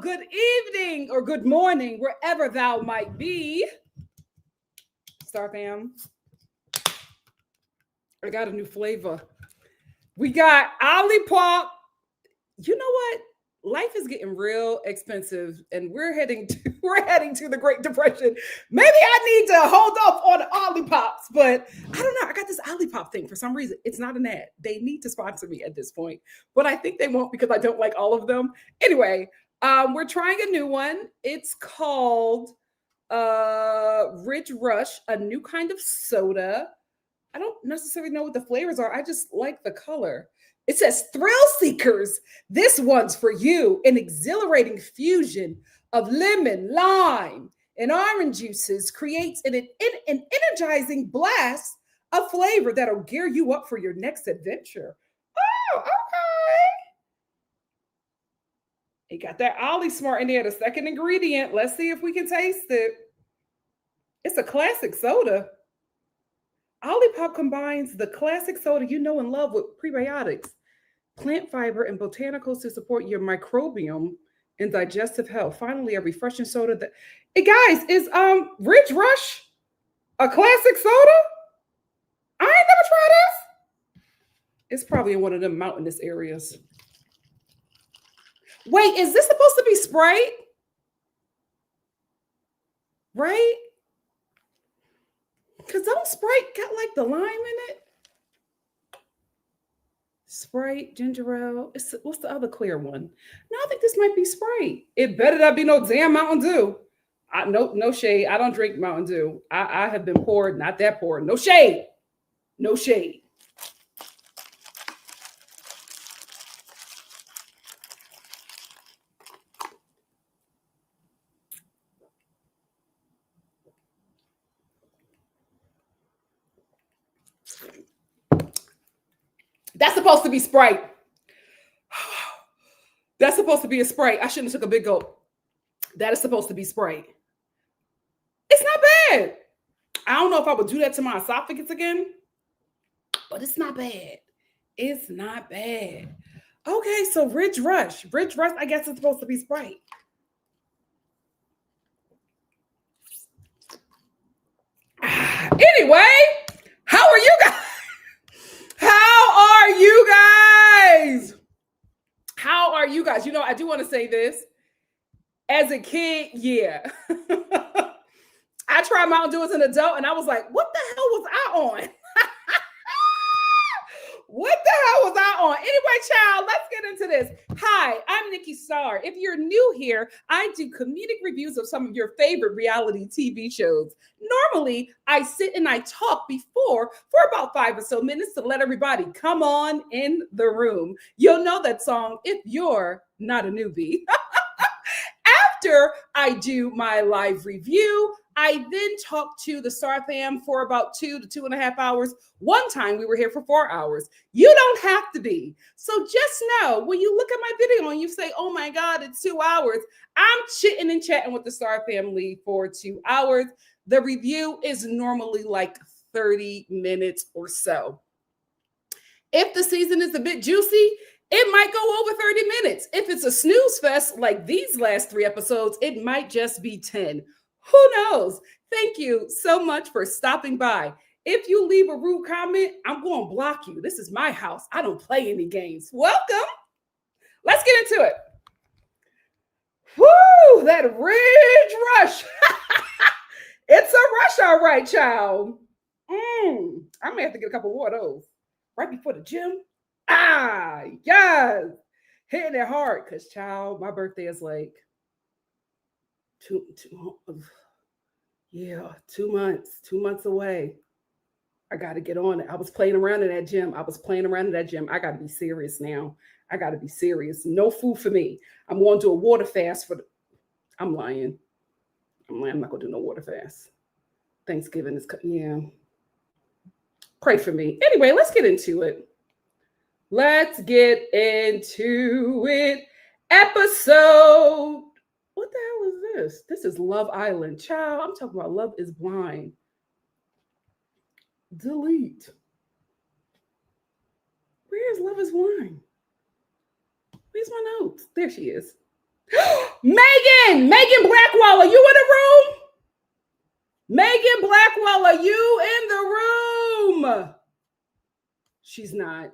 good evening or good morning, wherever thou might be. Star fam, I got a new flavor. We got Olipop. You know what? Life is getting real expensive, and we're heading to the Great Depression. Maybe I need to hold off on the Olipops, but I don't know. I got this Olipop thing for some reason. It's not an ad. They need to sponsor me at this point, but I think they won't because I don't like all of them. Anyway, we're trying a new one. It's called Ridge Rush, a new kind of soda. I don't necessarily know what the flavors are. I just like the color. It says Thrill Seekers. This one's for you. An exhilarating fusion of lemon, lime, and orange juices creates an energizing blast of flavor that'll gear you up for your next adventure. Oh, okay. It got that Ollie Smart in there, the second ingredient. Let's see if we can taste it. It's a classic soda. Olipop combines the classic soda you know and love with prebiotics, plant fiber, and botanicals to support your microbiome and digestive health. Finally, a refreshing soda that, hey guys, is Ridge Rush a classic soda? I ain't never tried this. It's probably in one of them mountainous areas. Wait, is this supposed to be Sprite? Right? Because don't Sprite got like the lime in it? Sprite, ginger ale. What's the other clear one? No, I think this might be Sprite. It better not be no damn Mountain Dew. No shade. I don't drink Mountain Dew. I have been poured, not that poured. No shade. No shade. That's supposed to be Sprite. That's supposed to be a Sprite. I shouldn't have took a big gulp. That is supposed to be Sprite. It's not bad. I don't know if I would do that to my esophagus again, but it's not bad. It's not bad. Okay, so Ridge Rush. Ridge Rush, I guess it's supposed to be Sprite. Anyway, how are you guys? How are you guys? How are you guys? You know, I do want to say this. As a kid, yeah. I tried Mountain Dew as an adult, and I was like, what the hell was I on? What the hell was I on? Anyway, child, let's get into this. Hi, I'm Nikki.Star. If you're new here, I do comedic reviews of some of your favorite reality TV shows. Normally, I sit and I talk before for about 5 or so minutes to let everybody come on in the room. You'll know that song if you're not a newbie. After I do my live review, I then talk to the Star fam for about 2 to 2.5 hours. One time we were here for 4 hours. You don't have to be. So just know when you look at my video and you say, oh my God, it's 2 hours, I'm chitting and chatting with the Star family for 2 hours. The review is normally like 30 minutes or so. If the season is a bit juicy, it might go over 30 minutes. If it's a snooze fest like these last 3 episodes, it might just be 10. Who knows? Thank you so much for stopping by. If you leave a rude comment, I'm going to block you. This is my house. I don't play any games. Welcome. Let's get into it. Woo, that Ridge Rush. It's a rush, all right, child. I may have to get a couple more of those right before the gym. Yes. Hitting it hard because, child, my birthday is like 2 months away. I got to get on it. I was playing around in that gym. I got to be serious now. I got to be serious. No food for me. I'm going to do a water fast I'm lying. I'm not going to do no water fast. Thanksgiving is, yeah. Pray for me. Anyway, let's get into it. Episode. What the hell is this? This is Love Island. Child, I'm talking about Love is Blind. Delete. Where's Love is Blind? Where's my notes? There she is. Megan Blackwell, are you in the room? Megan Blackwell, are you in the room? She's not.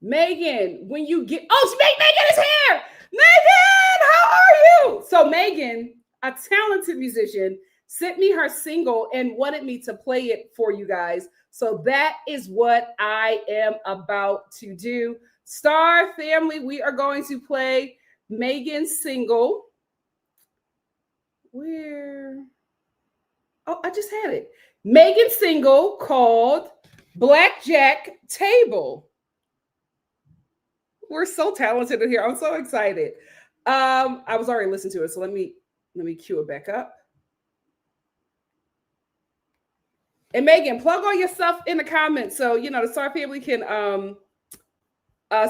Megan, when you get, Megan is here. Megan, how are you? So Megan, a talented musician, sent me her single and wanted me to play it for you guys. So that is what I am about to do. Star family, we are going to play Megan's single. Where? Oh, I just had it. Megan's single called Blackjack Table. We're so talented in here. I'm so excited. I was already listening to it, so let me cue it back up. And Megan, plug all your stuff in the comments so the Star family can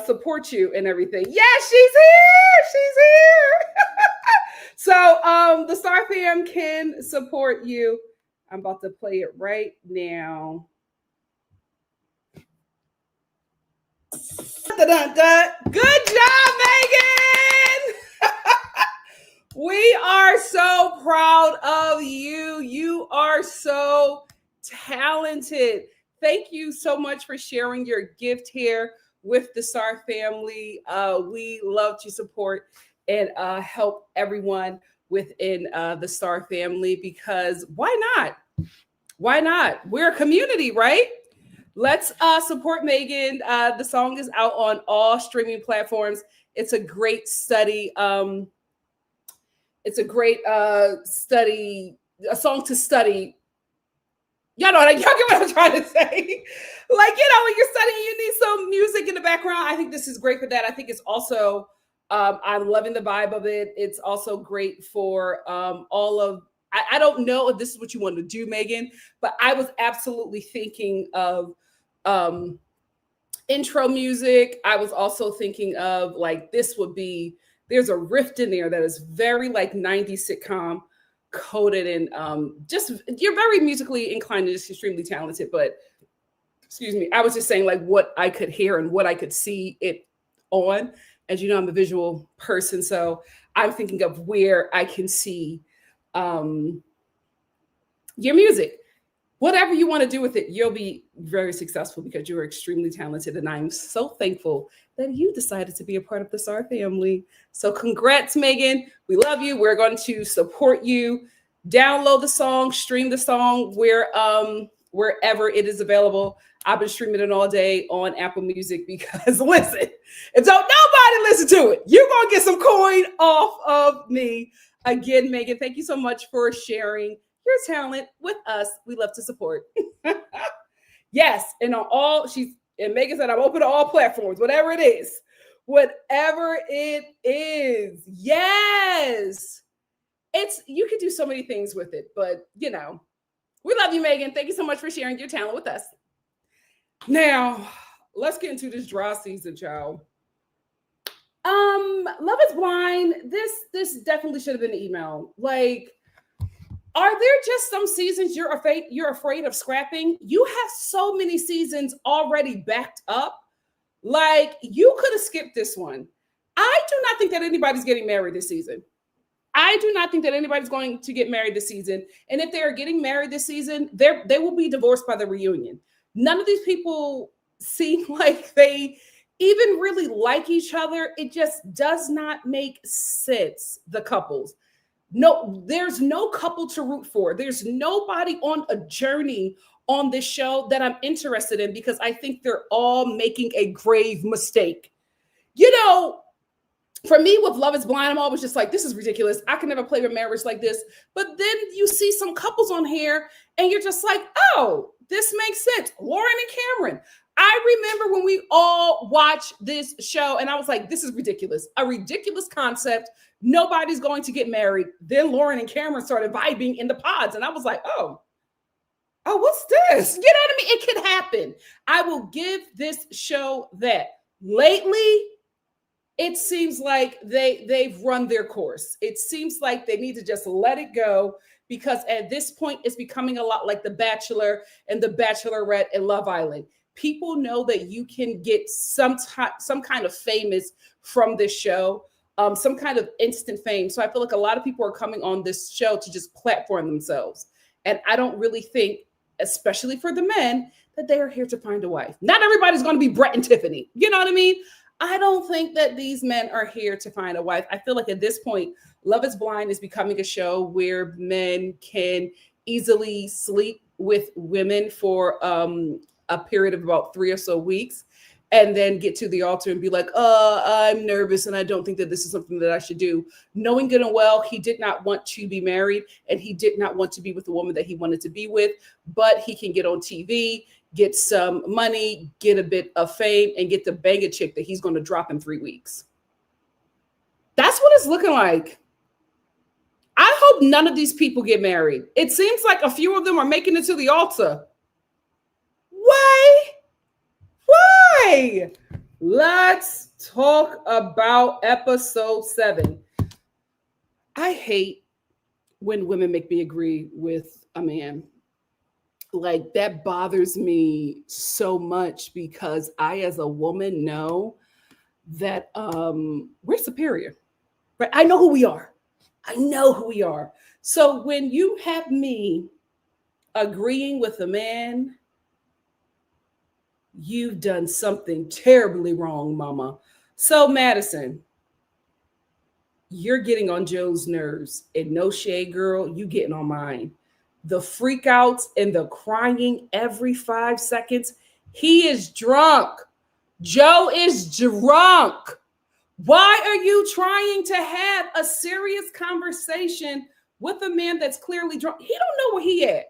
support you and everything. Yes, she's here. She's here. So the Star fam can support you. I'm about to play it right now. Good job, Megan. We are so proud of you. You are so talented. Thank you so much for sharing your gift here with the Star family. We love to support and help everyone within the Star family because why not? Why not? We're a community, right? Let's support Megan. The song is out on all streaming platforms. It's a great study. It's a great study, a song to study. Y'all get what I'm trying to say. Like, when you're studying, you need some music in the background. I think this is great for that. I think it's also, I'm loving the vibe of it. It's also great for all of, I don't know if this is what you want to do, Megan, but I was absolutely thinking of intro music. I was also thinking of like, there's a riff in there that is very like 90s sitcom coded and just, you're very musically inclined and just extremely talented. But excuse me, I was just saying like what I could hear and what I could see it on. As you know, I'm a visual person. So I'm thinking of where I can see your music. Whatever you want to do with it, you'll be very successful because you're extremely talented. And I'm so thankful that you decided to be a part of the Star family. So congrats, Megan. We love you. We're going to support you. Download the song, stream the song wherever it is available. I've been streaming it all day on Apple Music because listen, if don't nobody listen to it, you're going to get some coin off of me. Again, Megan, thank you so much for sharing your talent with us. We love to support. Yes, and Megan said I'm open to all platforms, whatever it is. Whatever it is. Yes. You could do so many things with it, but we love you, Megan. Thank you so much for sharing your talent with us. Now, let's get into this dry season, child. Love is Blind. This definitely should have been an email. Like, are there just some seasons you're afraid of scrapping? You have so many seasons already backed up. Like, you could have skipped this one. I do not think that anybody's getting married this season. I do not think that anybody's going to get married this season. And if they are getting married this season, they will be divorced by the reunion. None of these people seem like they even really like each other. It just does not make sense, the couples. No, there's no couple to root for. There's nobody on a journey on this show that I'm interested in because I think they're all making a grave mistake. For me with Love is Blind, I'm always just like, this is ridiculous. I can never play with marriage like this. But then you see some couples on here and you're just like, oh, this makes sense. Lauren and Cameron. I remember when we all watched this show and I was like, this is ridiculous. A ridiculous concept. Nobody's going to get married. Then Lauren and Cameron started vibing in the pods. And I was like, oh, what's this? You know what I mean? It could happen. I will give this show that. Lately, it seems like they've run their course. It seems like they need to just let it go because at this point, it's becoming a lot like The Bachelor and The Bachelorette and Love Island. People know that you can get some kind of famous from this show. some kind of instant fame. So I feel like a lot of people are coming on this show to just platform themselves. And I don't really think, especially for the men, that they are here to find a wife. Not everybody's going to be Brett and Tiffany. You know what I mean? I don't think that these men are here to find a wife. I feel like at this point, Love is Blind is becoming a show where men can easily sleep with women for a period of about 3 or so weeks, and then get to the altar and be like, I'm nervous and I don't think that this is something that I should do. Knowing good and well, he did not want to be married and he did not want to be with the woman that he wanted to be with, but he can get on TV, get some money, get a bit of fame, and get the bang a chick that he's going to drop in 3 weeks. That's what it's looking like. I hope none of these people get married. It seems like a few of them are making it to the altar. Why? Why? Let's talk about episode 7. I hate when women make me agree with a man. Like, that bothers me so much because I, as a woman, know that we're superior. Right? I know who we are. I know who we are. So when you have me agreeing with a man, you've done something terribly wrong, mama. So Madison, you're getting on Joe's nerves. And no shade, girl, you getting on mine. The freakouts and the crying every 5 seconds. He is drunk. Joe is drunk. Why are you trying to have a serious conversation with a man that's clearly drunk? He don't know where he at.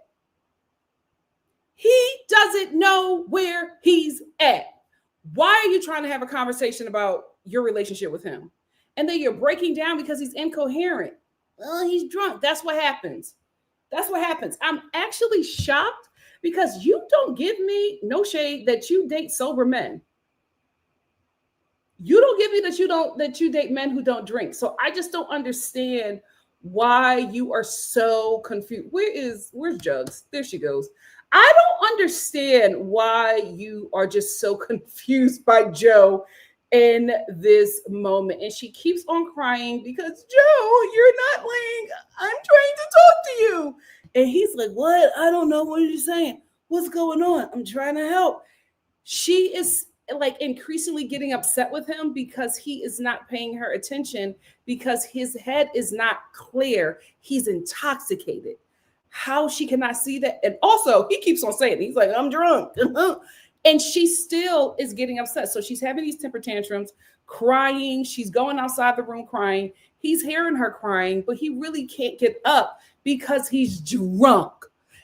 He doesn't know where he's at. Why are you trying to have a conversation about your relationship with him? And then you're breaking down because he's incoherent. Well, he's drunk. That's what happens. That's what happens. I'm actually shocked because you don't give me no shade that you date sober men. You don't give me that you date men who don't drink. So I just don't understand why you are so confused. Where's Jugs? There she goes. I don't understand why you are just so confused by Joe in this moment. And she keeps on crying because, Joe, you're not laying. I'm trying to talk to you. And he's like, what? I don't know. What are you saying? What's going on? I'm trying to help. She is like increasingly getting upset with him because he is not paying her attention because his head is not clear. He's intoxicated. How she cannot see that. And also he keeps on saying, he's like, I'm drunk. And she still is getting upset. So she's having these temper tantrums, crying. She's going outside the room crying. He's hearing her crying, but he really can't get up because he's drunk.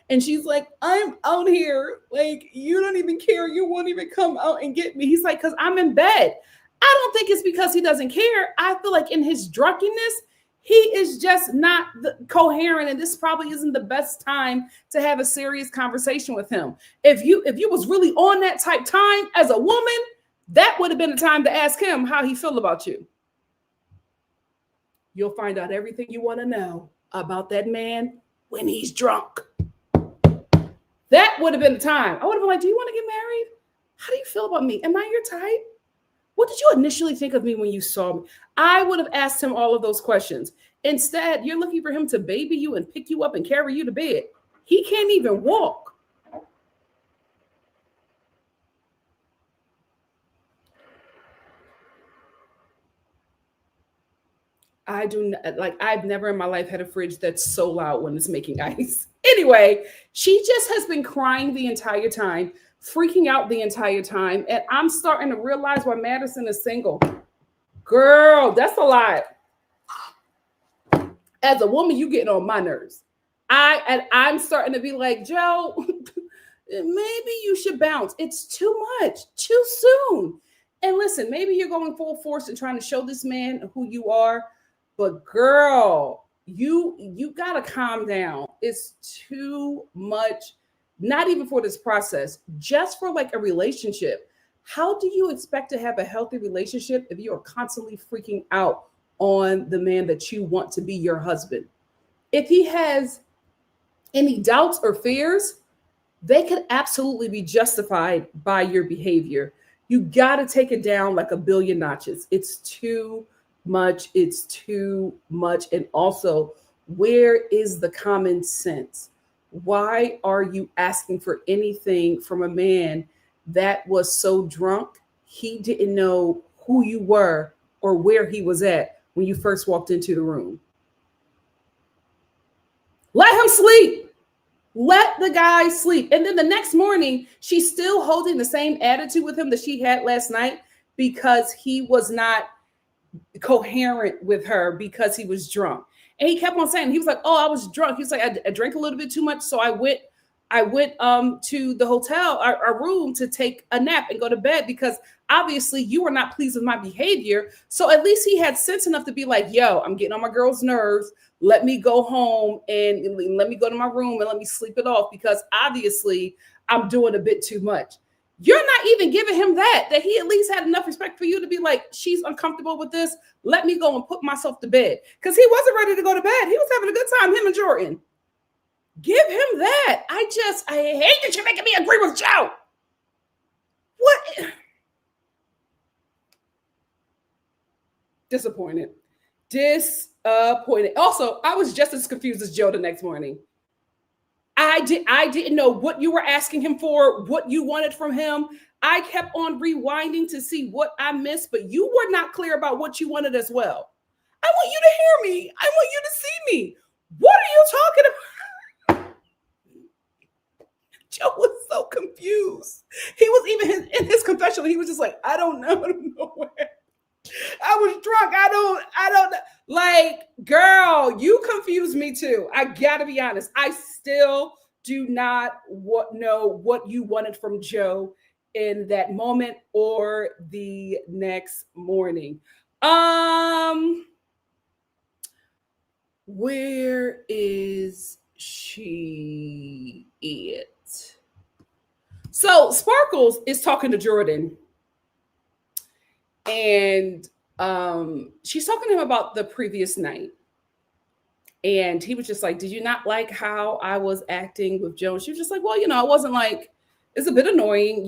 And she's like, I'm out here. Like, you don't even care. You won't even come out and get me. He's like, because I'm in bed. I don't think it's because he doesn't care. I feel like in his drunkenness, he is just not coherent. And this probably isn't the best time to have a serious conversation with him. If you was really on that type time as a woman, that would have been the time to ask him how he feel about you. You'll find out everything you want to know about that man when he's drunk. That would have been the time. I would have been like, do you want to get married? How do you feel about me? Am I your type? What did you initially think of me when you saw me? I would have asked him all of those questions. Instead, you're looking for him to baby you and pick you up and carry you to bed. He can't even walk. I've never in my life had a fridge that's so loud when it's making ice. Anyway, she just has been crying the entire time, freaking out the entire time. And I'm starting to realize why Madison is single. Girl, that's a lot. As a woman, you getting on my nerves. I'm starting to be like, Joe, maybe you should bounce. It's too much, too soon. And listen, maybe you're going full force and trying to show this man who you are. But girl, you gotta calm down. It's too much, not even for this process, just for like a relationship. How do you expect to have a healthy relationship if you are constantly freaking out on the man that you want to be your husband? If he has any doubts or fears, they could absolutely be justified by your behavior. You gotta take it down like a billion notches. It's too much. It's too much. And also, where is the common sense? Why are you asking for anything from a man that was so drunk he didn't know who you were or where he was at when you first walked into the room? Let him sleep. Let the guy sleep. And then the next morning, she's still holding the same attitude with him that she had last night because he was not coherent with her because he was drunk. And he kept on saying, he was like, oh, I was drunk. He was like, I drank a little bit too much. So I went to the hotel, our room, to take a nap and go to bed because obviously you were not pleased with my behavior. So at least he had sense enough to be like, yo, I'm getting on my girl's nerves. Let me go home and let me go to my room and let me sleep it off because obviously I'm doing a bit too much. You're not even giving him that he at least had enough respect for you to be like, she's uncomfortable with this. Let me go and put myself to bed. Because he wasn't ready to go to bed. He was having a good time, him and Jordan. Give him that. I hate that you're making me agree with Joe. What? Disappointed. Also, I was just as confused as Joe the next morning. I didn't know what you were asking him for, what you wanted from him. I kept on rewinding to see what I missed, but you were not clear about what you wanted as well. I want you to hear me. I want you to see me. What are you talking about? Joe was so confused. He was even in his confessional. He was just like, I don't know. I was drunk. I don't know. Like, girl, you confused me too. I gotta be honest. I still do not know what you wanted from Joe in that moment or the next morning. Where is she at? So Sparkles is talking to Jordan. And she's talking to him about the previous night. And he was just like, did you not like how I was acting with Joe? And she was just like, well, I wasn't like, it's a bit annoying,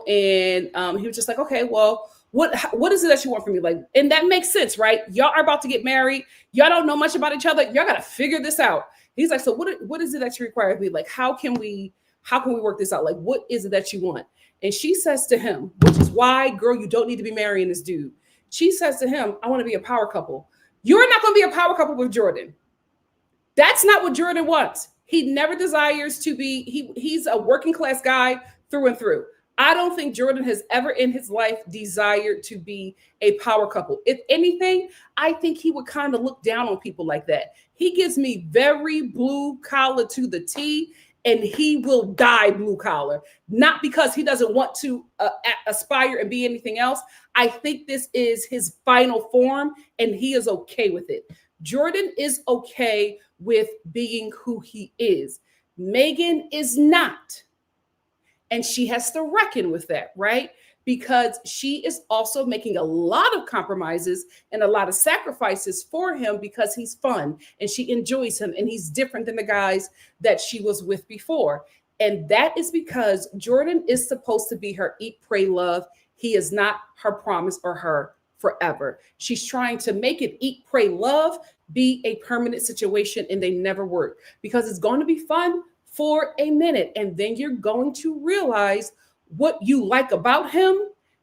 And he was just like, okay, well, what is it that you want from me? Like, and that makes sense, right? Y'all are about to get married. Y'all don't know much about each other. Y'all got to figure this out. He's like, so what is it that you require of me? Like, how can we work this out? Like, what is it that you want? And she says to him, which is why, girl, you don't need to be marrying this dude. She says to him, I want to be a power couple. You're not going to be a power couple with Jordan. That's not what Jordan wants. He never desires to be, he's a working class guy through and through. I don't think Jordan has ever in his life desired to be a power couple. If anything, I think he would kind of look down on people like that. He gives me very blue collar to the T. And he will die blue collar, not because he doesn't want to aspire and be anything else. I think this is his final form and he is okay with it. Jordan is okay with being who he is. Megan is not. And she has to reckon with that, right? Because she is also making a lot of compromises and a lot of sacrifices for him because he's fun and she enjoys him and he's different than the guys that she was with before. And that is because Jordan is supposed to be her eat, pray, love. He is not her promise or her forever. She's trying to make it eat, pray, love be a permanent situation and they never work because it's going to be fun for a minute. And then you're going to realize what you like about him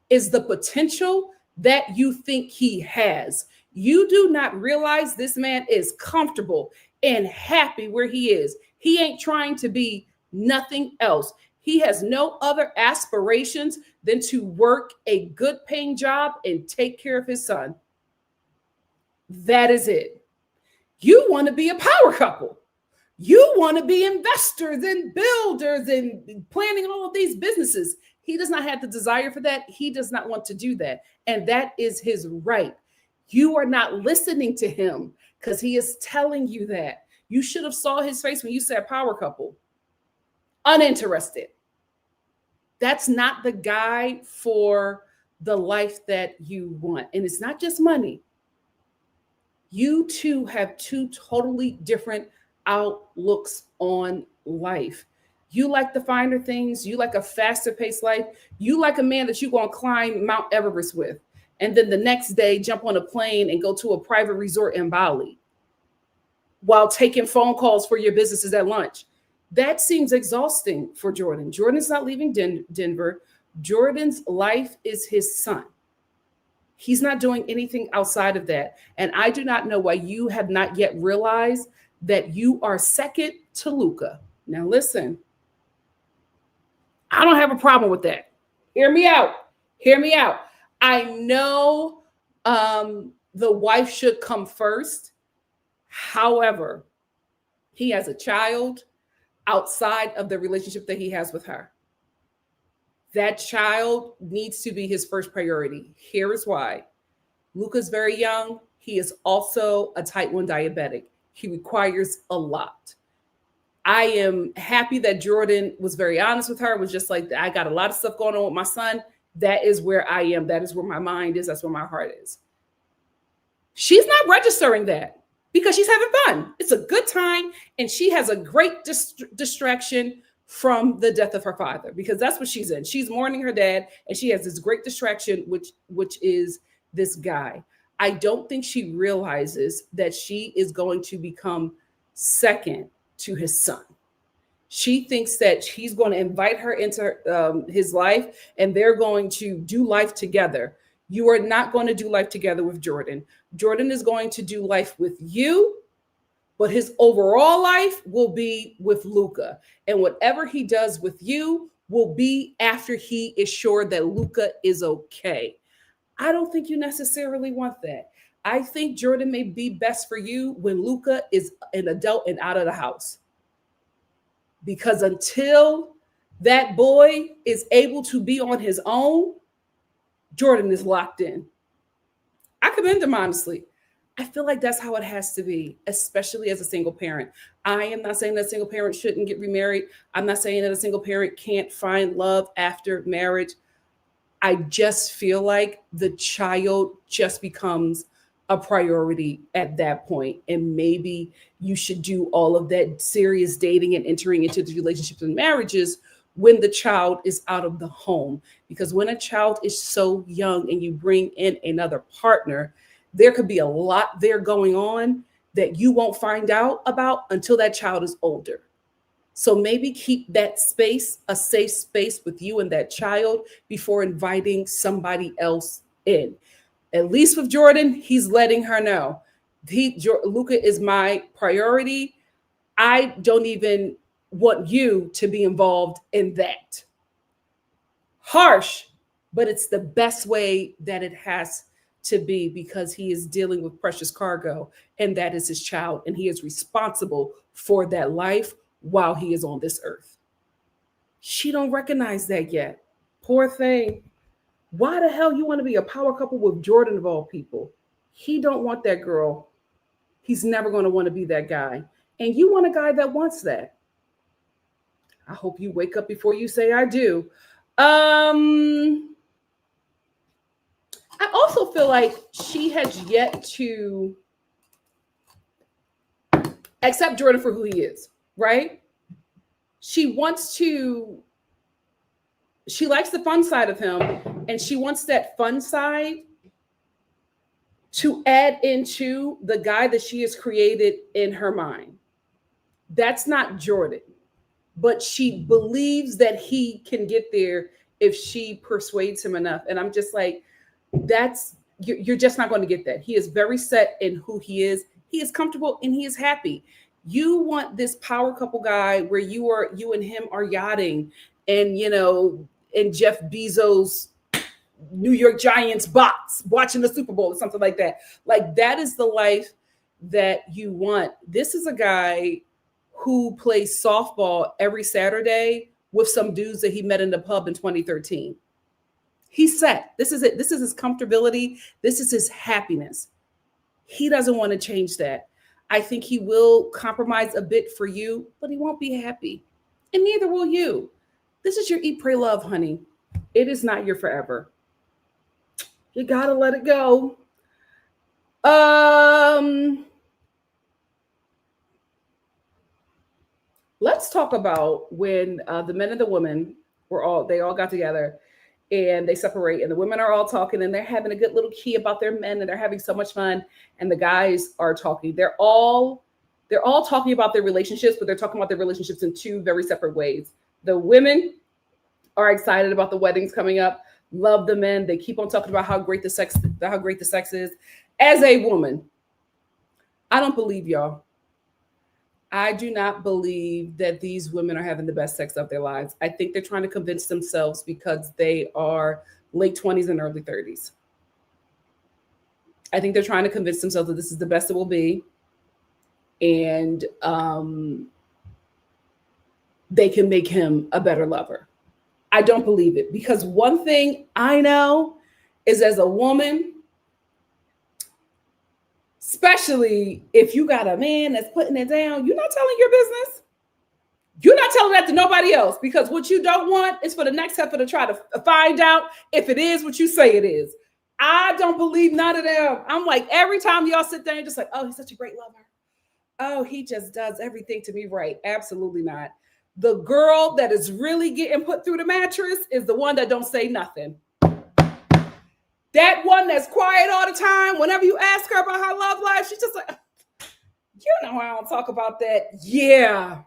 is the potential that you think he has. You do not realize this man is comfortable and happy where he is. He ain't trying to be nothing else. He has no other aspirations than to work a good paying job and take care of his son. That is it. You want to be a power couple. You want to be investors and builders and planning all of these businesses. He does not have the desire for that. He does not want to do that. And that is his right. You are not listening to him because he is telling you that. You should have saw his face when you said power couple. Uninterested. That's not the guy for the life that you want. And it's not just money. You two have two totally different outlooks on life. You like the finer things. You like a faster paced life. You like a man that you're going to climb Mount Everest with. and then the next day jump on a plane and go to a private resort in Bali while taking phone calls for your businesses at lunch. That seems exhausting for Jordan. Jordan's not leaving Denver. Jordan's life is his son. He's not doing anything outside of that. And I do not know why you have not yet realized that you are second to Luca. Now, listen, I don't have a problem with that. Hear me out. Hear me out. I know the wife should come first. However, he has a child outside of the relationship that he has with her. That child needs to be his first priority. Here is why. Luca's very young. He is also a type 1 diabetic. He requires a lot. I am happy that Jordan was very honest with her, was just like, I got a lot of stuff going on with my son. That is where I am. That is where my mind is. That's where my heart is. She's not registering that because she's having fun. It's a good time. And she has a great distraction from the death of her father, because that's what she's in. She's mourning her dad, and she has this great distraction, which is this guy. I don't think she realizes that she is going to become second to his son. She thinks that he's going to invite her into his life and they're going to do life together. You are not going to do life together with Jordan. Jordan is going to do life with you, but his overall life will be with Luca. And whatever he does with you will be after he is sure that Luca is okay. I don't think you necessarily want that. I think Jordan may be best for you when Luca is an adult and out of the house. Because until that boy is able to be on his own, Jordan is locked in. I commend him, honestly. I feel like that's how it has to be, especially as a single parent. I am not saying that a single parent shouldn't get remarried. I'm not saying that a single parent can't find love after marriage. I just feel like the child just becomes a priority at that point. And maybe you should do all of that serious dating and entering into the relationships and marriages when the child is out of the home. Because when a child is so young and you bring in another partner, there could be a lot there going on that you won't find out about until that child is older. So maybe keep that space, a safe space with you and that child before inviting somebody else in. At least with Jordan, he's letting her know, Luca is my priority. I don't even want you to be involved in that. Harsh, but it's the best way that it has to be, because he is dealing with precious cargo, and that is his child, and he is responsible for that life while he is on this earth. She don't recognize that yet. Poor thing. Why the hell you want to be a power couple with Jordan of all people? He don't want that girl. He's never going to want to be that guy. And you want a guy that wants that. I hope you wake up before you say I do. I also feel like she has yet to accept Jordan for who he is, right? She likes the fun side of him, and she wants that fun side to add into the guy that she has created in her mind. That's not Jordan, but she believes that he can get there if she persuades him enough. And I'm just like, you're just not going to get that. He is very set in who he is. He is comfortable and he is happy. You want this power couple guy where you and him are yachting and, in Jeff Bezos' New York Giants box, watching the Super Bowl or something like that. Like, that is the life that you want. This is a guy who plays softball every Saturday with some dudes that he met in the pub in 2013. He's set. This is it. This is his comfortability. This is his happiness. He doesn't want to change that. I think he will compromise a bit for you, but he won't be happy. And neither will you. This is your eat, pray, love, honey. It is not your forever. You gotta let it go. Let's talk about when the men and the women they all got together and they separate, and the women are all talking, and they're having a good little key about their men, and they're having so much fun. And the guys are talking. They're all talking about their relationships, but they're talking about their relationships in two very separate ways. The women are excited about the weddings coming up, love the men. They keep on talking about how great the sex is. As a woman, I don't believe y'all. I do not believe that these women are having the best sex of their lives. I think they're trying to convince themselves because they are late 20s and early 30s. I think they're trying to convince themselves that this is the best it will be. And they can make him a better lover. I don't believe it, because one thing I know is, as a woman, especially if you got a man that's putting it down, you're not telling your business. You're not telling that to nobody else, because what you don't want is for the next heifer to try to find out if it is what you say it is. I don't believe none of them. I'm like, every time y'all sit there, you're just like, oh, he's such a great lover. Oh, he just does everything to me right. Absolutely not. The girl that is really getting put through the mattress is the one that don't say nothing. That one that's quiet all the time. Whenever you ask her about her love life, she's just like, you know, I don't talk about that. Yeah.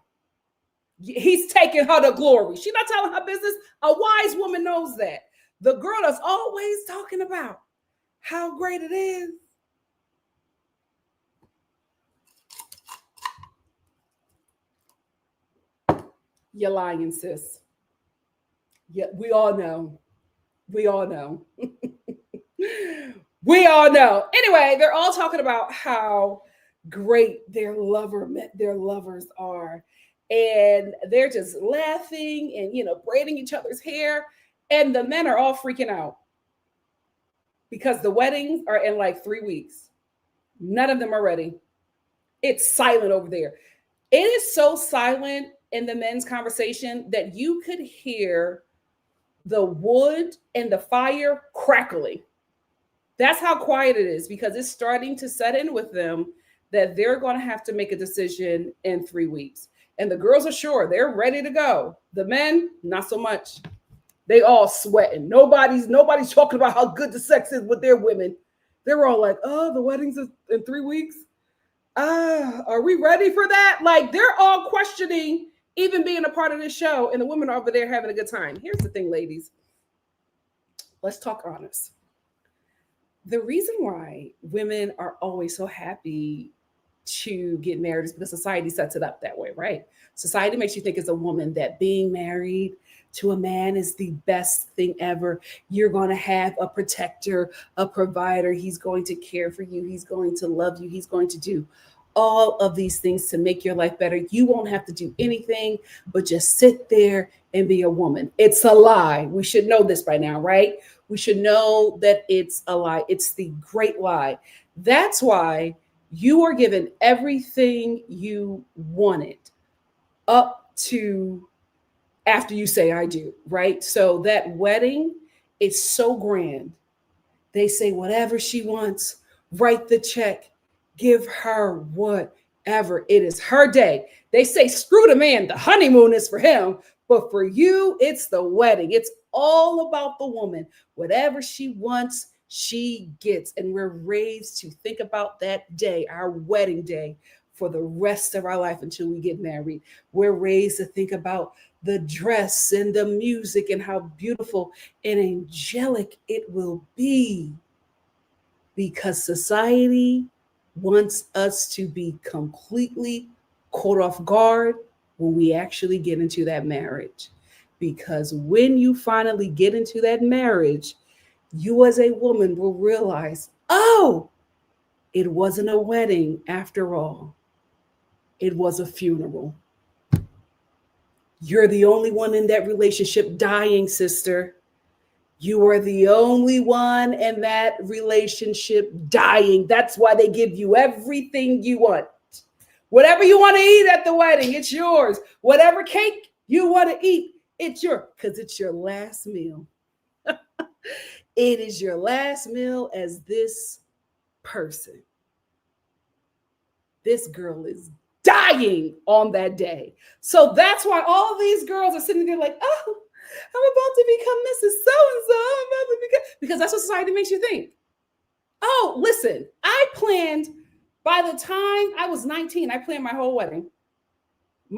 He's taking her to glory. She's not telling her business. A wise woman knows that. The girl that's always talking about how great it is. You're lying, sis. Yeah, we all know. We all know. We all know. Anyway, they're all talking about how great their lovers are. And they're just laughing and, braiding each other's hair. And the men are all freaking out because the weddings are in like 3 weeks. None of them are ready. It's silent over there. It is so silent in the men's conversation that you could hear the wood and the fire crackling. That's how quiet it is, because it's starting to set in with them that they're going to have to make a decision in 3 weeks. And the girls are sure, they're ready to go. The men, not so much. They all sweating. Nobody's talking about how good the sex is with their women. They're all like, oh, the wedding's in 3 weeks. Are we ready for that? Like, they're all questioning even being a part of this show, and the women are over there having a good time. Here's the thing, ladies. Let's talk honest. The reason why women are always so happy to get married is because society sets it up that way, right? Society makes you think, as a woman, that being married to a man is the best thing ever. You're going to have a protector, a provider. He's going to care for you. He's going to love you. He's going to do all of these things to make your life better. You won't have to do anything but just sit there and be a woman. It's a lie. We should know this by now, right? We should know that it's a lie. It's the great lie. That's why you are given everything you wanted up to after you say I do, right? So that wedding is so grand. They say whatever she wants, write the check, give her whatever. It is her day. They say screw the man, the honeymoon is for him, but for you, it's the wedding. It's all about the woman. Whatever she wants, she gets. And we're raised to think about that day, our wedding day, for the rest of our life until we get married. We're raised to think about the dress and the music and how beautiful and angelic it will be, because society wants us to be completely caught off guard when we actually get into that marriage. Because when you finally get into that marriage, you as a woman will realize, oh, it wasn't a wedding after all. It was a funeral. You're the only one in that relationship dying, sister. You are the only one in that relationship dying. That's why they give you everything you want. Whatever you want to eat at the wedding, it's yours. Whatever cake you want to eat, it's yours, because it's your last meal. It is your last meal as this person. This girl is dying on that day. So that's why all these girls are sitting there like, oh, I'm about to become Mrs. So-and-so. I'm about to become, because that's what society makes you think. Oh, listen, by the time I was 19, I planned my whole wedding.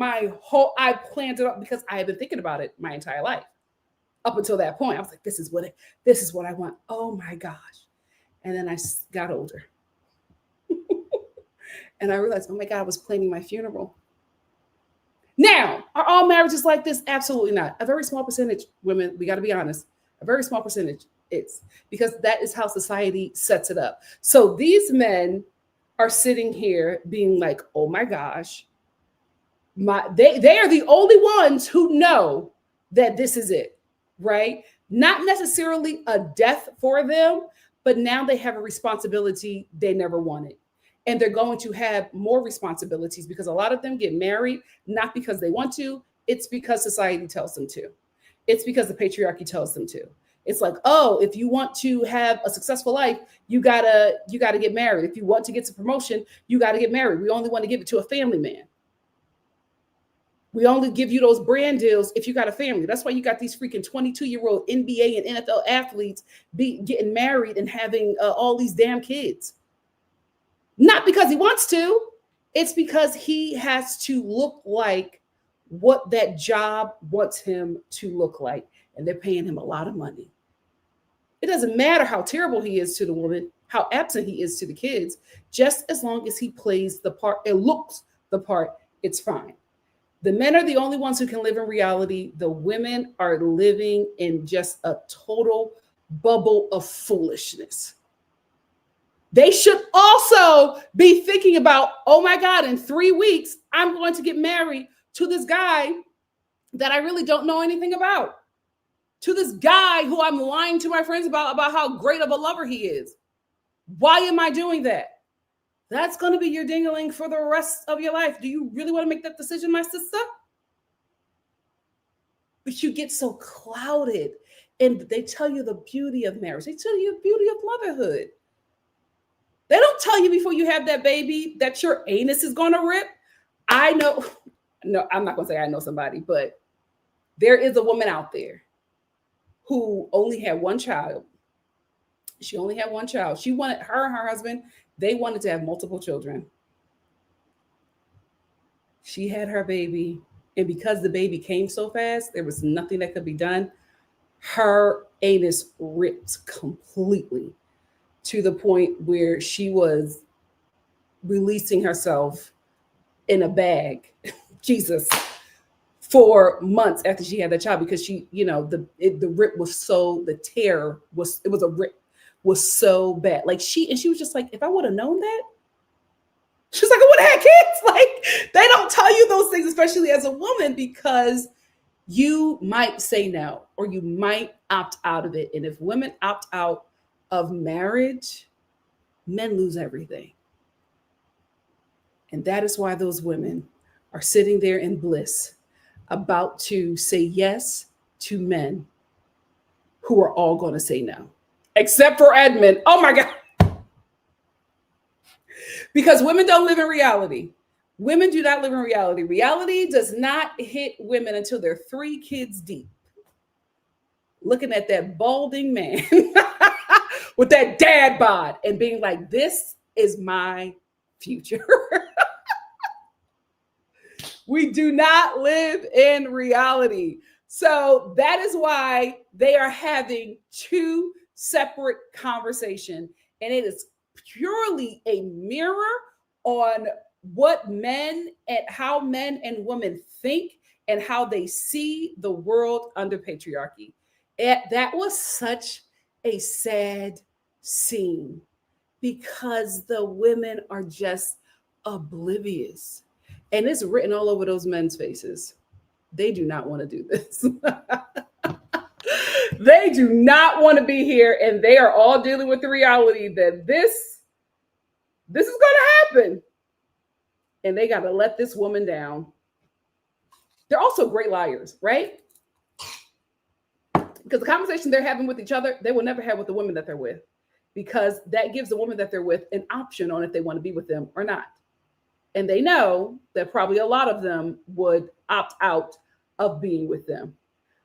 I planned it up because I had been thinking about it my entire life. Up until that point, I was like, this is what I want. Oh my gosh. And then I got older. And I realized, oh my God, I was planning my funeral. Now, are all marriages like this? Absolutely not. A very small percentage, women, we got to be honest, a very small percentage is, because that is how society sets it up. So these men are sitting here being like, oh my gosh, they are the only ones who know that this is it, right? Not necessarily a death for them, but now they have a responsibility they never wanted. And they're going to have more responsibilities because a lot of them get married not because they want to, it's because society tells them to. It's because the patriarchy tells them to. It's like, oh, if you want to have a successful life, you gotta get married. If you want to get some promotion, you gotta get married. We only want to give it to a family man. We only give you those brand deals if you got a family. That's why you got these freaking 22-year-old NBA and NFL athletes getting married and having all these damn kids. Not because he wants to, it's because he has to look like what that job wants him to look like. And they're paying him a lot of money. It doesn't matter how terrible he is to the woman, how absent he is to the kids, just as long as he plays the part and looks the part, it's fine. The men are the only ones who can live in reality. The women are living in just a total bubble of foolishness. They should also be thinking about, oh my God, in 3 weeks, I'm going to get married to this guy that I really don't know anything about. To this guy who I'm lying to my friends about how great of a lover he is. Why am I doing that? That's going to be your ding-a-ling for the rest of your life. Do you really want to make that decision, my sister? But you get so clouded, and they tell you the beauty of marriage. They tell you the beauty of motherhood. They don't tell you before you have that baby that your anus is going to rip. I know, no, I'm not going to say I know somebody, but there is a woman out there who only had one child. She only had one child. She wanted, her and her husband, they wanted to have multiple children. She had her baby, and because the baby came so fast, there was nothing that could be done. Her anus ripped completely to the point where she was releasing herself in a bag, Jesus, for months after she had that child, because she, the rip was so, the tear was, it was a rip, was so bad. Like she was just like, if I would have known that, she's like, I would have had kids. Like, they don't tell you those things, especially as a woman, because you might say no, or you might opt out of it. And if women opt out of marriage, men lose everything. And that is why those women are sitting there in bliss, about to say yes to men who are all going to say no, except for Edmund. Oh my God. Because women don't live in reality. Women do not live in reality. Reality does not hit women until they're 3 kids deep. Looking at that balding man with that dad bod and being like, this is my future. We do not live in reality. So that is why they are having 2 separate conversations. And it is purely a mirror on what men and how men and women think and how they see the world under patriarchy. That was such a sad scene because the women are just oblivious. And it's written all over those men's faces. They do not want to do this. They do not want to be here, and they are all dealing with the reality that this is going to happen. And they got to let this woman down. They're also great liars, right? Because the conversation they're having with each other, they will never have with the women that they're with, because that gives the woman that they're with an option on if they want to be with them or not. And they know that probably a lot of them would opt out of being with them.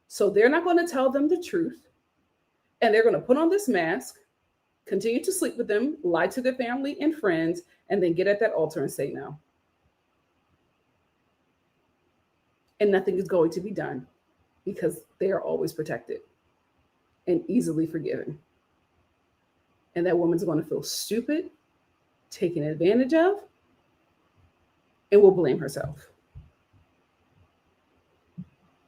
So they're not going to tell them the truth. And they're going to put on this mask, continue to sleep with them, lie to their family and friends, and then get at that altar and say no. And nothing is going to be done because they are always protected and easily forgiven. And that woman's going to feel stupid, taken advantage of, and will blame herself.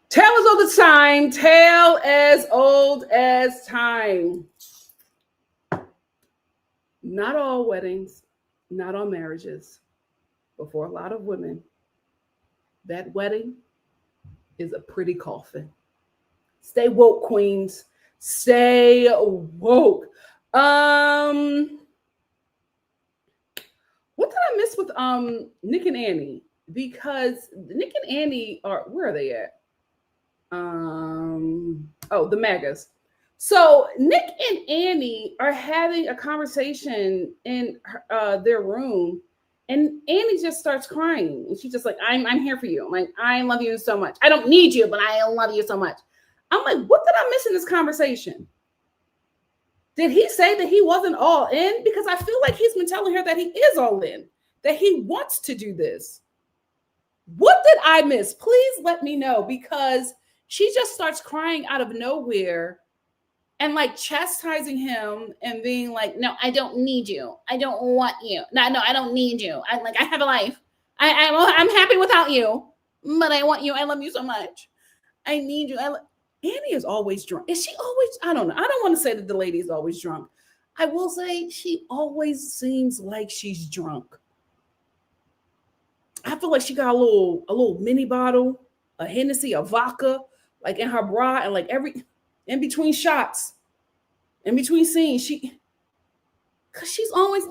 Tale as old as time. Tale as old as time. Not all weddings, not all marriages, but for a lot of women, that wedding is a pretty coffin. Stay woke, queens. Stay woke. What did I miss with Nick and Annie? Because Nick and Annie are, where are they at? The MAGAs. So Nick and Annie are having a conversation in their room, and Annie just starts crying, and she's just like, "I'm here for you. I'm like, I love you so much. I don't need you, but I love you so much." I'm like, what did I miss in this conversation? Did he say that he wasn't all in? Because I feel like he's been telling her that he is all in, that he wants to do this. What did I miss? Please let me know, because she just starts crying out of nowhere and like chastising him and being like, "No, I don't need you. I don't want you. No, I don't need you. I have a life. I'm happy without you, but I want you. I love you so much. I need you." Annie is always drunk. Is she always? I don't know. I don't want to say that the lady is always drunk. I will say she always seems like she's drunk. I feel like she got a little mini bottle, a Hennessy, a vodka, like in her bra, and like every in between shots, in between scenes, cause she's always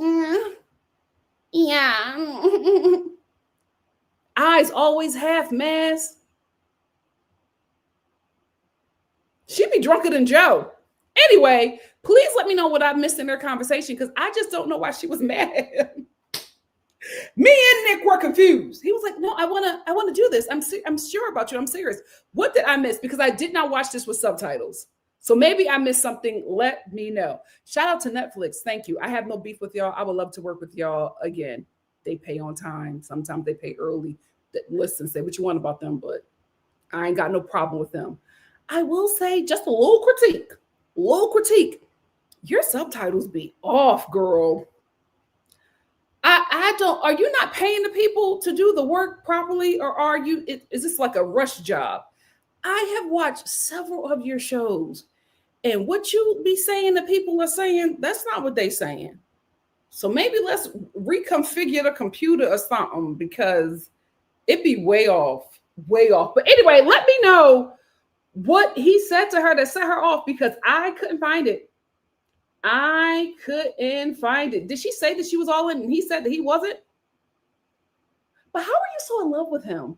eyes always half masked. She'd be drunker than Joe. Anyway, please let me know what I missed in their conversation, because I just don't know why she was mad at him. Me and Nick were confused. He was like, "No, I want to do this. I'm sure about you. I'm serious." What did I miss? Because I did not watch this with subtitles. So maybe I missed something. Let me know. Shout out to Netflix. Thank you. I have no beef with y'all. I would love to work with y'all again. They pay on time. Sometimes they pay early. Listen, say what you want about them, but I ain't got no problem with them. I will say just a little critique. Your subtitles be off, girl. I don't, are you not paying the people to do the work properly, or are you, is this like a rush job? I have watched several of your shows, and what you be saying that people are saying, that's not what they saying. So maybe let's reconfigure the computer or something, because it be way off. But anyway, let me know what he said to her that set her off, because I couldn't find it. Did she say that she was all in and he said that he wasn't? But how are you so in love with him?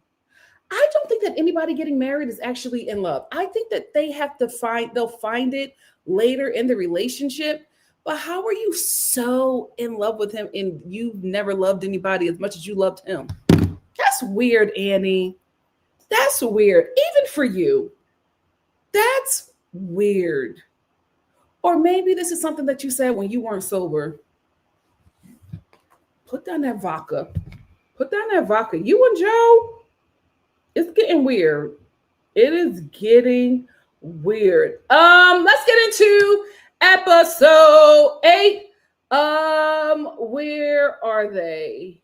I don't think that anybody getting married is actually in love. I think that they'll find it later in the relationship. But how are you so in love with him and you've never loved anybody as much as you loved him? That's weird, Annie. That's weird. Even for you. That's weird. Or maybe this is something that you said when you weren't sober. Put down that vodka. You and Joe, it's getting weird. It is getting weird. Let's get into episode 8. Where are they?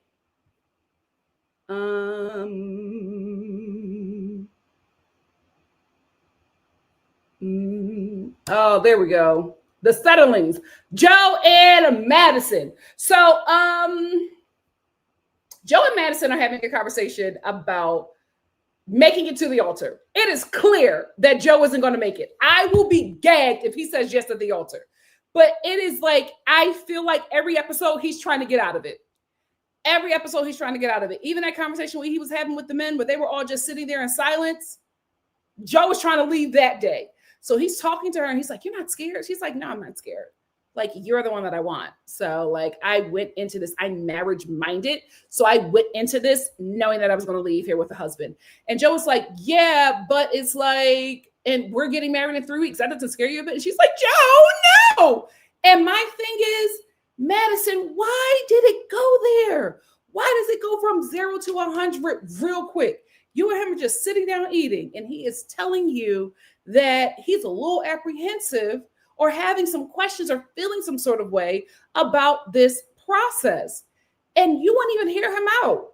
Oh, there we go. The settlings. Joe and Madison. So, Joe and Madison are having a conversation about making it to the altar. It is clear that Joe isn't going to make it. I will be gagged if he says yes at the altar. But it is like, I feel like every episode he's trying to get out of it. Even that conversation he was having with the men, where they were all just sitting there in silence, Joe was trying to leave that day. So he's talking to her and he's like, "You're not scared?" She's like, "No, I'm not scared. Like, you're the one that I want." So like, I went into this, I'm marriage minded. So I went into this knowing that I was going to leave here with a husband. And Joe was like, "Yeah, but it's like, and we're getting married in 3 weeks. That doesn't scare you a bit? And she's like, Joe, no. And my thing is, Madison, why did it go there? Why does it go from 0 to 100 real quick? You and him are just sitting down eating, and he is telling you that he's a little apprehensive or having some questions or feeling some sort of way about this process. And you won't even hear him out.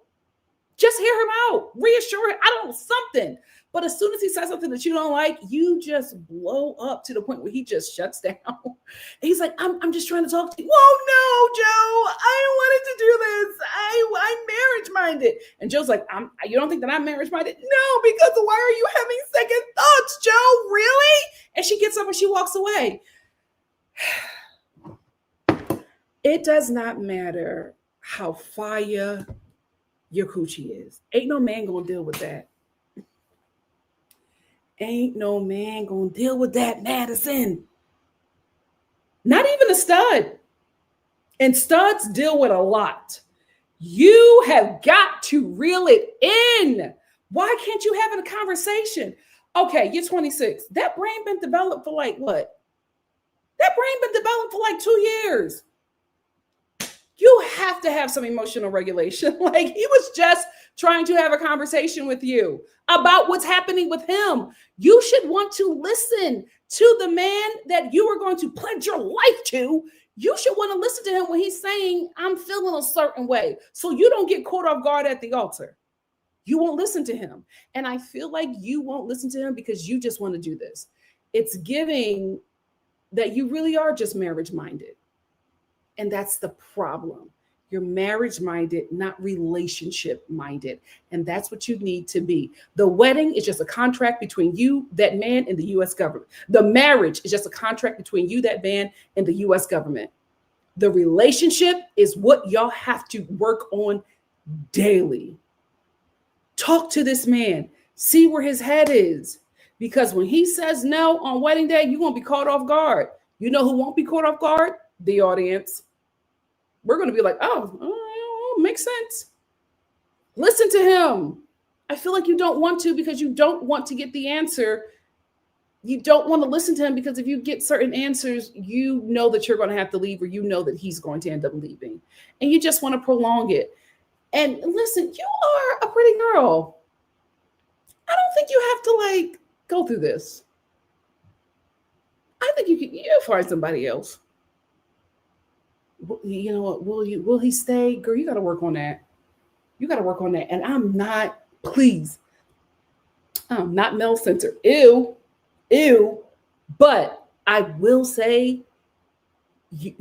Just hear him out. Reassure him. I don't know, something. But as soon as he says something that you don't like, you just blow up to the point where he just shuts down. And he's like, I'm just trying to talk to you. Whoa, no, Joe, I wanted to do this. I'm marriage minded. And Joe's like, you don't think that I'm marriage minded? No, because why are you having second thoughts, Joe? Really? And she gets up and she walks away. It does not matter how fire your coochie is. Ain't no man gonna deal with that. Ain't no man gonna deal with that, Madison. Not even a stud. And studs deal with a lot. You have got to reel it in. Why can't you have a conversation? Okay, you're 26. That brain been developed for like what? That brain been developed for like 2 years. You have to have some emotional regulation. Like, he was just trying to have a conversation with you about what's happening with him. You should want to listen to the man that you are going to pledge your life to. You should want to listen to him when he's saying, I'm feeling a certain way. So you don't get caught off guard at the altar. You won't listen to him. And I feel like you won't listen to him because you just want to do this. It's giving that you really are just marriage minded. And that's the problem. You're marriage minded, not relationship minded. And that's what you need to be. The wedding is just a contract between you, that man, and the US government. The marriage is just a contract between you, that man, and the US government. The relationship is what y'all have to work on daily. Talk to this man. See where his head is. Because when he says no on wedding day, you're going to be caught off guard. You know who won't be caught off guard? The audience. We're going to be like, oh, makes sense. Listen to him. I feel like you don't want to because you don't want to get the answer. You don't want to listen to him because if you get certain answers, you know that you're going to have to leave, or you know that he's going to end up leaving. And you just want to prolong it. And listen, you are a pretty girl. I don't think you have to like go through this. I think you'll find somebody else. You know what? Will he stay? Girl, you got to work on that. You got to work on that. And I'm not male censored. Ew. But I will say you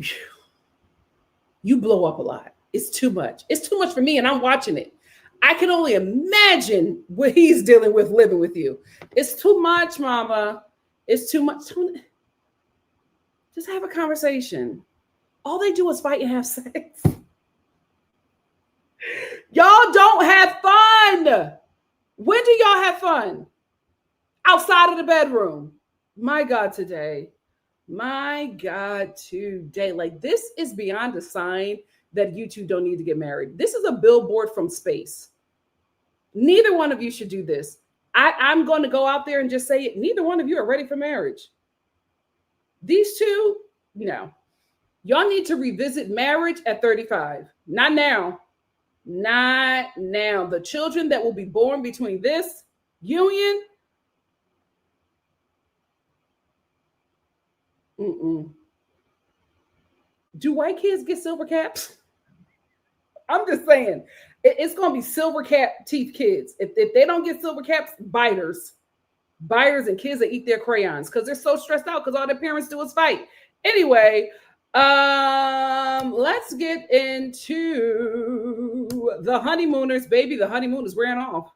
blow up a lot. It's too much. It's too much for me, and I'm watching it. I can only imagine what he's dealing with living with you. It's too much, mama. It's too much. Just have a conversation. All they do is fight and have sex. Y'all don't have fun. When do y'all have fun? Outside of the bedroom. My God, today. Like, this is beyond a sign that you two don't need to get married. This is a billboard from space. Neither one of you should do this. I'm going to go out there and just say it. Neither one of you are ready for marriage. These two, no. Y'all need to revisit marriage at 35. Not now. Not now. The children that will be born between this union. Do white kids get silver caps? I'm just saying. It's going to be silver cap teeth kids. If they don't get silver caps, biters and kids that eat their crayons because they're so stressed out because all their parents do is fight. Anyway, let's get into the honeymooners. Baby, the honeymoon is wearing off.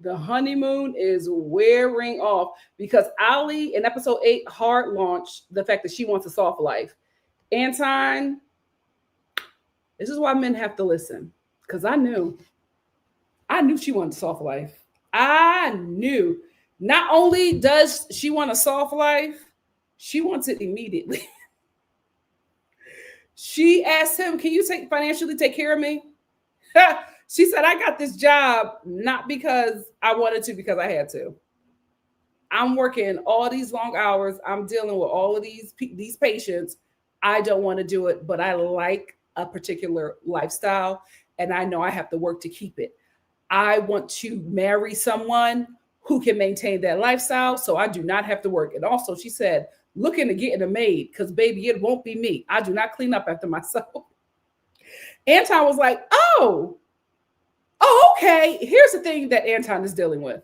The honeymoon is wearing off because Ali in episode 8 hard launched the fact that she wants a soft life. Anton, this is why men have to listen. Because I knew she wanted a soft life. I knew. Not only does she want a soft life, she wants it immediately. She asked him, can you financially take care of me? She said, I got this job, not because I wanted to, because I had to. I'm working all these long hours. I'm dealing with all of these patients. I don't want to do it, but I like a particular lifestyle, and I know I have to work to keep it. I want to marry someone who can maintain that lifestyle, so I do not have to work. And also, she said, look into getting a maid, because baby, it won't be me. I do not clean up after myself. Anton was like, oh, okay. Here's the thing that Anton is dealing with.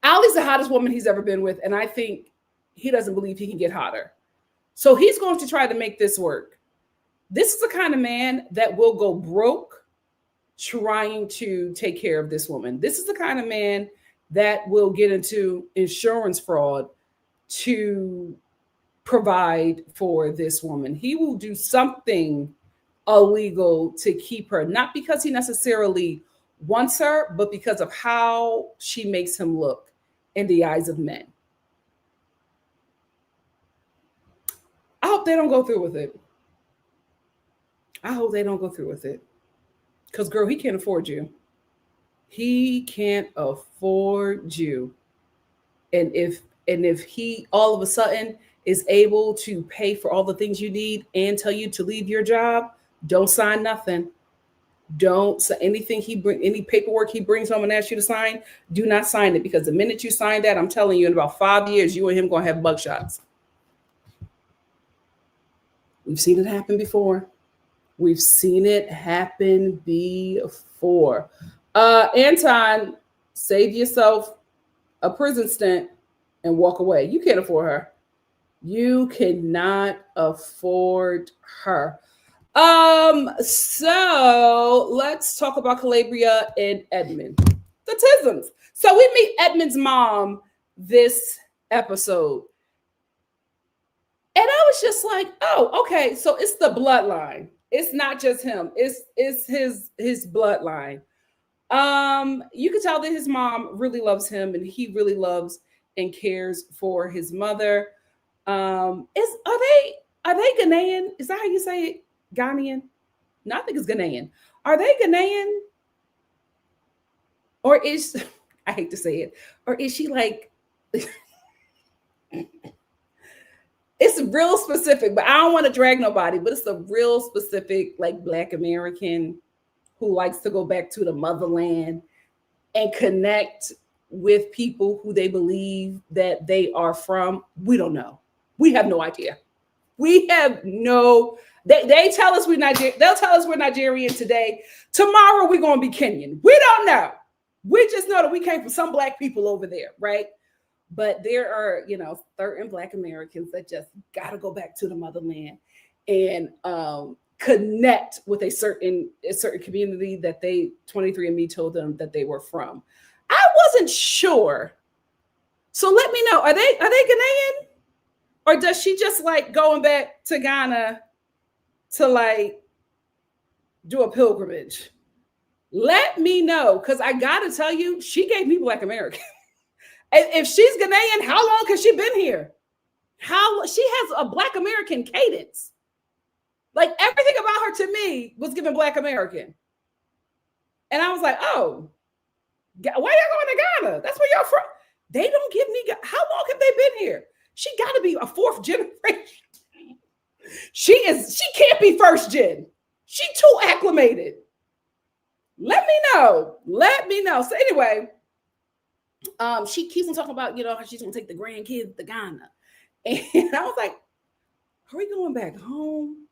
Allie's the hottest woman he's ever been with, and I think he doesn't believe he can get hotter. So he's going to try to make this work. This is the kind of man that will go broke trying to take care of this woman. This is the kind of man that will get into insurance fraud to provide for this woman. He will do something illegal to keep her, not because he necessarily wants her, but because of how she makes him look in the eyes of men. I hope they don't go through with it. I hope they don't go through with it. Because, girl, he can't afford you. He can't afford you. And if he all of a sudden is able to pay for all the things you need and tell you to leave your job, don't sign nothing. Don't anything any paperwork he brings home and asks you to sign, do not sign it, because the minute you sign that, I'm telling you, in about 5 years, you and him gonna have mugshots. We've seen it happen before. We've seen it happen before. Anton, save yourself a prison stint and walk away. You can't afford her. You cannot afford her. So let's talk about Calabria and Edmund. The Tisms. So we meet Edmund's mom this episode. And I was just like, oh, okay. So it's the bloodline. It's not just him. It's his bloodline. You can tell that his mom really loves him, and he really loves and cares for his mother. Are they Ghanaian? Is that how you say it? Ghanaian? No, I think it's Ghanaian. Are they Ghanaian? Or is, I hate to say it, or is she like, it's real specific, but I don't want to drag nobody, but it's a real specific, like, Black American who likes to go back to the motherland and connect with people who they believe that they are from. We don't know. We have no idea. We have no, they tell us we're Nigerian. They'll tell us we're Nigerian today. Tomorrow we're going to be Kenyan. We don't know. We just know that we came from some Black people over there, right? But there are, certain Black Americans that just got to go back to the motherland and connect with a certain community that 23andMe told them that they were from. I wasn't sure. So let me know. Are they Ghanaian? Or does she just like going back to Ghana to like do a pilgrimage? Let me know, because I got to tell you, she gave me Black American. If she's Ghanaian, how long has she been here? She has a Black American cadence. Like, everything about her to me was given Black American. And I was like, oh, why y'all going to Ghana? That's where y'all from. They don't give me, how long have they been here? She got to be a fourth generation. She can't be first gen. She too acclimated. Let me know. So anyway, she keeps on talking about, how she's going to take the grandkids to Ghana. And I was like, are we going back home?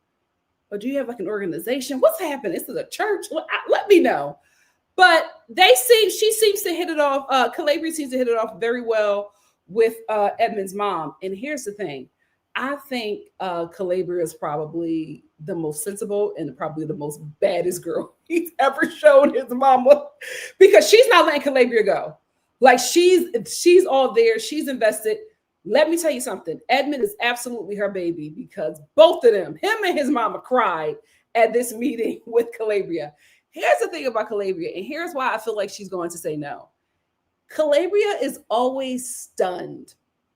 Or do you have like an organization? What's happening? Is it a church? Let me know. But she seems to hit it off. Calabria seems to hit it off very well with Edmund's mom. And here's the thing. I think Calabria is probably the most sensible and probably the most baddest girl he's ever shown his mama, because she's not letting Calabria go. Like, she's all there. She's invested. Let me tell you something. Edmund is absolutely her baby, because both of them, him and his mama, cried at this meeting with Calabria. Here's the thing about Calabria, and here's why I feel like she's going to say no. Calabria is always stunned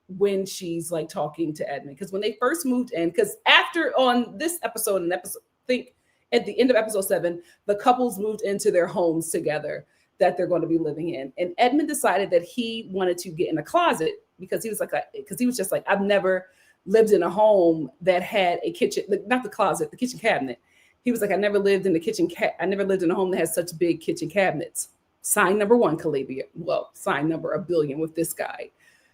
when she's like talking to Edmund, because when they first moved in, because after on this episode, I think at the end of episode 7, the couples moved into their homes together. that they're going to be living in. And Edmund decided that he wanted to get in a closet because he was just like, I've never lived in a home that had a kitchen, not the closet, the kitchen cabinet. He was like, I never lived in I never lived in a home that has such big kitchen cabinets. Sign number one, Calabria. Well, sign number a billion with this guy.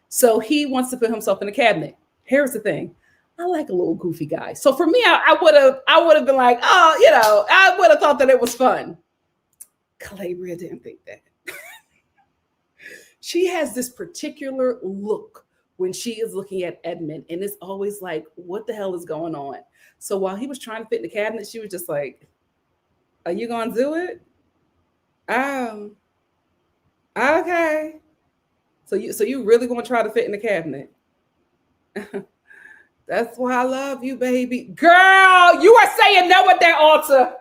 So he wants to put himself in a cabinet. Here's the thing. I like a little goofy guy. So for me, I would have been like, oh, I would have thought that it was fun. Calabria didn't think that. She has this particular look when she is looking at Edmund, and it's always like, what the hell is going on? So while he was trying to fit in the cabinet, she was just like, are you gonna do it? Okay. So you really gonna try to fit in the cabinet? That's why I love you, baby. Girl, you are saying no at that altar.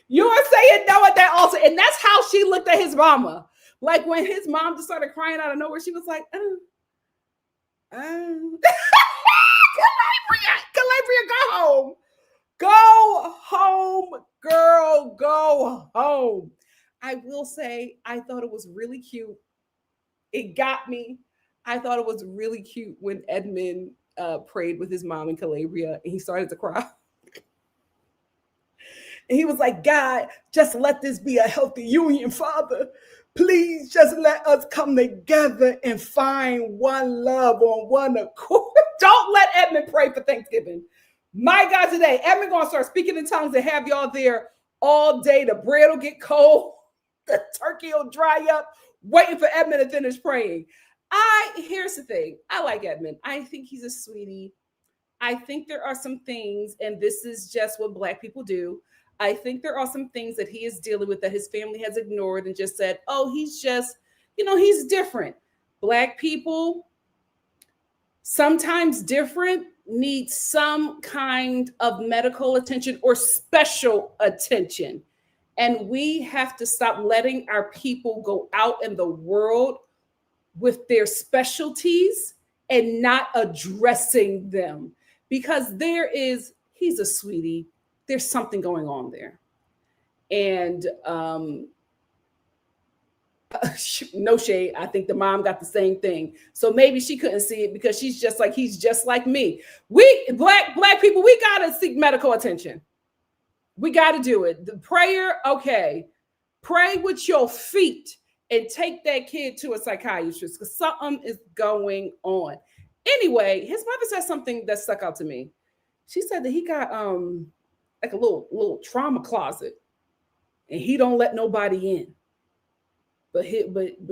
You are saying no at that altar. And that's how she looked at his mama. Like when his mom just started crying out of nowhere, she was like, Calabria, go home. Go home, girl, go home. I will say, I thought it was really cute. It got me. I thought it was really cute when Edmund prayed with his mom in Calabria and he started to cry. And he was like, God, just let this be a healthy union, Father. Please just let us come together and find one love on one accord. Don't let Edmund pray for Thanksgiving. My God, today, Edmund gonna start speaking in tongues and have y'all there all day. The bread will get cold. The turkey will dry up, waiting for Edmund to finish praying. Here's the thing. I like Edmund. I think he's a sweetie. I think there are some things, and this is just what Black people do. I think there are some things that he is dealing with that his family has ignored and just said, oh, he's just, he's different. Black people, sometimes different, need some kind of medical attention or special attention. And we have to stop letting our people go out in the world with their specialties and not addressing them, because he's a sweetie. There's something going on there. And no shade, I think the mom got the same thing. So maybe she couldn't see it because he's just like me. We black people, we gotta seek medical attention. We gotta do it. The prayer, okay. Pray with your feet and take that kid to a psychiatrist because something is going on. Anyway, his mother said something that stuck out to me. She said that he got like a little trauma closet, and he don't let nobody in. But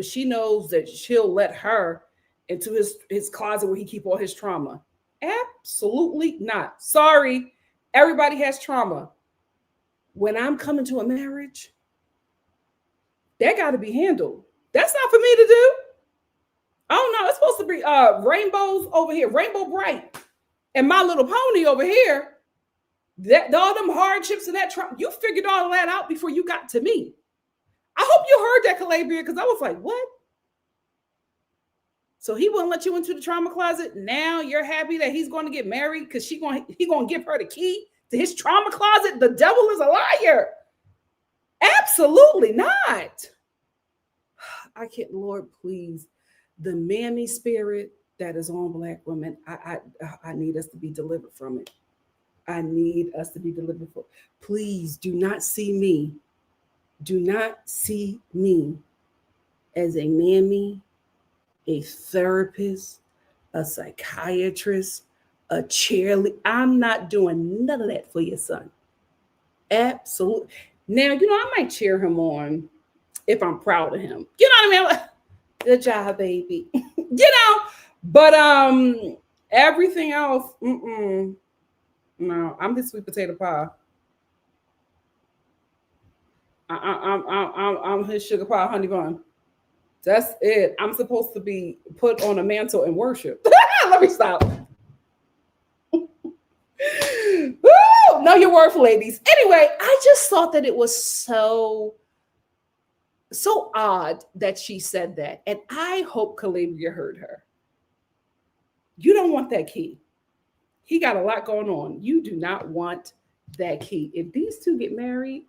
she knows that she'll let her into his closet where he keep all his trauma. Absolutely not. Sorry, everybody has trauma. When I'm coming to a marriage, that got to be handled. That's not for me to do. Oh no, it's supposed to be rainbows over here, rainbow bright, and My Little Pony over here. That all them hardships and that trauma, you figured all of that out before you got to me. I hope you heard that, Calabria, because I was like, what? So he wouldn't let you into the trauma closet. Now you're happy that he's going to get married because he's going to give her the key to his trauma closet? The devil is a liar. Absolutely not. I can't, Lord, please. The mammy spirit that is on Black women, I need us to be delivered from it. I need us to be delivered from it. Please do not see me. Do not see me as a mammy, a therapist, a psychiatrist, a cheerleader. I'm not doing none of that for your son. Absolutely. Now, I might cheer him on if I'm proud of him. You know what I mean? Good job, baby. But everything else, no, I'm the sweet potato pie. I'm his sugar pie honey bun. That's it. I'm supposed to be put on a mantle and worship. Let me stop. Woo! Know your worth, ladies. Anyway, I just thought that it was so odd that she said that. And I hope Calabria heard her. You don't want that key. He got a lot going on. You do not want that key. If these two get married,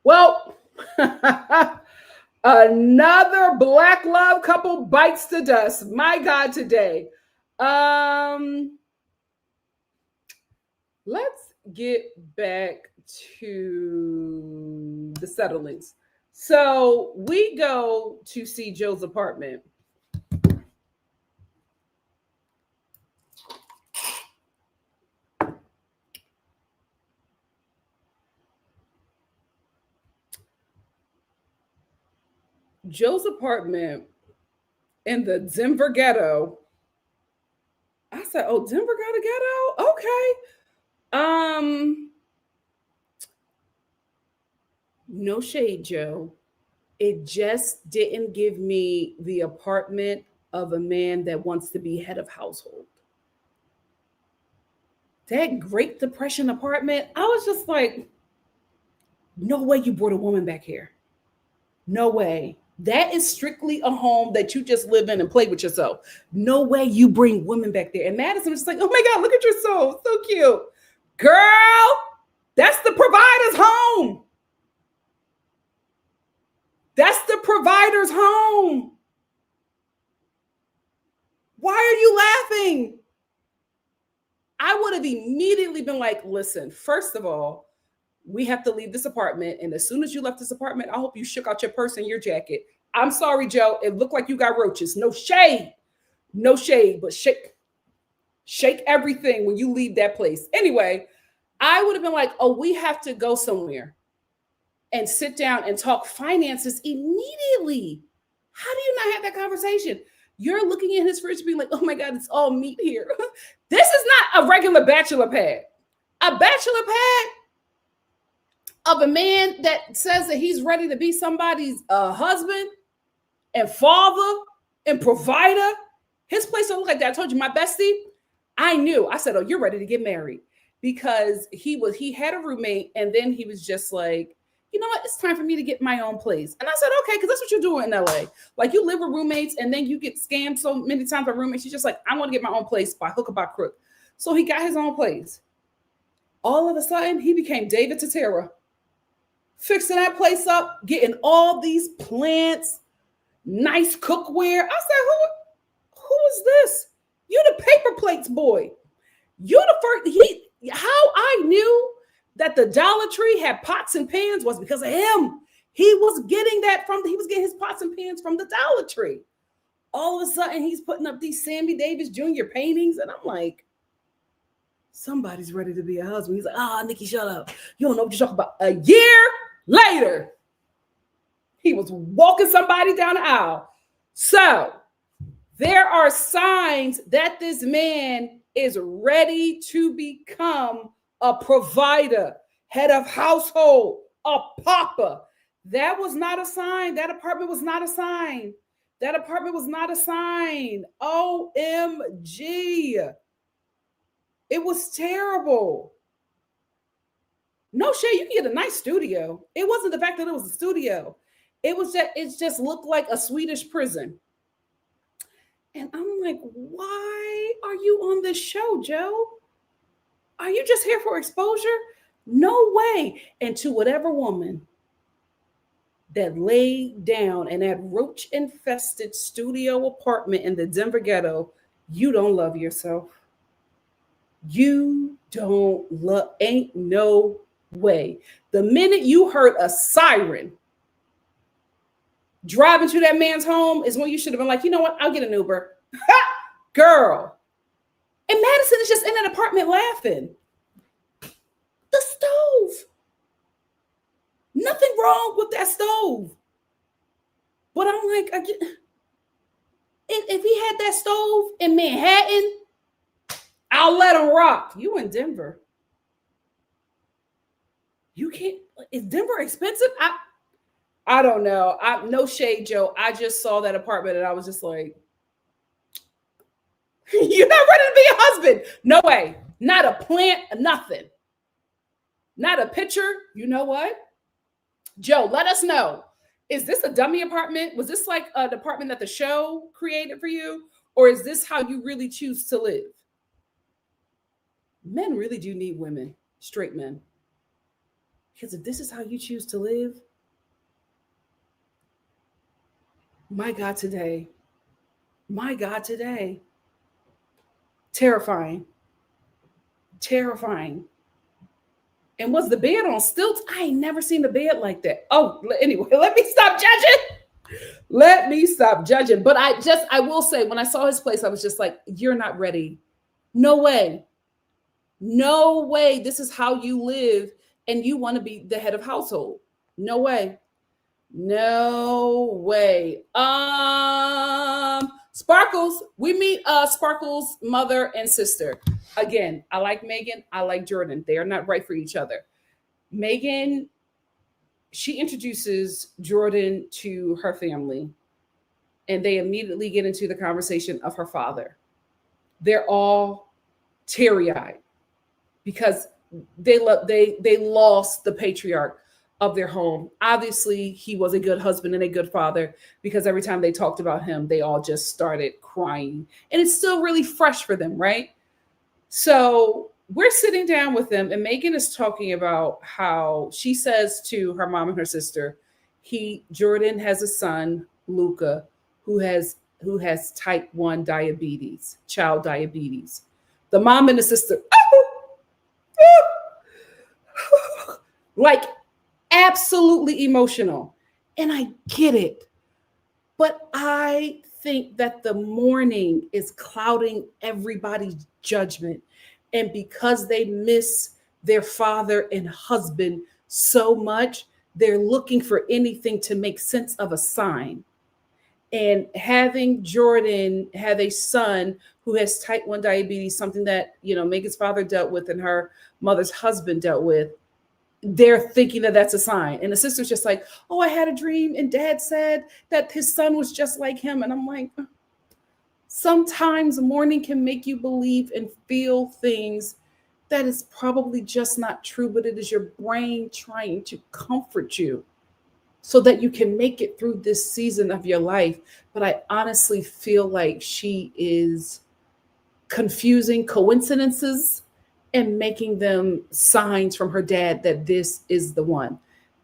well, Another black love couple bites the dust. My God, today. Let's get back to the settlings. So we go to see Joe's apartment. Joe's apartment in the Denver ghetto. I said, "Oh, Denver got a ghetto? Okay." No shade, Joe. It just didn't give me the apartment of a man that wants to be head of household. That Great Depression apartment, I was just like, no way you brought a woman back here. No way. That is strictly a home that you just live in and play with yourself. No way you bring women back there. And Madison was just like, oh my God, look at your soul. So cute. Girl, that's the provider's home. That's the provider's home. Why are you laughing? I would have immediately been like, listen, first of all, we have to leave this apartment. And as soon as you left this apartment, I hope you shook out your purse and your jacket. I'm sorry, Joe. It looked like you got roaches. No shade. No shade, but shake everything when you leave that place. Anyway, I would have been like, oh, we have to go somewhere and sit down and talk finances immediately. How do you not have that conversation? You're looking in his fridge being like, oh my God, it's all meat here. This is not a regular bachelor pad. A bachelor pad of a man that says that he's ready to be somebody's husband and father and provider. His place don't look like that. I told you, my bestie, I knew. I said, oh, you're ready to get married. Because he had a roommate, and then he was just like, you know what? It's time for me to get my own place. And I said, okay, because that's what you're doing in LA. Like, you live with roommates, and then you get scammed so many times by roommates. You're just like, I want to get my own place by hook or by crook. So he got his own place. All of a sudden, he became David Totera, fixing that place up, getting all these plants, nice cookware. I said, who is this? You the paper plates boy. You the first. How I knew that the Dollar Tree had pots and pans was because of him. He was getting his pots and pans from the Dollar Tree. All of a sudden, he's putting up these Sammy Davis Jr. paintings, and I'm like, somebody's ready to be a husband. He's like, Nikki, shut up. You don't know what you're talking about. A year later, he was walking somebody down the aisle. So there are signs that this man is ready to become a provider, head of household, a papa. That was not a sign. That apartment was not a sign. That apartment was not a sign. OMG. It was terrible. No shade, you can get a nice studio. It wasn't the fact that it was a studio. It was that it just looked like a Swedish prison. And I'm like, why are you on this show, Joe? Are you just here for exposure? No way. And to whatever woman that laid down in that roach-infested studio apartment in the Denver ghetto, you don't love yourself. You don't love, ain't no way. The minute you heard a siren driving to that man's home is when you should have been like, you know what? I'll get an Uber. Girl. And Madison is just in an apartment laughing. The stove. Nothing wrong with that stove. But I'm like, if he had that stove in Manhattan, I'll let him rock. You in Denver. You can't, is Denver expensive? I don't know. No shade, Joe. I just saw that apartment and I was just like, you're not ready to be a husband. No way. Not a plant, nothing. Not a picture. You know what? Joe, let us know. Is this a dummy apartment? Was this like an apartment that the show created for you? Or is this how you really choose to live? Men really do need women, straight men. Because if this is how you choose to live, My God, today. My God, today. Terrifying. Terrifying. And was the bed on stilts? I ain't never seen the bed like that. Oh, anyway, let me stop judging. Let me stop judging. But I will say, when I saw his place, I was just like, you're not ready. No way. No way. This is how you live, and you want to be the head of household. No way. No way. Sparkles. We meet Sparkles' mother and sister. Again, I like Megan. I like Jordan. They are not right for each other. Megan, she introduces Jordan to her family, and they immediately get into the conversation of her father. They're all teary-eyed because they lost the patriarch of their home. Obviously, he was a good husband and a good father, because every time they talked about him, they all just started crying. And it's still really fresh for them, right? So we're sitting down with them, and Megan is talking about how she says to her mom and her sister, Jordan has a son, Luca, who has type 1 diabetes, child diabetes. The mom and the sister, like, absolutely emotional. And I get it. But I think that the mourning is clouding everybody's judgment. And because they miss their father and husband so much, they're looking for anything to make sense of a sign. And having Jordan have a son who has type 1 diabetes, something that, Megan's father dealt with and her mother's husband dealt with, they're thinking that that's a sign. And the sister's just like, oh, I had a dream and dad said that his son was just like him. And I'm like, sometimes mourning can make you believe and feel things that is probably just not true, but it is your brain trying to comfort you so that you can make it through this season of your life. But I honestly feel like she is confusing coincidences and making them signs from her dad that this is the one.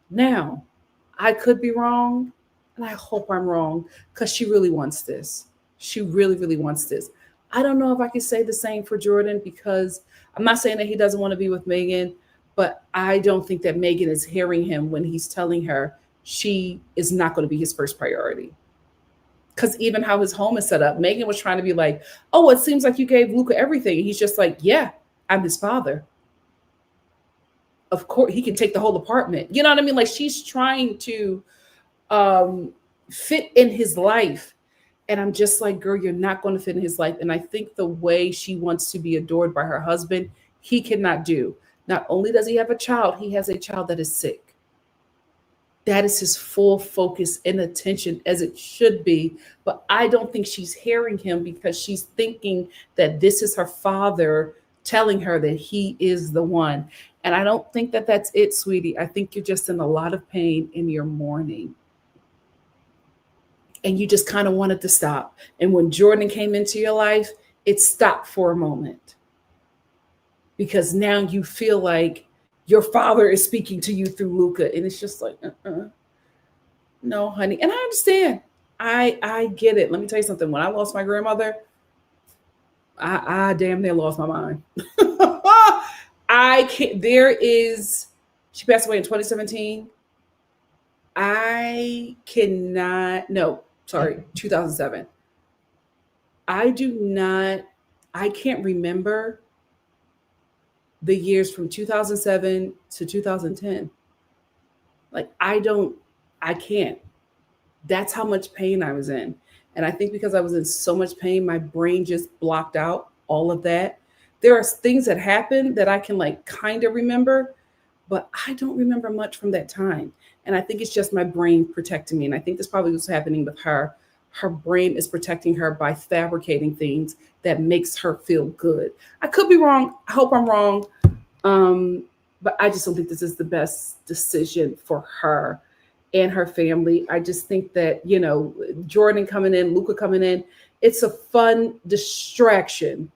Now, I could be wrong, and I hope I'm wrong, because she really wants this. She really, really wants this. I don't know if I can say the same for Jordan, because I'm not saying that he doesn't want to be with Megan, but I don't think that Megan is hearing him when he's telling her she is not going to be his first priority. Because even how his home is set up, Megan was trying to be like, oh, it seems like you gave Luca everything. And he's just like, yeah, I'm his father. Of course, he can take the whole apartment. You know what I mean? Like, she's trying to fit in his life. And I'm just like, girl, you're not going to fit in his life. And I think the way she wants to be adored by her husband, he cannot do. Not only does he have a child, he has a child that is sick. That is his full focus and attention, as it should be. But I don't think she's hearing him, because she's thinking that this is her father telling her that he is the one. And I don't think that that's it, sweetie. I think you're just in a lot of pain in your mourning. And you just kind of wanted to stop. And when Jordan came into your life, it stopped for a moment. Because now you feel like your father is speaking to you through Luca. And it's just like, no, honey. And I understand. I get it. Let me tell you something. When I lost my grandmother, I damn near lost my mind. I can't. She passed away in 2017. I cannot, no, sorry, 2007. I can't remember the years from 2007 to 2010. Like, I can't. That's how much pain I was in. And I think because I was in so much pain, my brain just blocked out all of that. There are things that happened that I can like kind of remember, but I don't remember much from that time. And I think it's just my brain protecting me. And I think that's probably what's happening with her. Her brain is protecting her by fabricating things that makes her feel good. I could be wrong. I hope I'm wrong. But I just don't think this is the best decision for her and her family. I just think that, Jordan coming in, Luca coming in, it's a fun distraction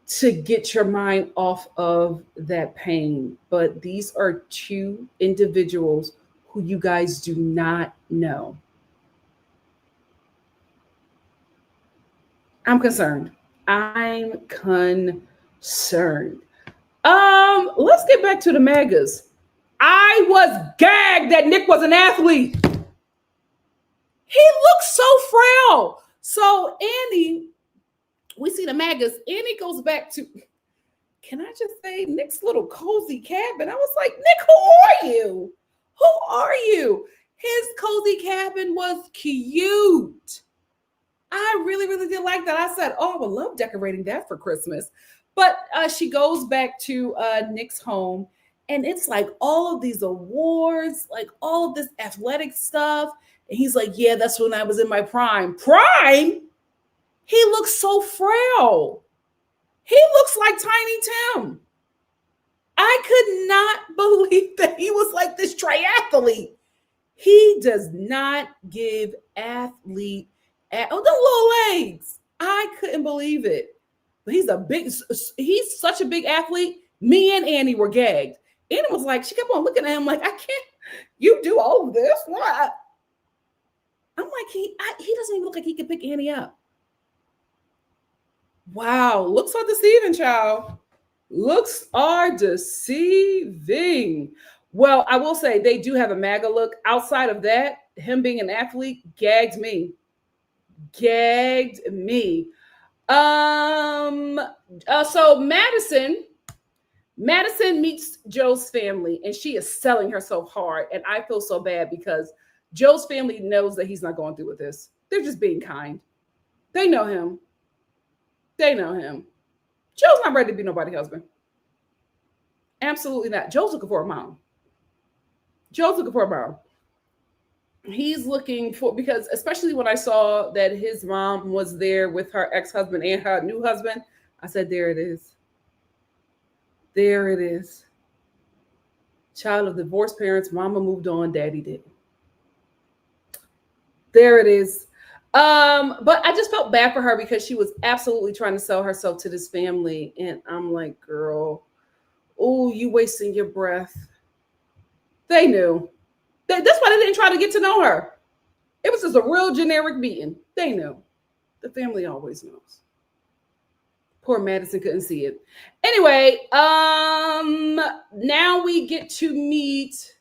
to get your mind off of that pain. But these are two individuals who you guys do not know. I'm concerned. I'm concerned. Let's get back to the MAGAs. I was gagged that Nick was an athlete. He looks so frail. So Annie, we see the MAGAs. Annie goes back to, can I just say, Nick's little cozy cabin. I was like, Nick, who are you? Who are you? His cozy cabin was cute. I really, really did like that. I said, oh, I would love decorating that for Christmas. But she goes back to Nick's home, and it's like all of these awards, like all of this athletic stuff. And he's like, yeah, that's when I was in my prime. Prime? He looks so frail. He looks like Tiny Tim. I could not believe that he was like this triathlete. He does not give athlete the little legs. I couldn't believe it. But he's such a big athlete. Me and Annie were gagged. Annie was like, she kept on looking at him like, I can't, you do all of this? What? I'm like, he doesn't even look like he could pick Annie up. Wow, looks are deceiving, child. Looks are deceiving. Well, I will say they do have a MAGA look. Outside of that, him being an athlete gagged me. Gagged me. So Madison meets Joe's family, and she is selling herself hard. And I feel so bad because Joe's family knows that he's not going through with this. They're just being kind. They know him. They know him. Joe's not ready to be nobody's husband. Absolutely not. Joe's looking for a mom. Joe's looking for a mom. He's looking for, because especially when I saw that his mom was there with her ex-husband and her new husband, I said, there it is. There it is. Child of divorced parents, mama moved on, daddy did. There it is. But I just felt bad for her because she was absolutely trying to sell herself to this family. And I'm like, girl, oh, you wasting your breath. They knew. That's why they didn't try to get to know her. It was just a real generic beating. They knew. The family always knows. Poor Madison couldn't see it. Anyway, now we get to meet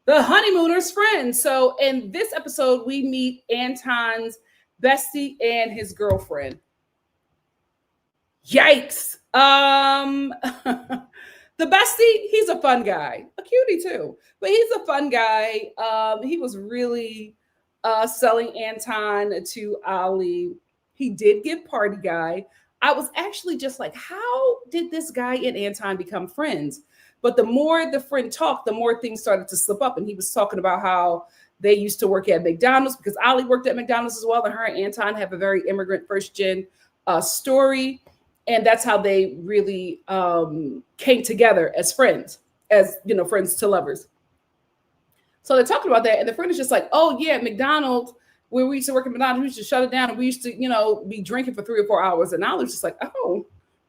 the honeymooners' friends. So in this episode, we meet Anton's bestie and his girlfriend. Yikes. The bestie, he's a fun guy, a cutie too, but he's a fun guy. He was really selling Anton to Ali. He did give party guy. I was actually just like, how did this guy and Anton become friends? But the more the friend talked, the more things started to slip up. And he was talking about how they used to work at McDonald's because Ali worked at McDonald's as well. And her and Anton have a very immigrant first gen story. And that's how they really came together as friends, as, you know, friends to lovers. So they're talking about that. And the friend is just like, oh, yeah, McDonald's, where we used to work at McDonald's, we used to shut it down. And we used to, you know, be drinking for 3 or 4 hours. And I was just like, oh,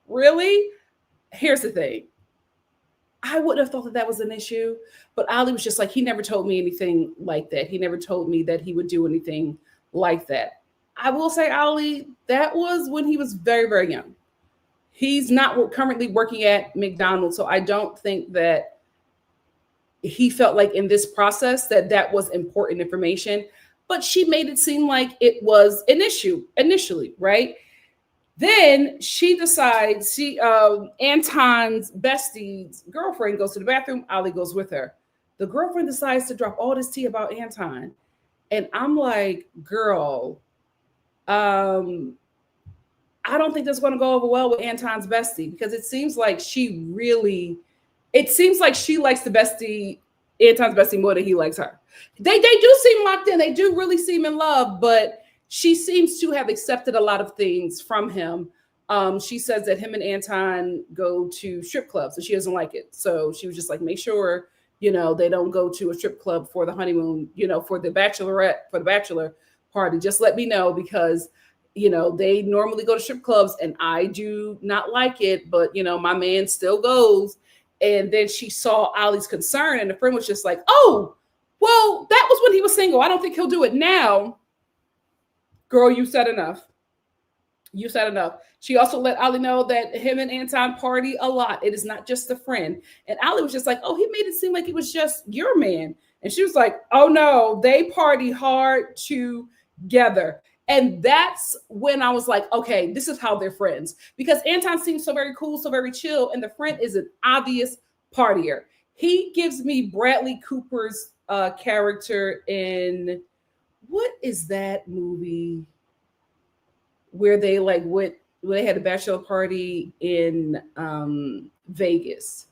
really? Here's the thing. I wouldn't have thought that that was an issue. But Ali was just like, he never told me anything like that. He never told me that he would do anything like that. I will say, Ali, that was when he was very, very young. He's not currently working at McDonald's, so I don't think that he felt like in this process that that was important information. But she made it seem like it was an issue initially, right? Then she decides, Anton's bestie's girlfriend goes to the bathroom. Ali goes with her. The girlfriend decides to drop all this tea about Anton. And I'm like, girl, I don't think that's going to go over well with Anton's bestie because it seems like she likes the bestie, Anton's bestie, more than he likes her. They do seem locked in. They do really seem in love, but she seems to have accepted a lot of things from him. She says that him and Anton go to strip clubs and she doesn't like it. So she was just like, make sure, you know, they don't go to a strip club for the honeymoon, you know, for the bachelor party. Just let me know because, you know, they normally go to strip clubs and I do not like it, but, you know, my man still goes. And then she saw Ali's concern and the friend was just like, oh, well, that was when he was single. I don't think he'll do it now. Girl, you said enough. You said enough. She also let Ali know that him and Anton party a lot. It is not just a friend. And Ali was just like, oh, he made it seem like it was just your man. And she was like, oh no, they party hard together. And that's when I was like, okay, this is how they're friends. Because Anton seems so very cool, so very chill. And the friend is an obvious partier. He gives me Bradley Cooper's character in, what is that movie? Where they like went, where they had a bachelor party in Vegas.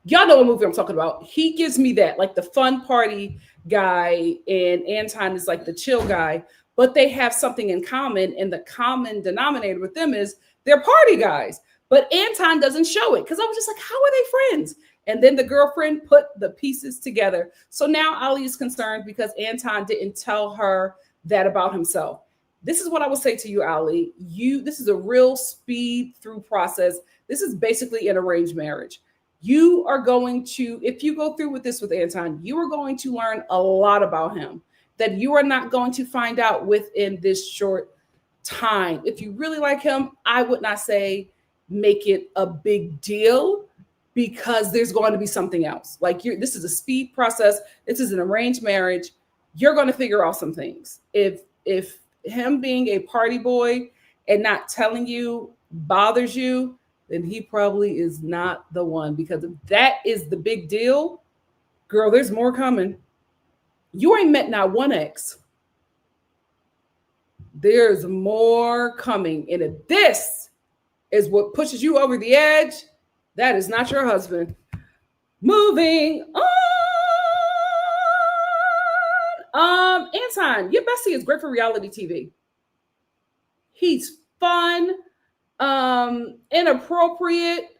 Y'all know what movie I'm talking about. He gives me that, like the fun party guy, and Anton is like the chill guy, but they have something in common, and the common denominator with them is they're party guys. But Anton doesn't show it because I was just like, how are they friends? And then the girlfriend put the pieces together. So now Ali is concerned because Anton didn't tell her that about himself. This is what I would say to you, Ali. This is a real speed through process. This is basically an arranged marriage. You are going to, if you go through with this with Anton, you are going to learn a lot about him that you are not going to find out within this short time. If you really like him, I would not say make it a big deal because there's going to be something else. Like this is a speed process. This is an arranged marriage. You're going to figure out some things. If him being a party boy and not telling you bothers you, then he probably is not the one. Because if that is the big deal, girl, there's more coming. You ain't met not one ex. There's more coming. And if this is what pushes you over the edge, that is not your husband. Moving on. Anton, your bestie is great for reality TV. He's fun, inappropriate,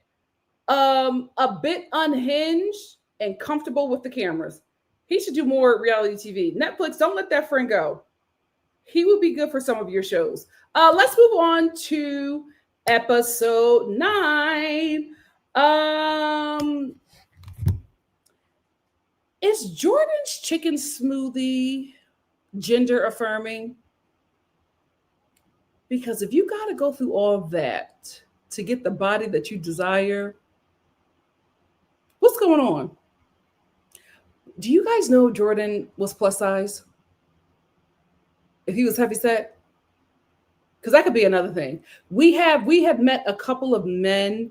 a bit unhinged, and comfortable with the cameras. He should do more reality TV. Netflix, don't let that friend go. He would be good for some of your shows. Let's move on to episode 9. Is Jordan's chicken smoothie gender affirming? Because if you got to go through all of that to get the body that you desire, what's going on? Do you guys know Jordan was plus size? If he was heavy set? Because that could be another thing. We have met a couple of men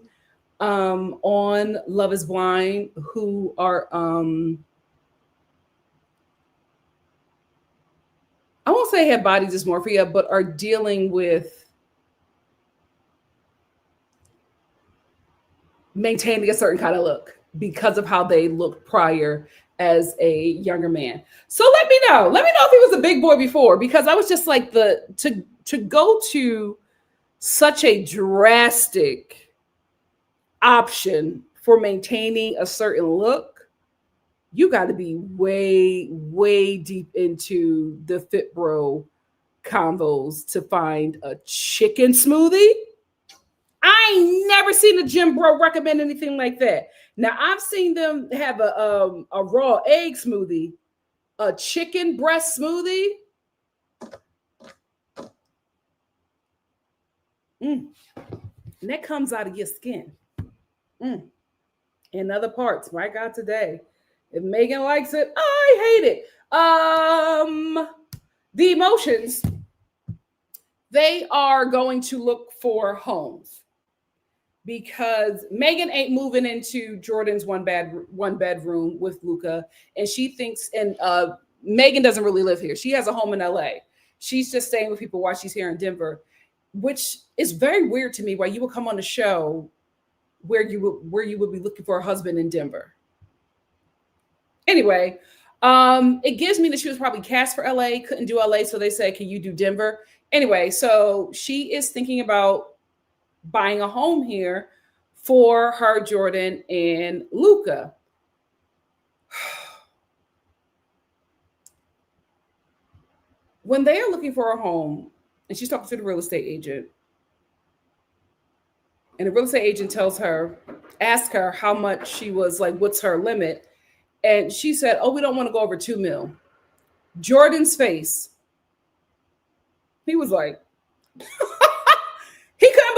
on Love is Blind who are I won't say have body dysmorphia, but are dealing with maintaining a certain kind of look because of how they looked prior as a younger man. So let me know. Let me know if he was a big boy before, because I was just like to go to such a drastic option for maintaining a certain look. You got to be way, way deep into the Fit Bro convos to find a chicken smoothie. I ain't never seen a gym bro recommend anything like that. Now, I've seen them have a raw egg smoothie, a chicken breast smoothie. And that comes out of your skin. In other parts, my God, today. If Megan likes it, I hate it. The emotions, they are going to look for homes because Megan ain't moving into Jordan's one bedroom with Luca, and she thinks, and Megan doesn't really live here. She has a home in LA. She's just staying with people while she's here in Denver, which is very weird to me. Why you would come on the show where you would be looking for a husband in Denver. Anyway, it gives me that she was probably cast for LA, couldn't do LA, so they said, can you do Denver? Anyway, so she is thinking about buying a home here for her, Jordan, and Luca. When they are looking for a home, and she's talking to the real estate agent, and the real estate agent asks her how much she was, like, what's her limit? And she said, oh, we don't want to go over 2 mil. Jordan's face, he was like,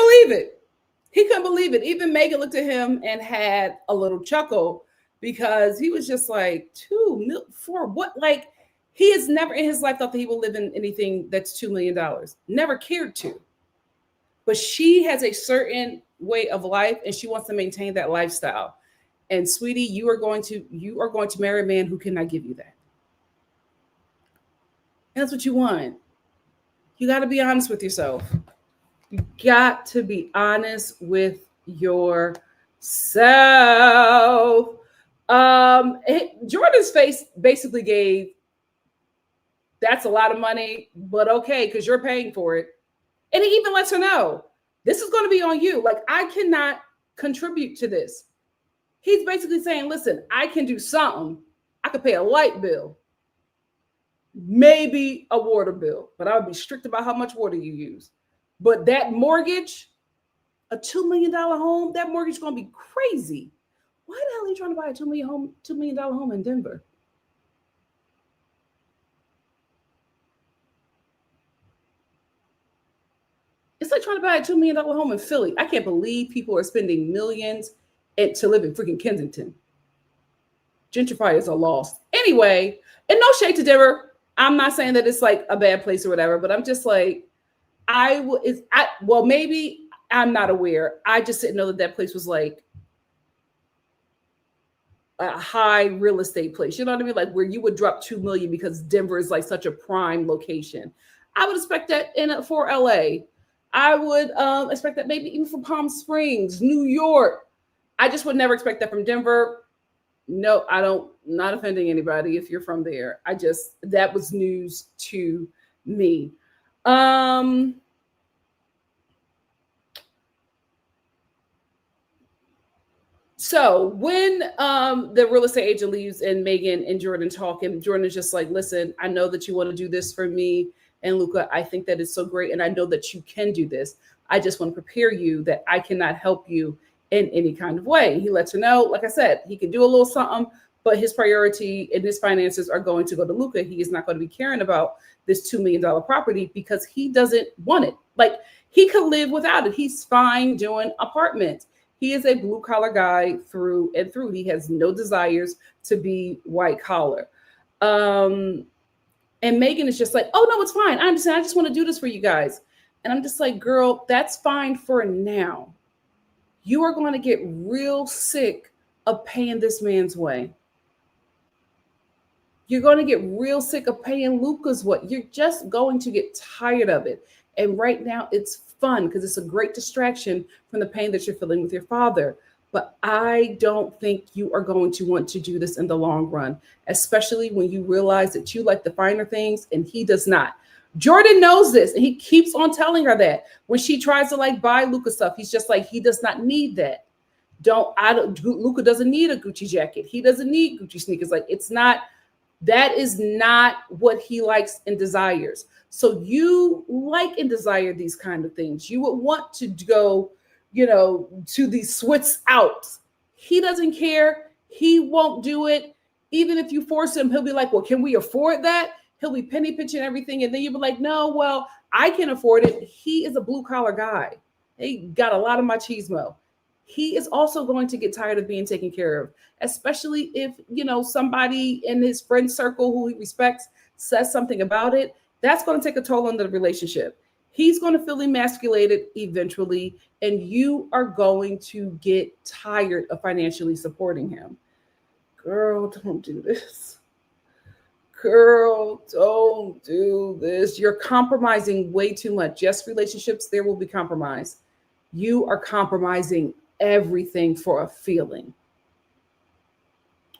believe it. He couldn't believe it. Even Megan looked at him and had a little chuckle because he was just like, 2 million for what? Like, he has never in his life thought that he will live in anything that's $2 million. Never cared to. But she has a certain way of life and she wants to maintain that lifestyle. And sweetie, you are going to marry a man who cannot give you that. And that's what you want. You got to be honest with yourself. You got to be honest with yourself. Jordan's face basically gave, that's a lot of money, but okay, because you're paying for it. And he even lets her know, this is going to be on you. Like, I cannot contribute to this. He's basically saying, listen, I can do something. I could pay a light bill, maybe a water bill, but I would be strict about how much water you use. But that mortgage, a $2 million home, that mortgage is going to be crazy. Why the hell are you trying to buy a $2 million home in Denver? It's like trying to buy a $2 million home in Philly. I can't believe people are spending millions to live in freaking Kensington. Gentrifiers are lost. Anyway, and no shade to Denver. I'm not saying that it's like a bad place or whatever, but I'm just like, maybe I'm not aware. I just didn't know that place was like a high real estate place. You know what I mean? Like where you would drop 2 million because Denver is like such a prime location. I would expect that for LA. I would expect that maybe even for Palm Springs, New York. I just would never expect that from Denver. No, I don't, not offending anybody if you're from there. That was news to me. So when the real estate agent leaves and Megan and Jordan talk, and Jordan is just like, listen, I know that you want to do this for me and Luca. I think that it's so great. And I know that you can do this. I just want to prepare you that I cannot help you in any kind of way. He lets her know, like I said, he can do a little something, but his priority and his finances are going to go to Luca. He is not going to be caring about this $2 million property because he doesn't want it. Like he could live without it. He's fine doing apartments. He is a blue collar guy through and through. He has no desires to be white collar. And Megan is just like, oh no, it's fine. I understand. I just want to do this for you guys. And I'm just like, girl, that's fine for now. You are going to get real sick of paying this man's way. You're going to get real sick of paying Luca's way. You're just going to get tired of it. And right now it's fun because it's a great distraction from the pain that you're feeling with your father. But I don't think you are going to want to do this in the long run, especially when you realize that you like the finer things and he does not. Jordan knows this and he keeps on telling her that when she tries to like buy Luca stuff, he's just like, he does not need that. Luca doesn't need a Gucci jacket. He doesn't need Gucci sneakers. Like that is not what he likes and desires. So you like and desire these kind of things. You would want to go, to these Swiss Alps. He doesn't care. He won't do it. Even if you force him, he'll be like, well, can we afford that? He'll be penny pinching everything. And then you'll be like, no, well, I can afford it. He is a blue collar guy. He got a lot of machismo. He is also going to get tired of being taken care of, especially if, somebody in his friend circle who he respects says something about it. That's going to take a toll on the relationship. He's going to feel emasculated eventually, and you are going to get tired of financially supporting him. Girl, don't do this. Girl, don't do this. You're compromising way too much. Yes, relationships, there will be compromise. You are compromising everything for a feeling.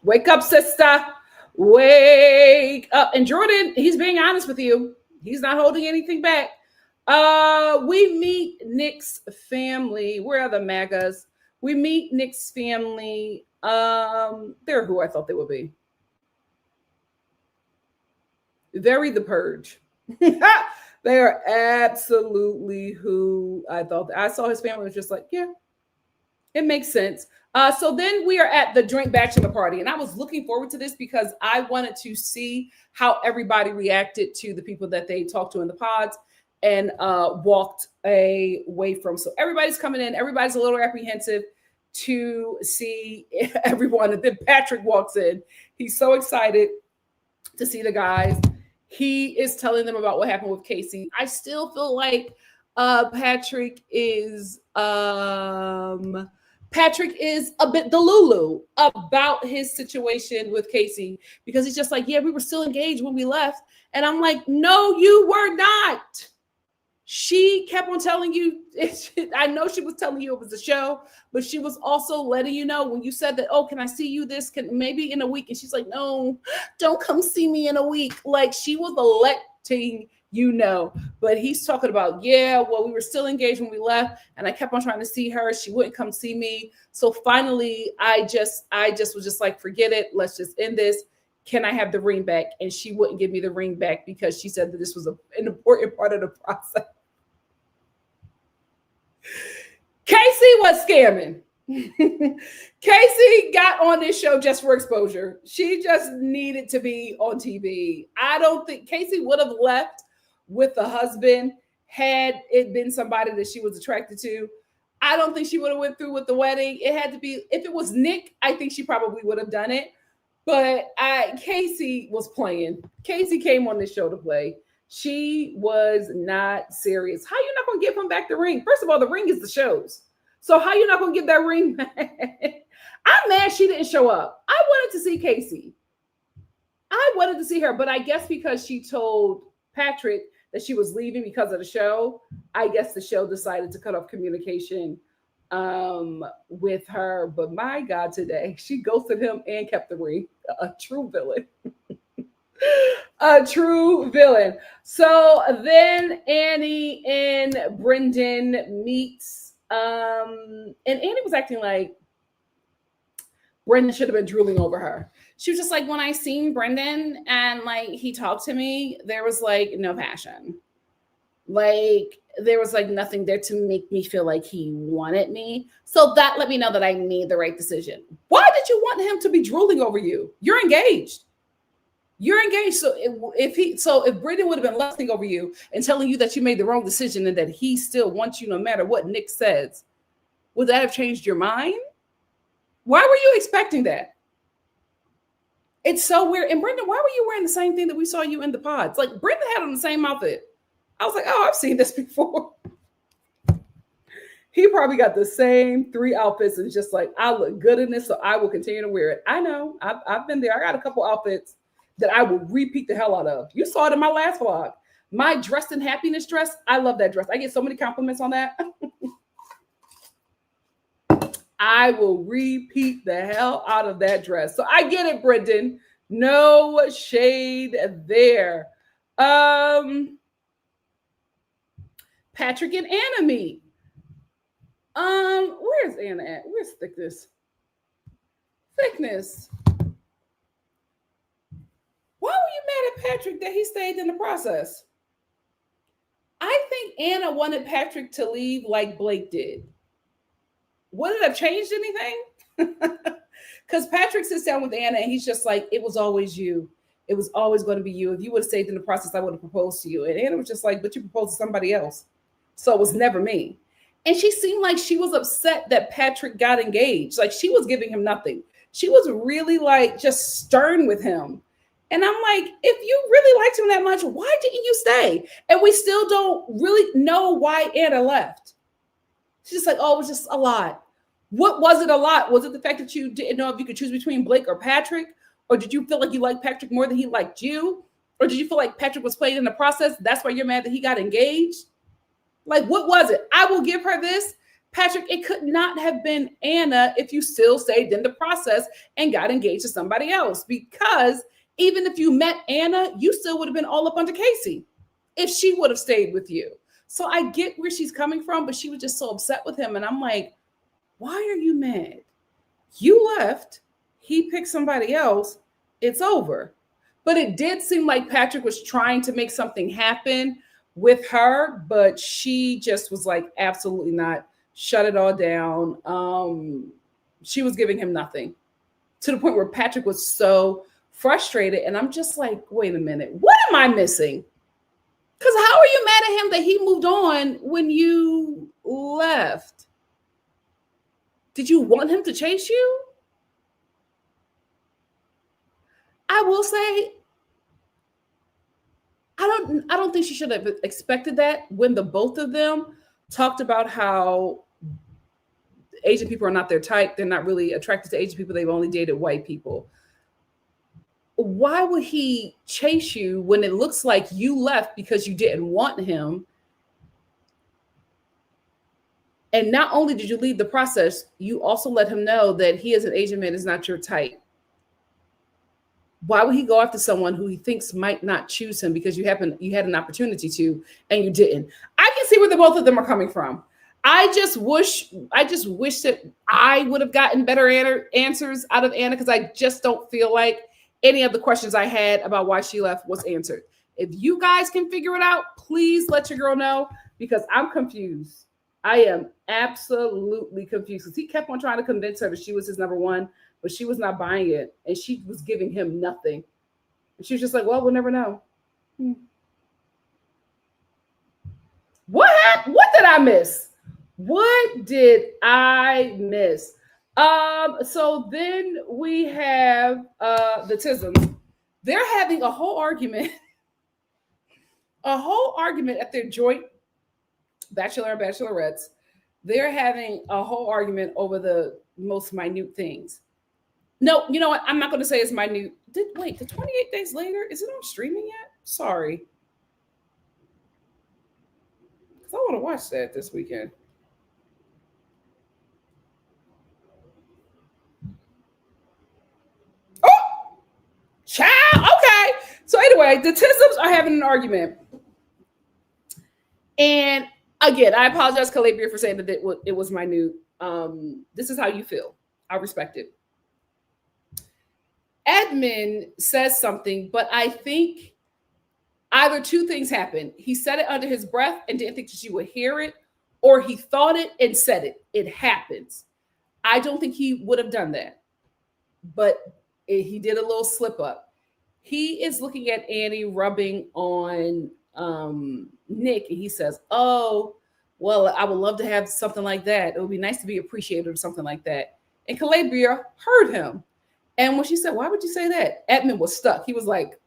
Wake up, sister. Wake up. And Jordan, he's being honest with you. He's not holding anything back. We meet Nick's family. Where are the MAGAs? We meet Nick's family. They're who I thought they would be. Very The Purge. They are absolutely who I thought. I saw his family was just like, yeah, it makes sense. So then we are at the joint bachelor party. And I was looking forward to this because I wanted to see how everybody reacted to the people that they talked to in the pods. and walked away from. So everybody's coming in. Everybody's a little apprehensive to see everyone. And then Patrick walks in. He's so excited to see the guys. He is telling them about what happened with Casey. I still feel like Patrick is a bit delulu about his situation with Casey, because he's just like, yeah, we were still engaged when we left. And I'm like, no, you were not. She kept on telling you, I know she was telling you it was a show, but she was also letting you know when you said that, oh, can I see you maybe in a week? And she's like, no, don't come see me in a week. Like, she was letting you know. But he's talking about, yeah, well, we were still engaged when we left, and I kept on trying to see her. She wouldn't come see me. So finally, I just was just like, forget it. Let's just end this. Can I have the ring back? And she wouldn't give me the ring back because she said that this was an important part of the process. Casey was scamming. Casey got on this show just for exposure. She just needed to be on TV. I don't think Casey would have left with the husband had it been somebody that she was attracted to. I don't think she would have went through with the wedding. It had to be, if it was Nick, I think she probably would have done it. But Casey was playing. Casey came on this show to play. She was not serious. How you not going to give him back the ring? First of all, the ring is the show's. So how you not going to give that ring back? I'm mad she didn't show up. I wanted to see Casey. I wanted to see her, but I guess because she told Patrick that she was leaving because of the show, I guess the show decided to cut off communication with her. But my God, today she ghosted him and kept the ring. A true villain. A true villain. So then Annie and Brendan meets, and Annie was acting like Brendan should have been drooling over her. She was just like, when I seen Brendan and like he talked to me, there was like no passion. Like there was like nothing there to make me feel like he wanted me. So that let me know that I made the right decision. Why did you want him to be drooling over you? You're engaged. You're engaged. So if Brendan would have been lusting over you and telling you that you made the wrong decision and that he still wants you no matter what Nick says, would that have changed your mind? Why were you expecting that? It's so weird. And Brendan, why were you wearing the same thing that we saw you in the pods? Like Brendan had on the same outfit. I was like, oh, I've seen this before. He probably got the same 3 outfits and just like, I look good in this, so I will continue to wear it. I know. I've been there. I got a couple outfits that I will repeat the hell out of. You saw it in my last vlog. My Dressed in Happiness dress. I love that dress. I get so many compliments on that. I will repeat the hell out of that dress. So I get it, Brendan. No shade there. Patrick and Anna meet. Where's Anna at? Where's Thickness? Thickness. Why were you mad at Patrick that he stayed in the process? I think Anna wanted Patrick to leave like Blake did. Would it have changed anything? Because Patrick sits down with Anna and he's just like, it was always you. It was always going to be you. If you would have stayed in the process, I would have proposed to you. And Anna was just like, but you proposed to somebody else. So it was never me. And she seemed like she was upset that Patrick got engaged. Like she was giving him nothing. She was really like just stern with him. And I'm like, if you really liked him that much, why didn't you stay? And we still don't really know why Anna left. She's just like, oh, it was just a lot. What was it a lot? Was it the fact that you didn't know if you could choose between Blake or Patrick? Or did you feel like you liked Patrick more than he liked you? Or did you feel like Patrick was played in the process? That's why you're mad that he got engaged? Like, what was it? I will give her this. Patrick, it could not have been Anna if you still stayed in the process and got engaged to somebody else. Because even if you met Anna, you still would have been all up under Casey if she would have stayed with you. So I get where she's coming from, but she was just so upset with him. And I'm like, why are you mad? You left. He picked somebody else. It's over. But it did seem like Patrick was trying to make something happen with her, but she just was like, absolutely not. Shut it all down. She was giving him nothing to the point where Patrick was so frustrated. And I'm just like, wait a minute. What am I missing? Because how are you mad at him that he moved on when you left? Did you want him to chase you? I will say, I don't think she should have expected that when the both of them talked about how Asian people are not their type. They're not really attracted to Asian people. They've only dated white people. Why would he chase you when it looks like you left because you didn't want him? And not only did you leave the process, you also let him know that he as an Asian man is not your type. Why would he go after someone who he thinks might not choose him because you had an opportunity to and you didn't? I can see where the both of them are coming from. I just wish that I would have gotten better answers out of Anna, because I just don't feel like any of the questions I had about why she left was answered. If you guys can figure it out, please let your girl know, because I'm confused. I am absolutely confused, because he kept on trying to convince her that she was his number one, but she was not buying it, and she was giving him nothing. And she was just like, well, we'll never know. What happened? What did I miss? What did I miss? So then we have the Tisms. They're having a whole argument at their joint bachelor and bachelorettes. They're having a whole argument over the most minute things. No, you know what? I'm not going to say it's minute. Wait, the 28 days later, is it on streaming yet? Sorry. Because I want to watch that this weekend. Oh, child. Okay. So anyway, the Tisms are having an argument. And again, I apologize, Calabria, for saying that it was minute. This is how you feel. I respect it. Edmund says something, but I think either two things happened. He said it under his breath and didn't think that she would hear it, or he thought it and said it. It happens. I don't think he would have done that, but he did a little slip up. He is looking at Annie rubbing on Nick, and he says, oh, well, I would love to have something like that. It would be nice to be appreciated or something like that. And Calabria heard him. And when she said, why would you say that? Edmund was stuck. He was like,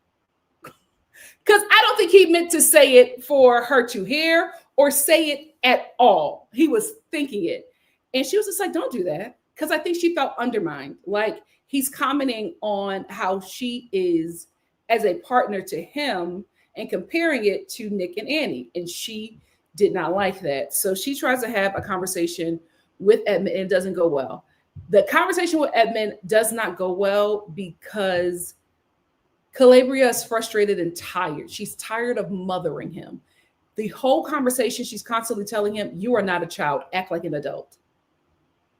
because I don't think he meant to say it for her to hear or say it at all. He was thinking it. And she was just like, don't do that. Because I think she felt undermined. Like, he's commenting on how she is as a partner to him and comparing it to Nick and Annie. And she did not like that. So she tries to have a conversation with Edmund, and it doesn't go well. The conversation with Edmund does not go well because Calabria is frustrated and tired. She's tired of mothering him. The whole conversation, she's constantly telling him, you are not a child, act like an adult.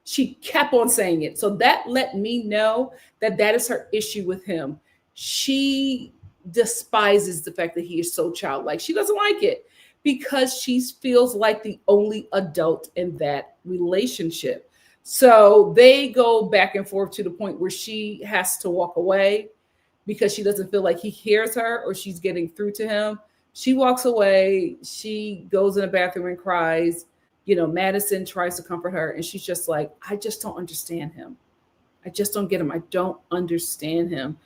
She kept on saying it. So that let me know that that is her issue with him. She despises the fact that he is so childlike. She doesn't like it because she feels like the only adult in that relationship. So they go back and forth to the point where she has to walk away because she doesn't feel like he hears her or she's getting through to him. She walks away. She goes in the bathroom and cries. You know, Madison tries to comfort her, and she's just like, I just don't understand him. I just don't get him. I don't understand him.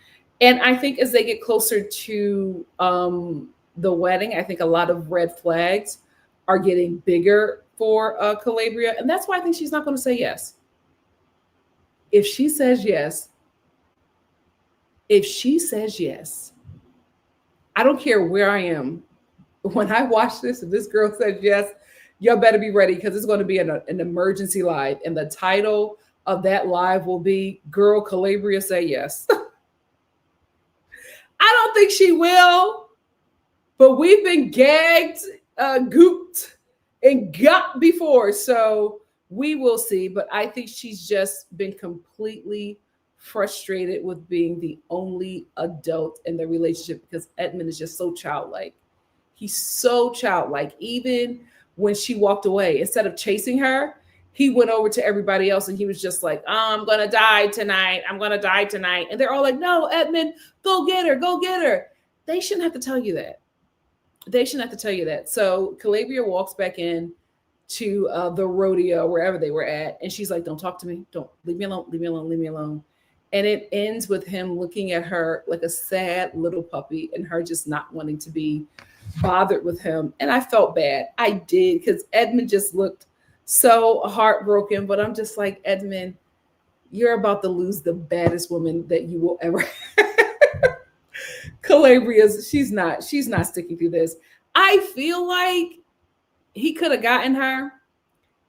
And I think as they get closer to the wedding, I think a lot of red flags are getting bigger for Calabria. And that's why I think she's not going to say yes. If she says yes, I don't care where I am. When I watch this, if this girl says yes, y'all better be ready because it's going to be an emergency live. And the title of that live will be Girl Calabria Say Yes. I don't think she will, but we've been gagged, gooped, and got before. So we will see. But I think she's just been completely frustrated with being the only adult in the relationship because Edmund is just so childlike. He's so childlike. Even when she walked away, instead of chasing her, he went over to everybody else and he was just like, I'm going to die tonight. I'm going to die tonight. And they're all like, no, Edmund, go get her. Go get her. They shouldn't have to tell you that. they shouldn't have to tell you that. So Calabria walks back in to the rodeo, wherever they were at, and she's like, "Don't talk to me. Don't leave me alone. Leave me alone. Leave me alone." And it ends with him looking at her like a sad little puppy, and her just not wanting to be bothered with him. And I felt bad. I did, because Edmund just looked so heartbroken. But I'm just like, Edmund, you're about to lose the baddest woman that you will ever. Calabria's, she's not sticking through this. I feel like he could have gotten her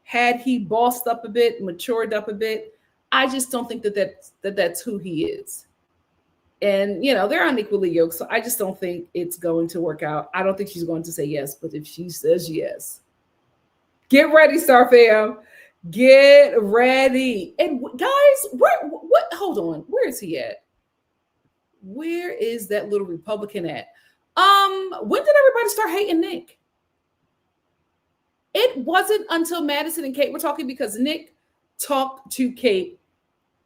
had he bossed up a bit, matured up a bit. I just don't think that's who he is. And they're unequally yoked, so I just don't think it's going to work out. I don't think she's going to say yes, but if she says yes, get ready, Star fam. Get ready. And guys, what hold on, where is he at? Where is that little Republican at? When did everybody start hating Nick? It wasn't until Madison and Kate were talking, because Nick talked to Kate.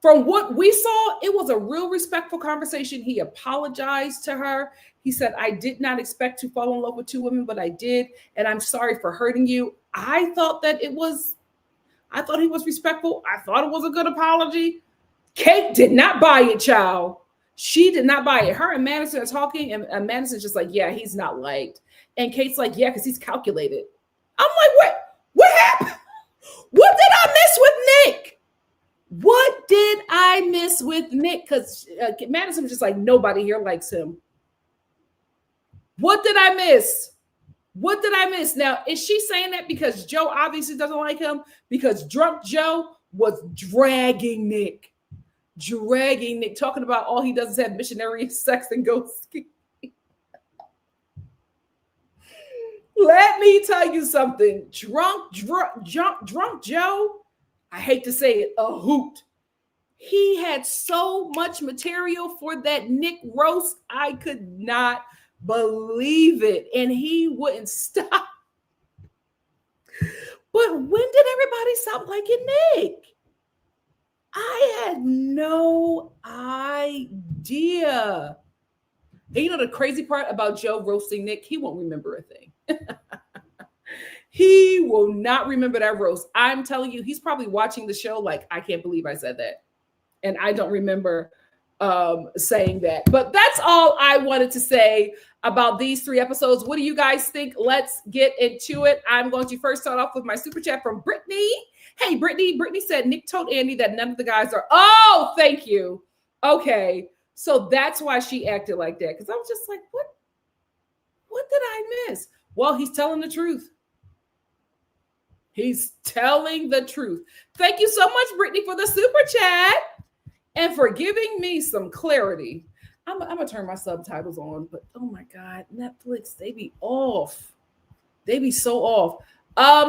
From what we saw, it was a real respectful conversation. He apologized to her. He said, "I did not expect to fall in love with two women, but I did. And I'm sorry for hurting you." I thought he was respectful. I thought it was a good apology. Kate did not buy it, child. She did not buy it. Her and Madison are talking, and Madison's just like, "Yeah, he's not liked." And Kate's like, "Yeah, because he's calculated." I'm like, what happened? What did I miss with Nick? What did I miss with Nick? Because Madison was just like, "Nobody here likes him." What did I miss? What did I miss? Now, is she saying that because Joe obviously doesn't like him? Because drunk Joe was dragging Nick, talking about all he does is have missionary sex and go ski. Let me tell you something. Drunk Joe, I hate to say it, a hoot. He had so much material for that Nick roast. I could not believe it. And he wouldn't stop. But when did everybody stop liking Nick? I had no idea. And the crazy part about Joe roasting Nick, he won't remember a thing. He will not remember that roast. I'm telling you, he's probably watching the show like, "I can't believe I said that. And I don't remember saying that." But that's all I wanted to say about these 3 episodes. What do you guys think? Let's get into it. I'm going to first start off with my super chat from Brittany. Hey, Brittany. Brittany said, "Nick told Andy that none of the guys are..." Oh, thank you. Okay. So that's why she acted like that. Because I was just like, what did I miss? Well, he's telling the truth. He's telling the truth. Thank you so much, Brittany, for the super chat and for giving me some clarity. I'm going to turn my subtitles on, but oh my God, Netflix, they be off. They be so off.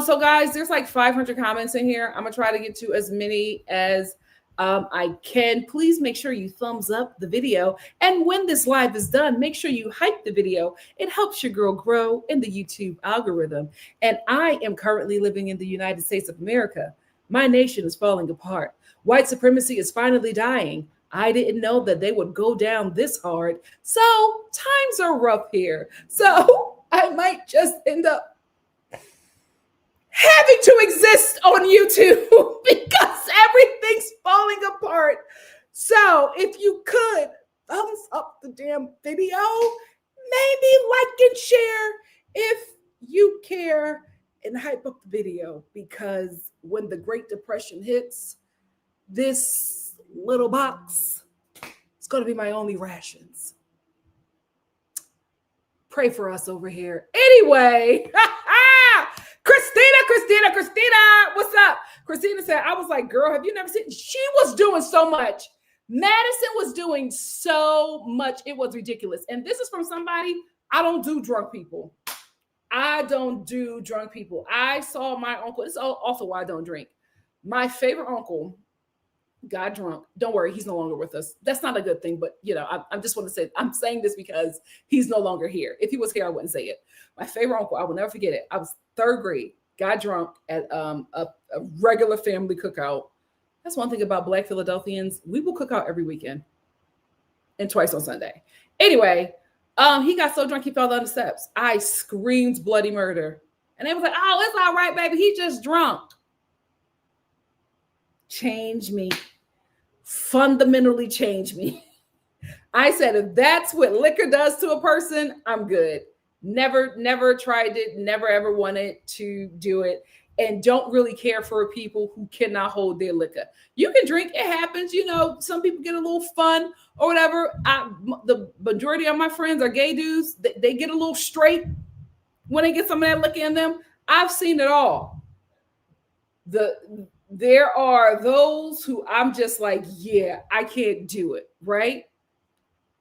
So guys, there's like 500 comments in here. I'm going to try to get to as many as I can. Please make sure you thumbs up the video. And when this live is done, make sure you hype the video. It helps your girl grow in the YouTube algorithm. And I am currently living in the United States of America. My nation is falling apart. White supremacy is finally dying. I didn't know that they would go down this hard. So times are rough here. So I might just end up having to exist on YouTube because everything's falling apart. So if you could thumbs up the damn video, maybe like and share if you care, and hype up the video, because when the Great Depression hits, this little box is going to be my only rations. Pray for us over here. Anyway, Christina, what's up? Christina said, "I was like, girl, have you never seen?" She was doing so much. Madison was doing so much. It was ridiculous. And this is from somebody, I don't do drunk people. I saw my uncle. It's also why I don't drink. My favorite uncle got drunk. Don't worry, he's no longer with us. That's not a good thing, but I just want to say, I'm saying this because he's no longer here. If he was here, I wouldn't say it. My favorite uncle, I will never forget it. I was 3rd grade, got drunk at a regular family cookout. That's one thing about Black Philadelphians. We will cook out every weekend and twice on Sunday. Anyway, He got so drunk he fell down the steps. I screamed bloody murder. And they was like, oh, it's all right, baby. He just drunk. Change me. Fundamentally change me. I said, if that's what liquor does to a person, I'm good. Never tried it, never ever wanted to do it, and don't really care for people who cannot hold their liquor. You can drink, it happens. You know, some people get a little fun or whatever. The majority of my friends are gay dudes. They get a little straight when they get some of that liquor in them. I've seen it all. There are those who I'm just like, yeah, I can't do it, right?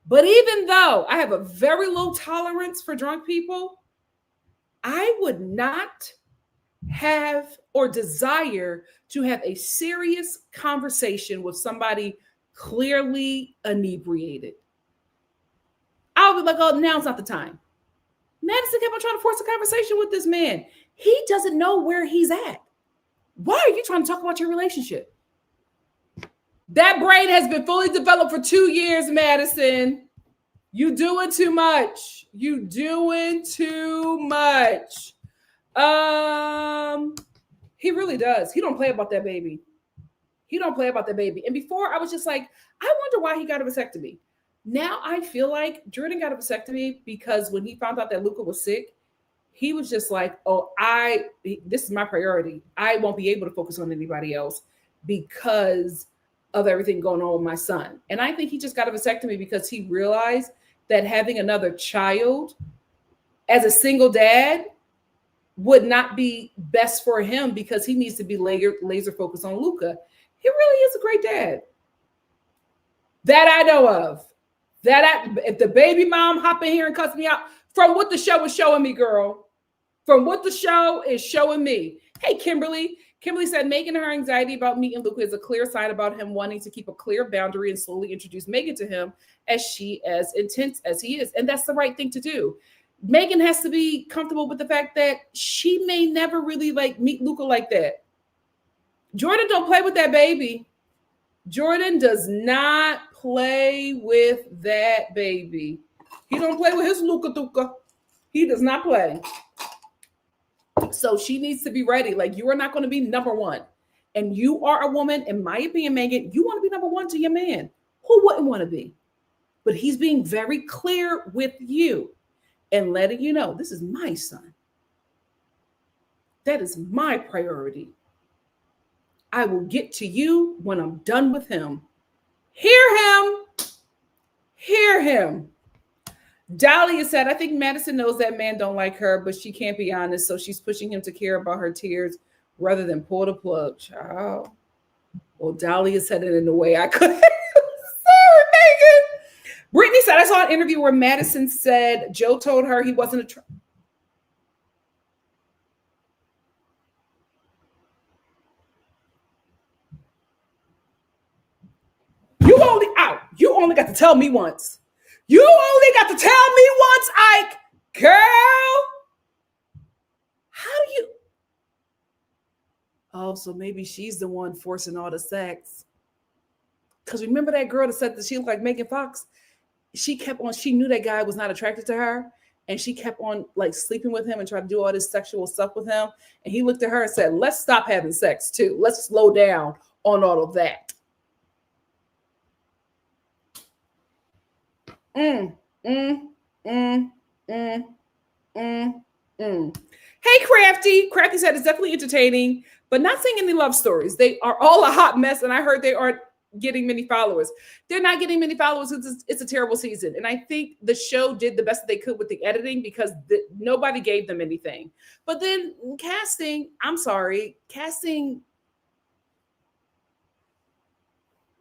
But even though I have a very low tolerance for drunk people, I would not have or desire to have a serious conversation with somebody clearly inebriated. I'll be like, oh, now's not the time. Madison kept on trying to force a conversation with this man. He doesn't know where he's at. Why are you trying to talk about your relationship? That brain has been fully developed for 2 years, Madison. You doing too much. You doing too much. He really does. He don't play about that baby. He don't play about that baby. And before I was just like, I wonder why he got a vasectomy. Now I feel like Jordan got a vasectomy because when he found out that Luca was sick, he was just like, oh, this is my priority. I won't be able to focus on anybody else because of everything going on with my son. And I think he just got a vasectomy because he realized that having another child as a single dad would not be best for him because he needs to be laser focused on Luca. He really is a great dad. That I know of. If the baby mom hop in here and cuss me out, from what the show is showing me, girl. From what the show is showing me. Hey, Kimberly. Kimberly said, Megan and her anxiety about meeting Luca is a clear sign about him wanting to keep a clear boundary and slowly introduce Megan to him as intense as he is. And that's the right thing to do. Megan has to be comfortable with the fact that she may never really meet Luca like that. Jordan don't play with that baby. Jordan does not play with that baby. He don't play with his Luca. He does not play. So she needs to be ready. Like, you are not going to be number one. And you are a woman, in my opinion, Megan, you want to be number one to your man. Who wouldn't want to be? But he's being very clear with you and letting you know, this is my son. That is my priority. I will get to you when I'm done with him. Hear him. Hear him. Dahlia said, I think Madison knows that man don't like her, but she can't be honest, so she's pushing him to care about her tears rather than pull the plug. Child. Well, Dahlia said it in the way I could. Sorry, Megan. Brittany said, I saw an interview where Madison said Joe told her he wasn't You only got to tell me once. You only got to tell me once, Ike. Girl. How do you? Oh, so maybe she's the one forcing all the sex. Because remember that girl that said that she looked like Megan Fox? She knew that guy was not attracted to her. And she kept on sleeping with him and trying to do all this sexual stuff with him. And he looked at her and said, let's stop having sex too. Let's slow down on all of that. Hey, Crafty. Crafty said it's definitely entertaining, but not seeing any love stories. They are all a hot mess, and I heard they aren't getting many followers. They're not getting many followers. It's a terrible season, and I think the show did the best that they could with the editing because nobody gave them anything. But then casting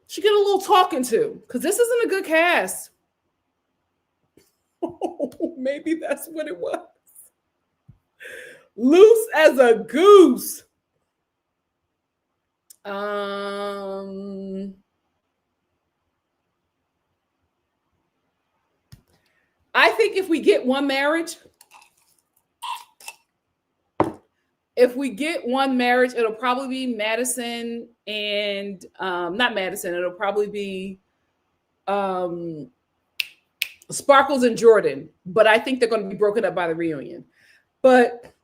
should get a little talking to because this isn't a good cast. Oh, maybe that's what it was. Loose as a goose. I think if we get one marriage, it'll probably be Madison and not Madison. It'll probably be Sparkles and Jordan, but I think they're going to be broken up by the reunion. But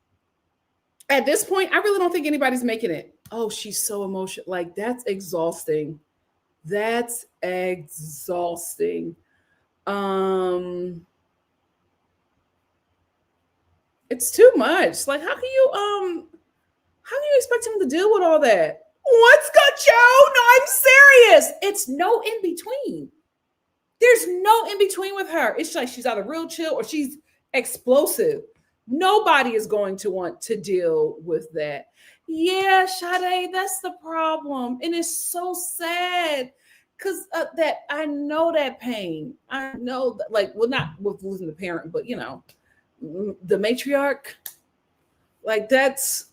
at this point, I really don't think anybody's making it. Oh, she's so emotional. Like, that's exhausting. That's exhausting. It's too much. Like, how can you expect him to deal with all that? What's good, Joe? No, I'm serious. It's no in between. There's no in between with her. It's like she's either real chill or she's explosive. Nobody is going to want to deal with that. Yeah, Sade, that's the problem. And it's so sad because that I know that pain. I know that, like, well, not with losing the parent, but you know, the matriarch, like that's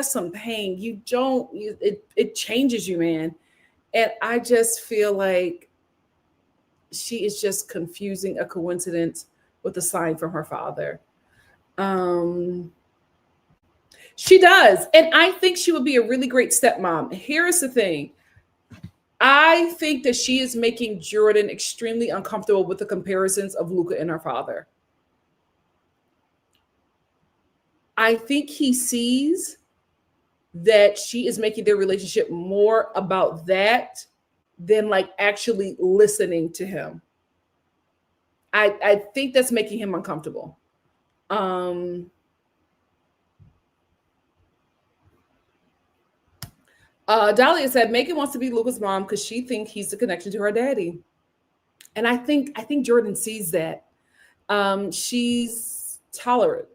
some pain. It changes you, man. And I just feel like she is just confusing a coincidence with a sign from her father. She does. And I think she would be a really great stepmom. Here is the thing. I think that she is making Jordan extremely uncomfortable with the comparisons of Luca and her father. I think he sees that she is making their relationship more about that than like actually listening to him. I think that's making him uncomfortable. Dahlia said Megan wants to be Luca's mom because she thinks he's the connection to her daddy. And I think Jordan sees that. She's tolerant.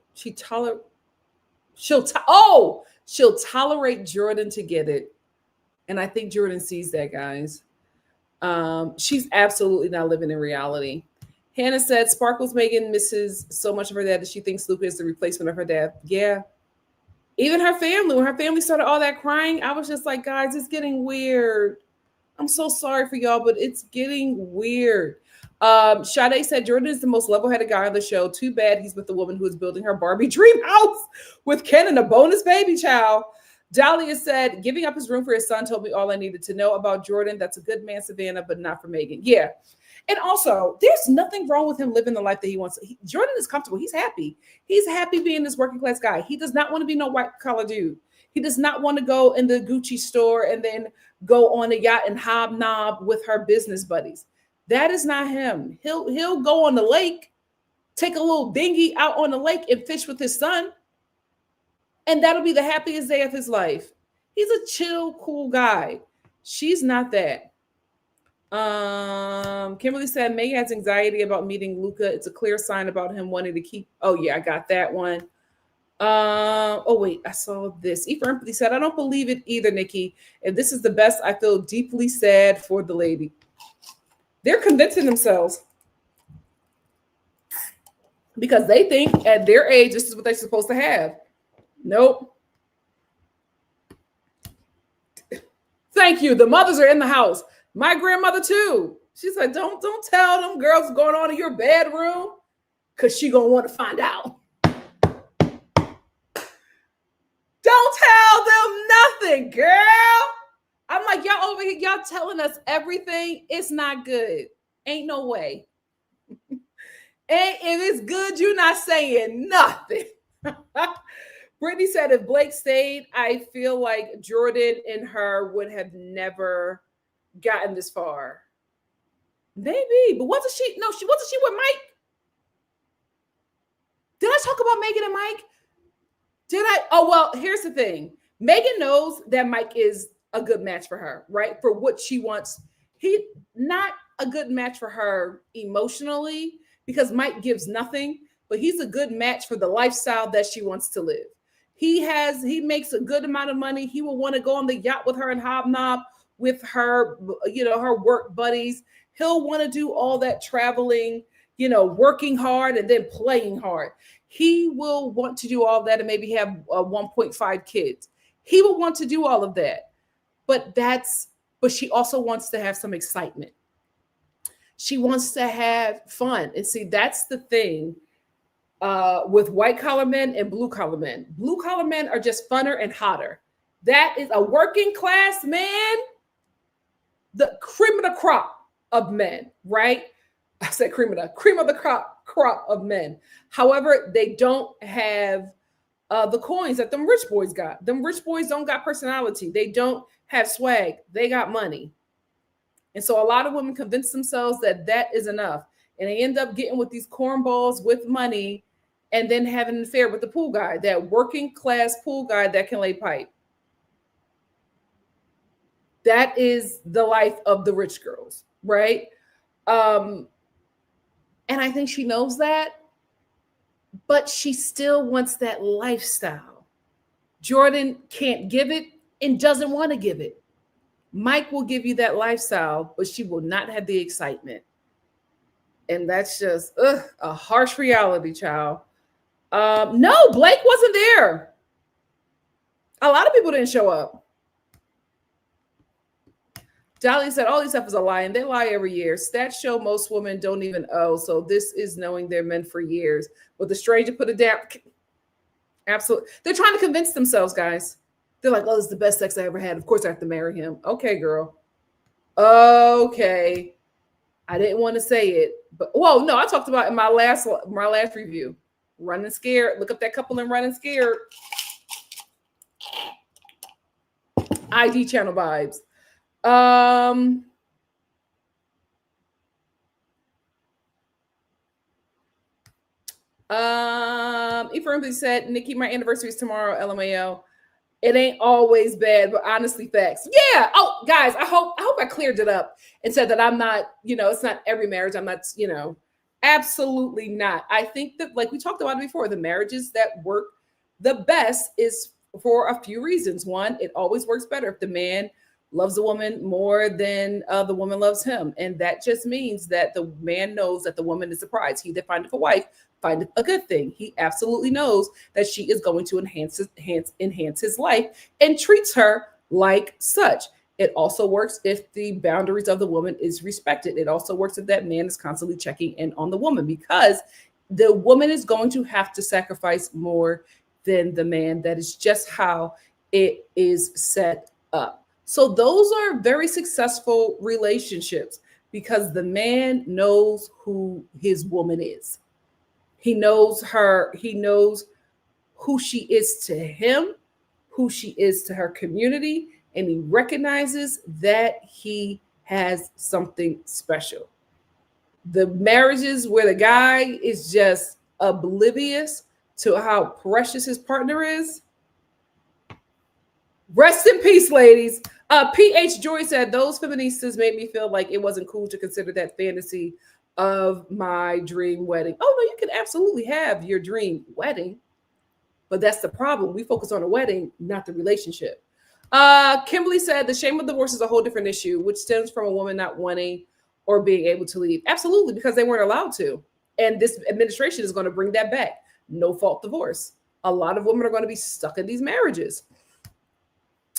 She'll tolerate Jordan to get it. And I think Jordan sees that, guys. She's absolutely not living in reality. Hannah said Sparkles Megan misses so much of her dad that she thinks Luca is the replacement of her dad. Yeah. Even her family, when her family started all that crying, I was just like, guys, it's getting weird. I'm so sorry for y'all, but it's getting weird. Sade said Jordan is the most level-headed guy on the show. Too bad he's with the woman who is building her Barbie dream house with Ken and a bonus baby child. Dahlia said giving up his room for his son told me all I needed to know about Jordan. That's a good man, Savannah, but not for Megan. Yeah. And also, there's nothing wrong with him living the life that he wants. Jordan is comfortable. He's happy. He's happy being this working class guy. He does not want to be no white collar dude. He does not want to go in the Gucci store and then go on a yacht and hobnob with her business buddies. That is not him. He'll go on the lake, take a little dinghy out on the lake and fish with his son. And that'll be the happiest day of his life. He's a chill, cool guy. She's not that. Kimberly said Megan has anxiety about meeting Luca. It's a clear sign about him wanting to keep. Oh yeah, I got that one. Oh wait, I saw this. Eva Empathy said, I don't believe it either, Nikki. If this is the best, I feel deeply sad for the lady. They're convincing themselves because they think at their age this is what they're supposed to have. Nope. Thank you. The mothers are in the house. My grandmother too. She said, don't tell them girls what's going on in your bedroom because she gonna want to find out. Don't tell them nothing, girl. I'm like, y'all over here, y'all telling us everything. It's not good. Ain't no way. And if it's good, you're not saying nothing. Brittany said, if Blake stayed, I feel like Jordan and her would have never gotten this far. Maybe, but wasn't she with Mike? Did I talk about Megan and Mike? Did I? Oh, well, here's the thing. Megan knows that Mike is a good match for her, right? For what she wants. He's not a good match for her emotionally because Mike gives nothing, but he's a good match for the lifestyle that she wants to live. He makes a good amount of money. He will want to go on the yacht with her and hobnob with her, her work buddies. He'll want to do all that traveling, working hard and then playing hard. He will want to do all that and maybe have 1.5 kids. He will want to do all of that. But she also wants to have some excitement. She wants to have fun. And see, that's the thing with white collar men and blue collar men. Blue collar men are just funner and hotter. That is a working class man, the cream of the crop of men, right? I said cream of the crop of men. However, they don't have the coins that them rich boys got. Them rich boys don't got personality. They don't have swag. They got money. And so a lot of women convince themselves that that is enough. And they end up getting with these cornballs with money and then having an affair with the pool guy, that working class pool guy that can lay pipe. That is the life of the rich girls, right? And I think she knows that, but she still wants that lifestyle. Jordan can't give it and doesn't want to give it. Mike will give you that lifestyle, but she will not have the excitement. And that's just a harsh reality, child. No, Blake wasn't there. A lot of people didn't show up. Dolly said, all these stuff is a lie, and they lie every year. Stats show most women don't even owe, so this is knowing their men for years. But the stranger put it down. Absolutely. They're trying to convince themselves, guys. They're like, oh, this is the best sex I ever had. Of course I have to marry him. Okay, girl. Okay. I didn't want to say it, but well, no, I talked about in my last review. Running Scared. Look up that couple in Running Scared. ID channel vibes. Ephraim said, Nikki, my anniversary is tomorrow, LMAO. It ain't always bad, but honestly, facts. Yeah. Oh, guys, I hope I cleared it up and said that I'm not, it's not every marriage. I'm not, absolutely not. I think that, like we talked about it before, the marriages that work the best is for a few reasons. One, it always works better if the man loves the woman more than the woman loves him. And that just means that the man knows that the woman is the prize. He that findeth a wife findeth a good thing. He absolutely knows that she is going to enhance his life and treats her like such. It also works if the boundaries of the woman is respected. It also works if that man is constantly checking in on the woman, because the woman is going to have to sacrifice more than the man. That is just how it is set up. So those are very successful relationships because the man knows who his woman is. He knows her. He knows who she is to him, who she is to her community, and he recognizes that he has something special. The marriages where the guy is just oblivious to how precious his partner is. Rest in peace, ladies. PH Joy said, those feministas made me feel like it wasn't cool to consider that fantasy of my dream wedding. Oh, no, you can absolutely have your dream wedding. But that's the problem. We focus on the wedding, not the relationship. Kimberly said, the shame of divorce is a whole different issue, which stems from a woman not wanting or being able to leave. Absolutely, because they weren't allowed to. And this administration is going to bring that back. No fault divorce. A lot of women are going to be stuck in these marriages.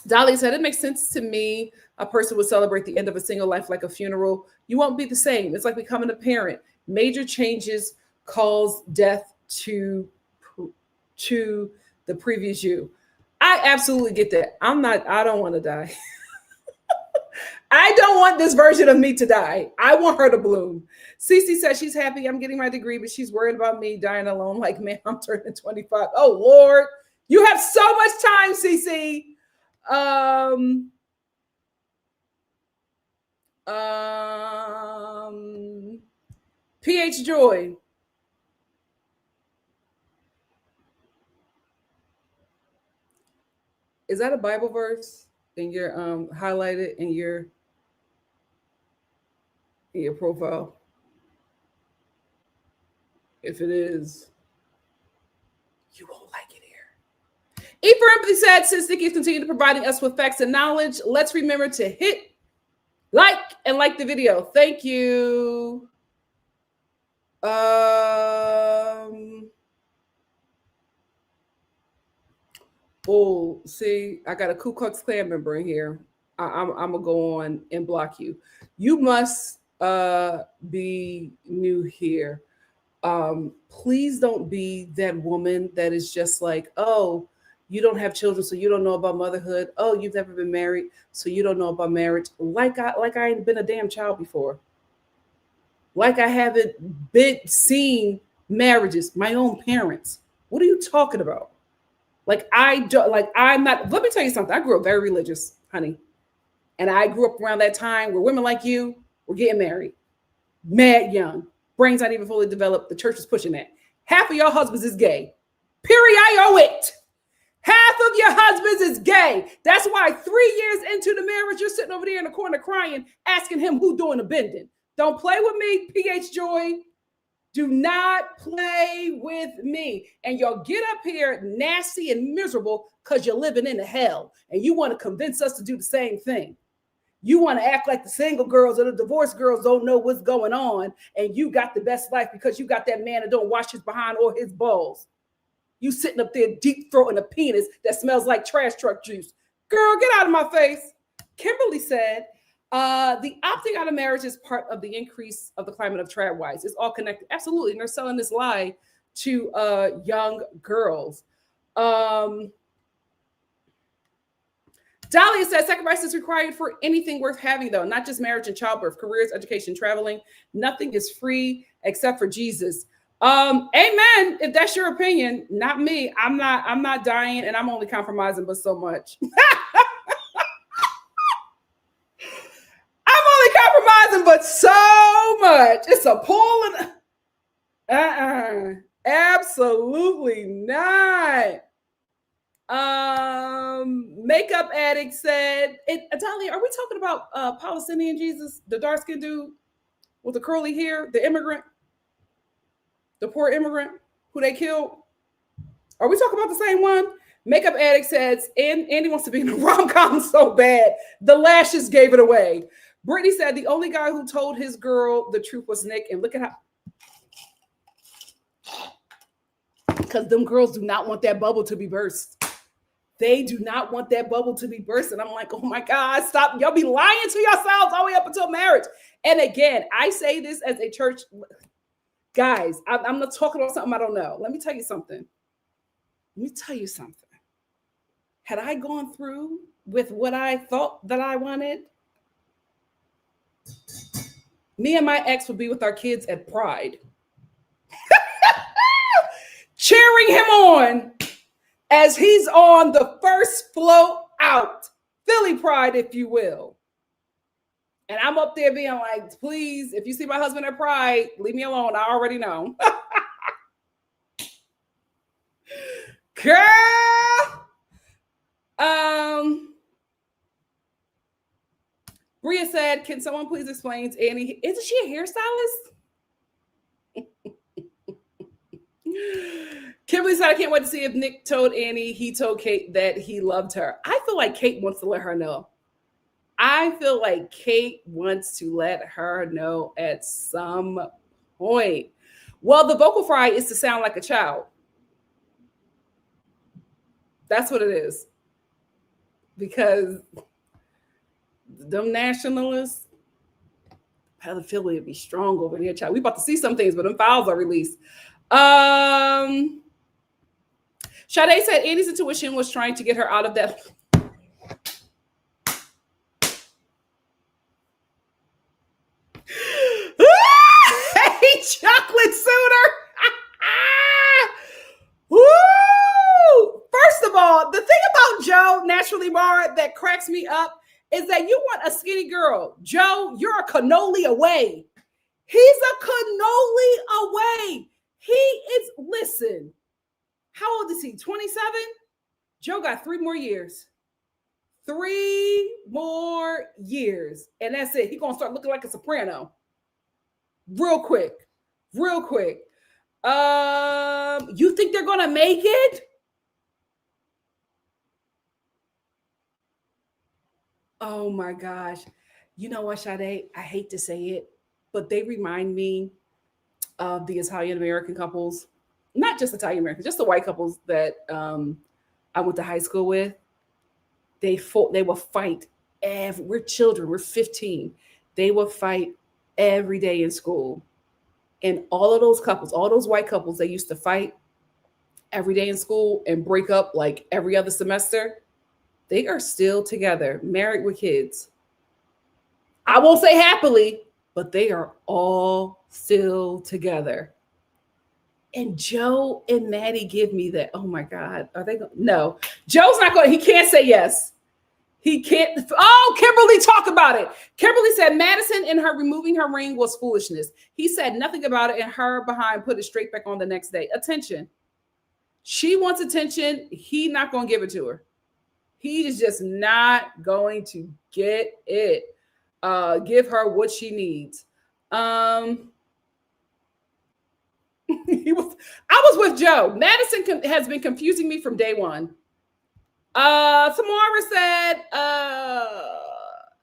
Dolly said, it makes sense to me. A person would celebrate the end of a single life like a funeral. You won't be the same. It's like becoming a parent. Major changes cause death to the previous you. I absolutely get that. I don't want to die. I don't want this version of me to die. I want her to bloom. Cece said she's happy I'm getting my degree, but she's worried about me dying alone. Like, man, I'm turning 25. Oh, Lord. You have so much time, Cece. PH Joy. Is that a Bible verse in your highlighted in your profile? If it is, you won't like it here. E for Empathy said, since Nikki is continuing to providing us with facts and knowledge, let's remember to hit like and like the video. Thank you. Oh, see, I got a Ku Klux Klan member in here. I'm gonna go on and block you. You must be new here. Please don't be that woman that is just like, oh, you don't have children, so you don't know about motherhood. Oh, you've never been married, so you don't know about marriage. Like I ain't been a damn child before. like I haven't seen marriages, my own parents. What are you talking about? Like I don't like I'm not. Let me tell you something. I grew up very religious, honey, and I grew up around that time where women like you were getting married, mad young, brains not even fully developed. The church is pushing that. Half of your husbands is gay. Period. Half of your husbands is gay. That's why 3 years into the marriage, you're sitting over there in the corner crying, asking him who doing the bending. Don't play with me, PH Joy. Do not play with me. And you'll get up here nasty and miserable because you're living in the hell. And you want to convince us to do the same thing. You want to act like the single girls or the divorced girls don't know what's going on. And you got the best life because you got that man that don't wash his behind or his balls. You sitting up there deep throating a penis that smells like trash truck juice. Girl, get out of my face. Kimberly said, the opting out of marriage is part of the increase of the climate of trad wives. It's all connected. Absolutely. And they're selling this lie to young girls. Dahlia says sacrifice is required for anything worth having, though, not just marriage and childbirth, careers, education, traveling. Nothing is free except for Jesus. Amen. If that's your opinion, not me. I'm not dying, and I'm only compromising, but so much. I'm only compromising, but so much. It's a pull and absolutely not. Makeup addict said, Italia, are we talking about Palestinian Jesus, the dark-skinned dude with the curly hair, the immigrant? The poor immigrant who they killed? Are we talking about the same one? Makeup addict says, Andy wants to be in a rom-com so bad. The lashes gave it away. Brittany said the only guy who told his girl the truth was Nick. And look at how. Because them girls do not want that bubble to be burst. They do not want that bubble to be burst. And I'm like, oh my God, stop. Y'all be lying to yourselves all the way up until marriage. And again, I say this as a church. Guys, I'm not talking about something I don't know. Let me tell you something. Had I gone through with what I thought that I wanted, me and my ex would be with our kids at Pride. Cheering him on as he's on the first float out. Philly Pride, if you will. And I'm up there being like, please, if you see my husband at Pride, leave me alone. I already know. Girl. Bria said, can someone please explain to Annie, isn't she a hairstylist? Kimberly said, I can't wait to see if Nick told Annie he told Kate that he loved her. I feel like Kate wants to let her know. I feel like Kate wants to let her know at some point. Well, the vocal fry is to sound like a child. That's what it is. Because them nationalists, pedophilia would be strong over there, child. We about to see some things, but them files are released. Sade said Annie's intuition was trying to get her out of that. Hey, chocolate suitor. Woo! First of all, the thing about Joe, naturally Mara, that cracks me up is that you want a skinny girl. Joe, you're a cannoli away. He's a cannoli away. He is, listen, how old is he? 27? Joe got 3 more years. 3 more years. And that's it. He's going to start looking like a soprano. Real quick. You think they're going to make it? Oh my gosh. You know what, Sade? I hate to say it, but they remind me of the Italian-American couples. Not just Italian-American, just the white couples that I went to high school with. They will fight. We're children. We're 15. They will fight every day in school. And all of those couples, all those white couples, they used to fight every day in school and break up like every other semester. They are still together, married with kids. I won't say happily, but they are all still together. And Joe and Maddie give me that. Oh my God. Are they going? No, Joe's not going. He can't say yes. He can't. Oh, Kimberly, talk about it. Kimberly said Madison and her removing her ring was foolishness. He said nothing about it, and her behind put it straight back on the next day. Attention. She wants attention. He not going to give it to her. He is just not going to get it. Give her what she needs. I was with Joe. Madison has been confusing me from day one. Samara said,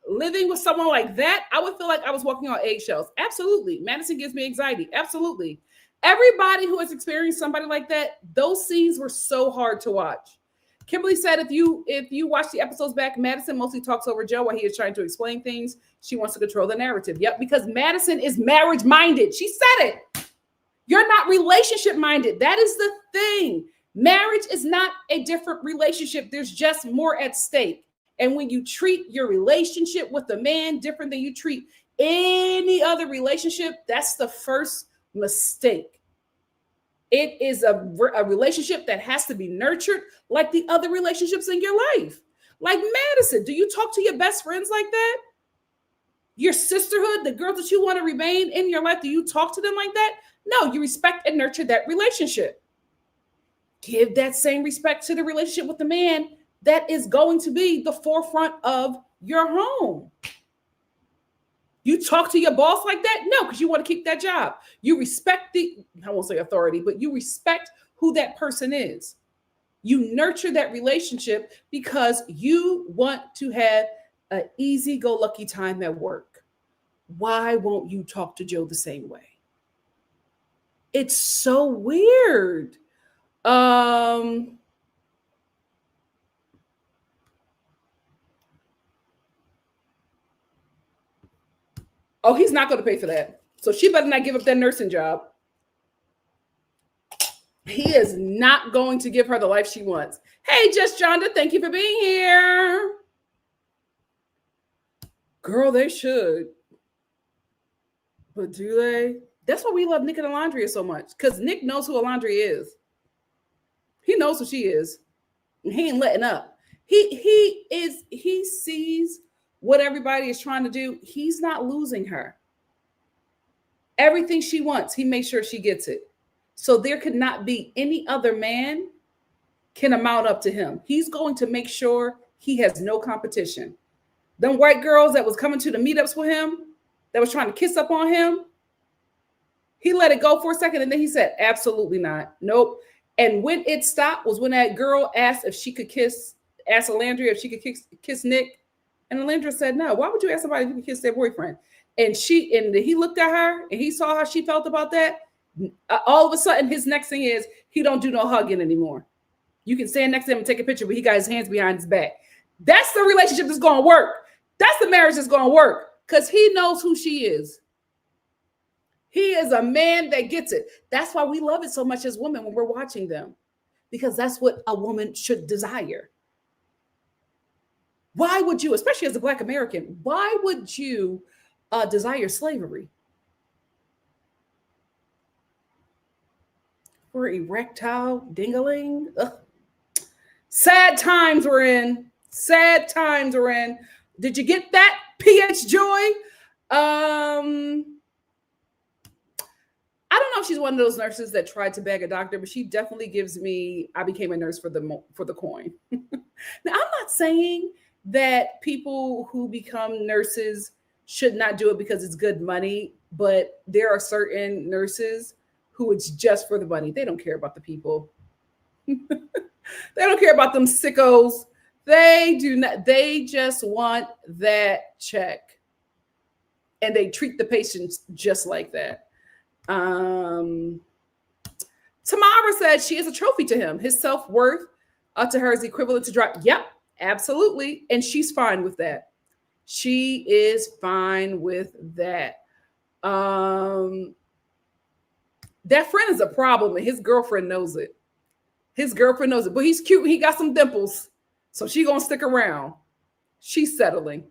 living with someone like that, I would feel like I was walking on eggshells. Absolutely. Madison gives me anxiety. Absolutely. Everybody who has experienced somebody like that, those scenes were so hard to watch. Kimberly said, if you watch the episodes back, Madison mostly talks over Joe while he is trying to explain things. She wants to control the narrative. Yep, because Madison is marriage minded. She said it. You're not relationship minded. That is the thing. Marriage is not a different relationship. There's just more at stake. And when you treat your relationship with a man different than you treat any other relationship, that's the first mistake. It is a relationship that has to be nurtured like the other relationships in your life. Like Madison, do you talk to your best friends like that? Your sisterhood, the girls that you want to remain in your life, do you talk to them like that? No, you respect and nurture that relationship. Give that same respect to the relationship with the man that is going to be the forefront of your home. You talk to your boss like that? No, because you want to keep that job. You respect I won't say authority, but you respect who that person is. You nurture that relationship because you want to have an easy-go-lucky time at work. Why won't you talk to Joe the same way? It's so weird. Oh, he's not going to pay for that. So she better not give up that nursing job. He is not going to give her the life she wants. Hey, Just Jonda, thank you for being here. Girl, they should. But do they? That's why we love Nick and Alondria so much. Because Nick knows who Alondria is. He knows who she is. And he ain't letting up. He sees what everybody is trying to do. He's not losing her. Everything she wants, he makes sure she gets it. So there could not be any other man can amount up to him. He's going to make sure he has no competition. Them white girls that was coming to the meetups with him, that was trying to kiss up on him, he let it go for a second and then he said, absolutely not. Nope. And when it stopped was when that girl asked Alandria if she could kiss Nick. And Alandria said, no. Why would you ask somebody if you could kiss their boyfriend? And he looked at her and he saw how she felt about that. All of a sudden, his next thing is he don't do no hugging anymore. You can stand next to him and take a picture, but he got his hands behind his back. That's the relationship that's going to work. That's the marriage that's going to work because he knows who she is. He is a man that gets it. That's why we love it so much as women when we're watching them, because that's what a woman should desire. Why would you, especially as a Black American, why would you desire slavery? For erectile dingling? Ugh. Sad times we're in. Sad times we're in. Did you get that, PH Joy? I don't know if she's one of those nurses that tried to beg a doctor, but she definitely gives me, I became a nurse for the coin. Now, I'm not saying that people who become nurses should not do it because it's good money, but there are certain nurses who it's just for the money. They don't care about the people. They don't care about them sickos. They do not. They just want that check. And they treat the patients just like that. Tamara said she is a trophy to him. His self-worth to her is equivalent to drive. Yep, absolutely. And she's fine with that. She is fine with that. That friend is a problem, and his girlfriend knows it. His girlfriend knows it, but he's cute. He got some dimples, so she's gonna stick around. She's settling.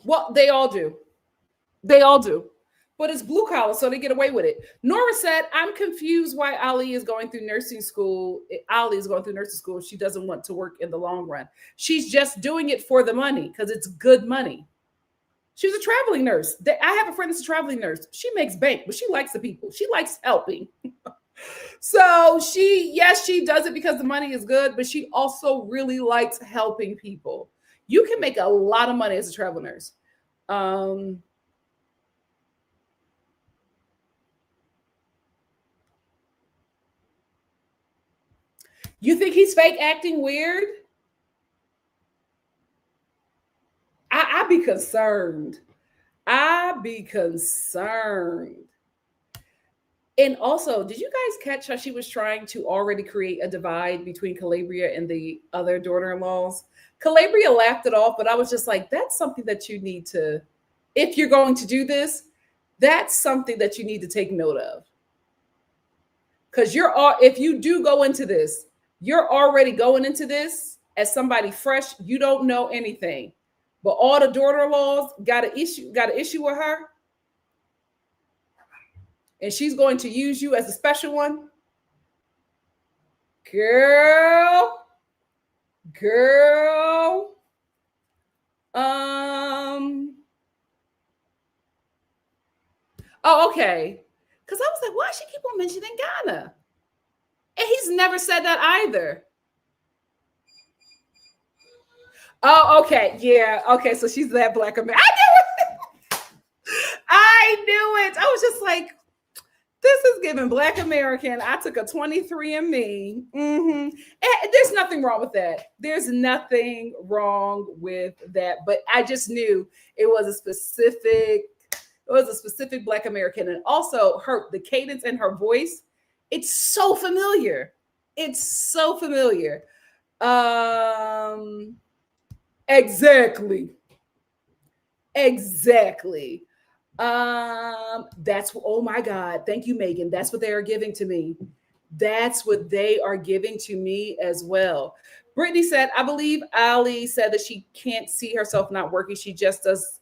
Well, they all do. They all do. But it's blue collar, so they get away with it. Nora said, I'm confused why Ali is going through nursing school. Ali is going through nursing school. She doesn't want to work in the long run. She's just doing it for the money because it's good money. She was a traveling nurse. I have a friend that's a traveling nurse. She makes bank, but she likes the people. She likes helping. So yes, she does it because the money is good, but she also really likes helping people. You can make a lot of money as a travel nurse. You think he's fake acting weird? I'd be concerned. I'd be concerned. And also, did you guys catch how she was trying to already create a divide between Calabria and the other daughter-in-laws? Calabria laughed it off, but I was just like, that's something that you need to, if you're going to do this, that's something that you need to take note of. Because if you do go into this, you're already going into this as somebody fresh. You don't know anything, but all the daughter-in-laws got an issue with her, and she's going to use you as a special one. Girl. Oh, okay. Because I was like, why does she keep on mentioning Ghana? And he's never said that either. Oh, okay. Yeah. Okay. So she's that Black American. I knew it. I was just like, this is giving Black American. I took a 23andMe. Mm-hmm. And there's nothing wrong with that. There's nothing wrong with that. But I just knew it was a specific Black American. And also the cadence in her voice, it's so familiar. It's so familiar. Exactly. That's, oh my God. Thank you, Megan. That's what they are giving to me. That's what they are giving to me as well. Brittany said, I believe Ali said that she can't see herself not working. She just does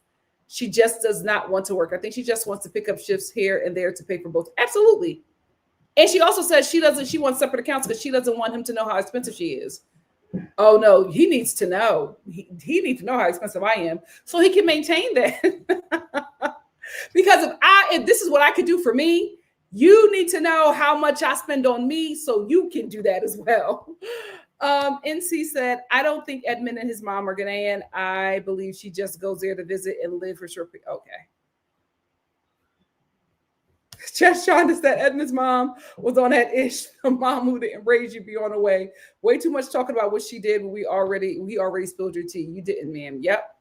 not want to work. I think she just wants to pick up shifts here and there to pay for both. Absolutely. And she also says she wants separate accounts because she doesn't want him to know how expensive she is. Oh no, he needs to know. He needs to know how expensive I am so he can maintain that. Because if this is what I could do for me, you need to know how much I spend on me so you can do that as well. NC said, I don't think Edmund and his mom are Ghanaian. I believe she just goes there to visit and live for short. Okay. Just Shonda said Edmund's mom was on that ish. The mom who didn't raise you be on the way. Way too much talking about what she did, but we already spilled your tea. You didn't, ma'am. Yep.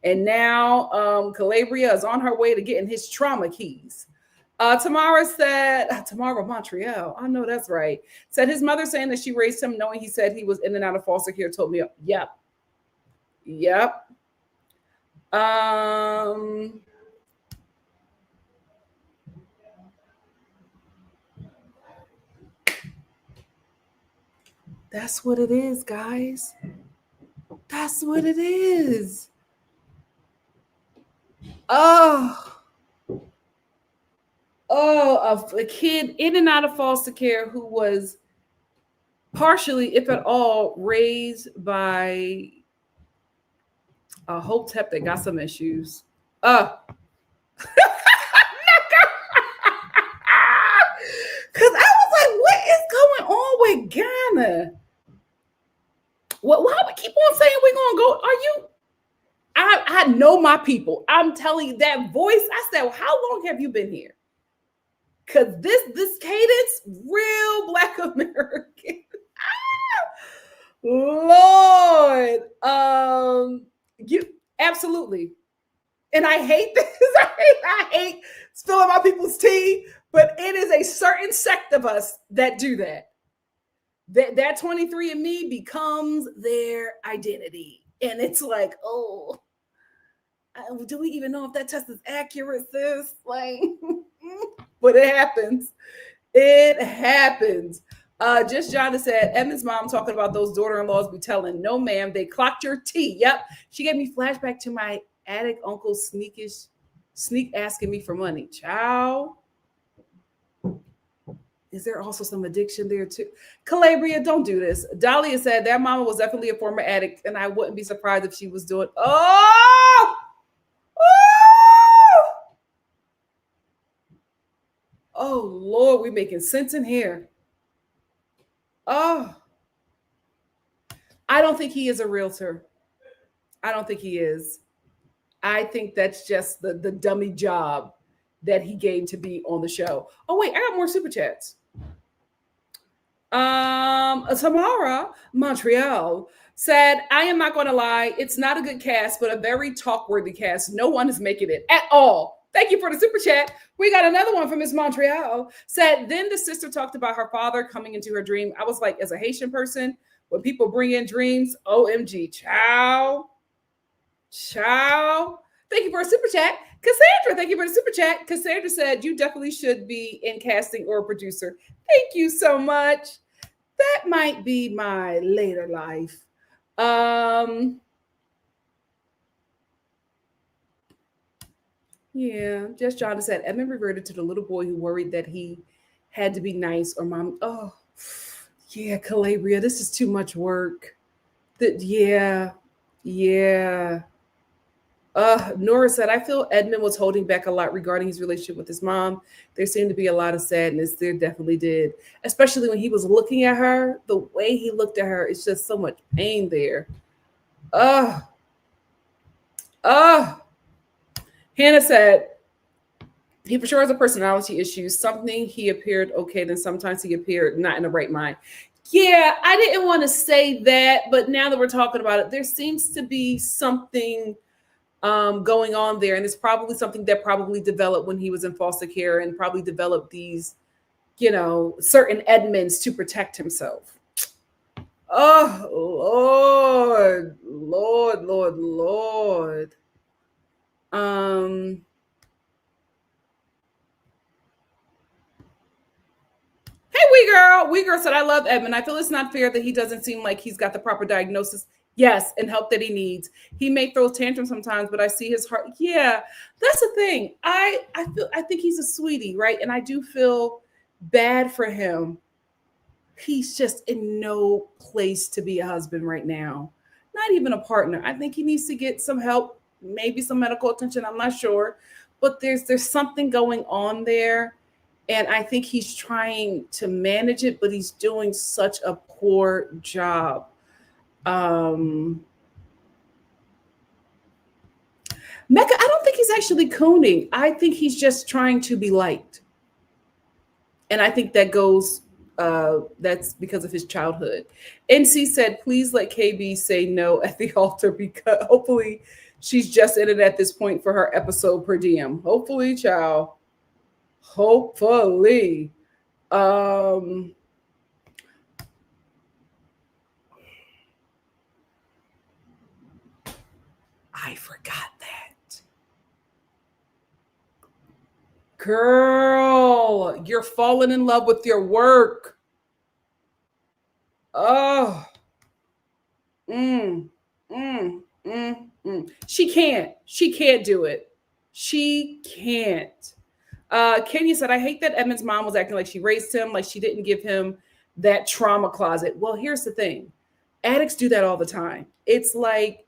And now Calabria is on her way to getting his trauma keys. Tamara Montreal. I know that's right. Said his mother saying that she raised him knowing he said he was in and out of foster care told me, yep. That's what it is, guys. That's what it is. A kid in and out of foster care who was partially, if at all, raised by a Hotep that got some issues. Because I was like, what is going on with Ghana? Why we keep on saying we're going to go? Are you? I know my people. I'm telling you that voice. I said, well, how long have you been here? Because this cadence, real Black American. Lord. You absolutely. And I hate this. I hate spilling my people's tea, but it is a certain sect of us that do that. That 23andMe becomes their identity. And it's like, oh, do we even know if that test is accurate, sis? Like, but it happens. It happens. Just Jonathan said, Edmund's mom talking about those daughter-in-laws be telling, no, ma'am, they clocked your tea. Yep. She gave me flashback to my Attic uncle sneak asking me for money. Child. Is there also some addiction there too? Calabria, don't do this. Dahlia said that mama was definitely a former addict, and I wouldn't be surprised if she was doing. Oh! Oh Lord, we making sense in here. Oh, I don't think he is a realtor. I don't think he is. I think that's just the dummy job that he gave to be on the show. Oh wait, I got more super chats. Tamara Montreal said, I am not going to lie, it's not a good cast, but a very talk-worthy cast. No one is making it at all. Thank you for the super chat. We got another one from Miss Montreal. Said, then the sister talked about her father coming into her dream. I was like, as a Haitian person, when people bring in dreams, OMG, ciao. Thank you for a super chat. Cassandra, thank you for the super chat. Cassandra said, you definitely should be in casting or a producer. Thank you so much. That might be my later life. Yeah, just John said, Edmund reverted to the little boy who worried that he had to be nice or mom. Oh, yeah, Calabria, this is too much work. Yeah. Nora said, I feel Edmund was holding back a lot regarding his relationship with his mom. There seemed to be a lot of sadness. There definitely did. Especially when he was looking at her. The way he looked at her, it's just so much pain there. Hannah said, he for sure has a personality issue. Something he appeared okay, then sometimes he appeared not in the right mind. Yeah, I didn't want to say that, but now that we're talking about it, there seems to be something going on there, and it's probably something that probably developed when he was in foster care, and probably developed these, certain Edmonds to protect himself. Oh Lord. Hey, Wee girl said, I love Edmund. I feel it's not fair that he doesn't seem like he's got the proper diagnosis. Yes, and help that he needs. He may throw tantrums sometimes, but I see his heart. Yeah, that's the thing. I think he's a sweetie, right? And I do feel bad for him. He's just in no place to be a husband right now. Not even a partner. I think he needs to get some help, maybe some medical attention. I'm not sure, but there's something going on there, and I think he's trying to manage it, but he's doing such a poor job. Mecca, I don't think he's actually cooning. I think he's just trying to be liked. And I think that goes, that's because of his childhood. NC said, please let KB say no at the altar, because hopefully she's just in it at this point for her episode per diem. Hopefully, child. Hopefully. I forgot that. Girl, you're falling in love with your work. Oh. She can't do it. She can't. Kenya said, I hate that Edmund's mom was acting like she raised him, like she didn't give him that trauma closet. Well, here's the thing. Addicts do that all the time. It's like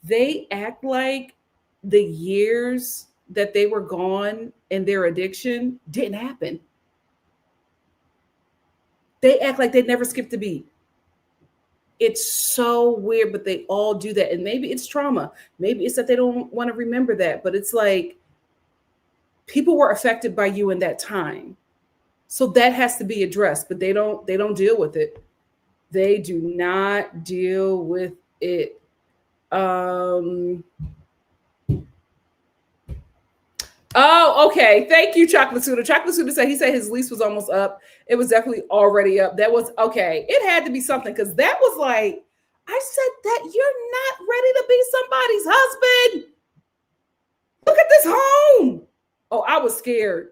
they act like the years that they were gone and their addiction didn't happen. They act like they never skipped a beat. It's so weird, but they all do that. And maybe it's trauma. Maybe it's that they don't want to remember that. But it's like people were affected by you in that time. So that has to be addressed, but they don't deal with it. They do not deal with it. Oh, okay. Thank you, Chocolate Suda. Chocolate Suda said, he said his lease was almost up. It was definitely already up. That was okay. It had to be something, because that was like, I said that you're not ready to be somebody's husband. Look at this home. Oh, I was scared.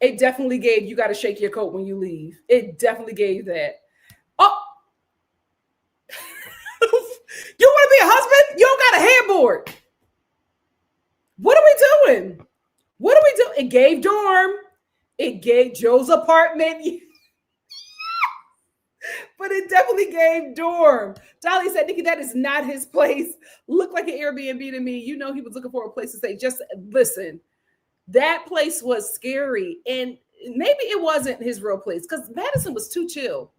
It definitely gave, you got to shake your coat when you leave. It definitely gave that. Oh, You don't got a headboard. What are we doing? What do we do? It gave dorm. It gave Joe's apartment. But it definitely gave dorm. Dolly said, Nikki, that is not his place. Looked like an Airbnb to me. You know, he was looking for a place to stay. Just listen, that place was scary. And maybe it wasn't his real place because Madison was too chill.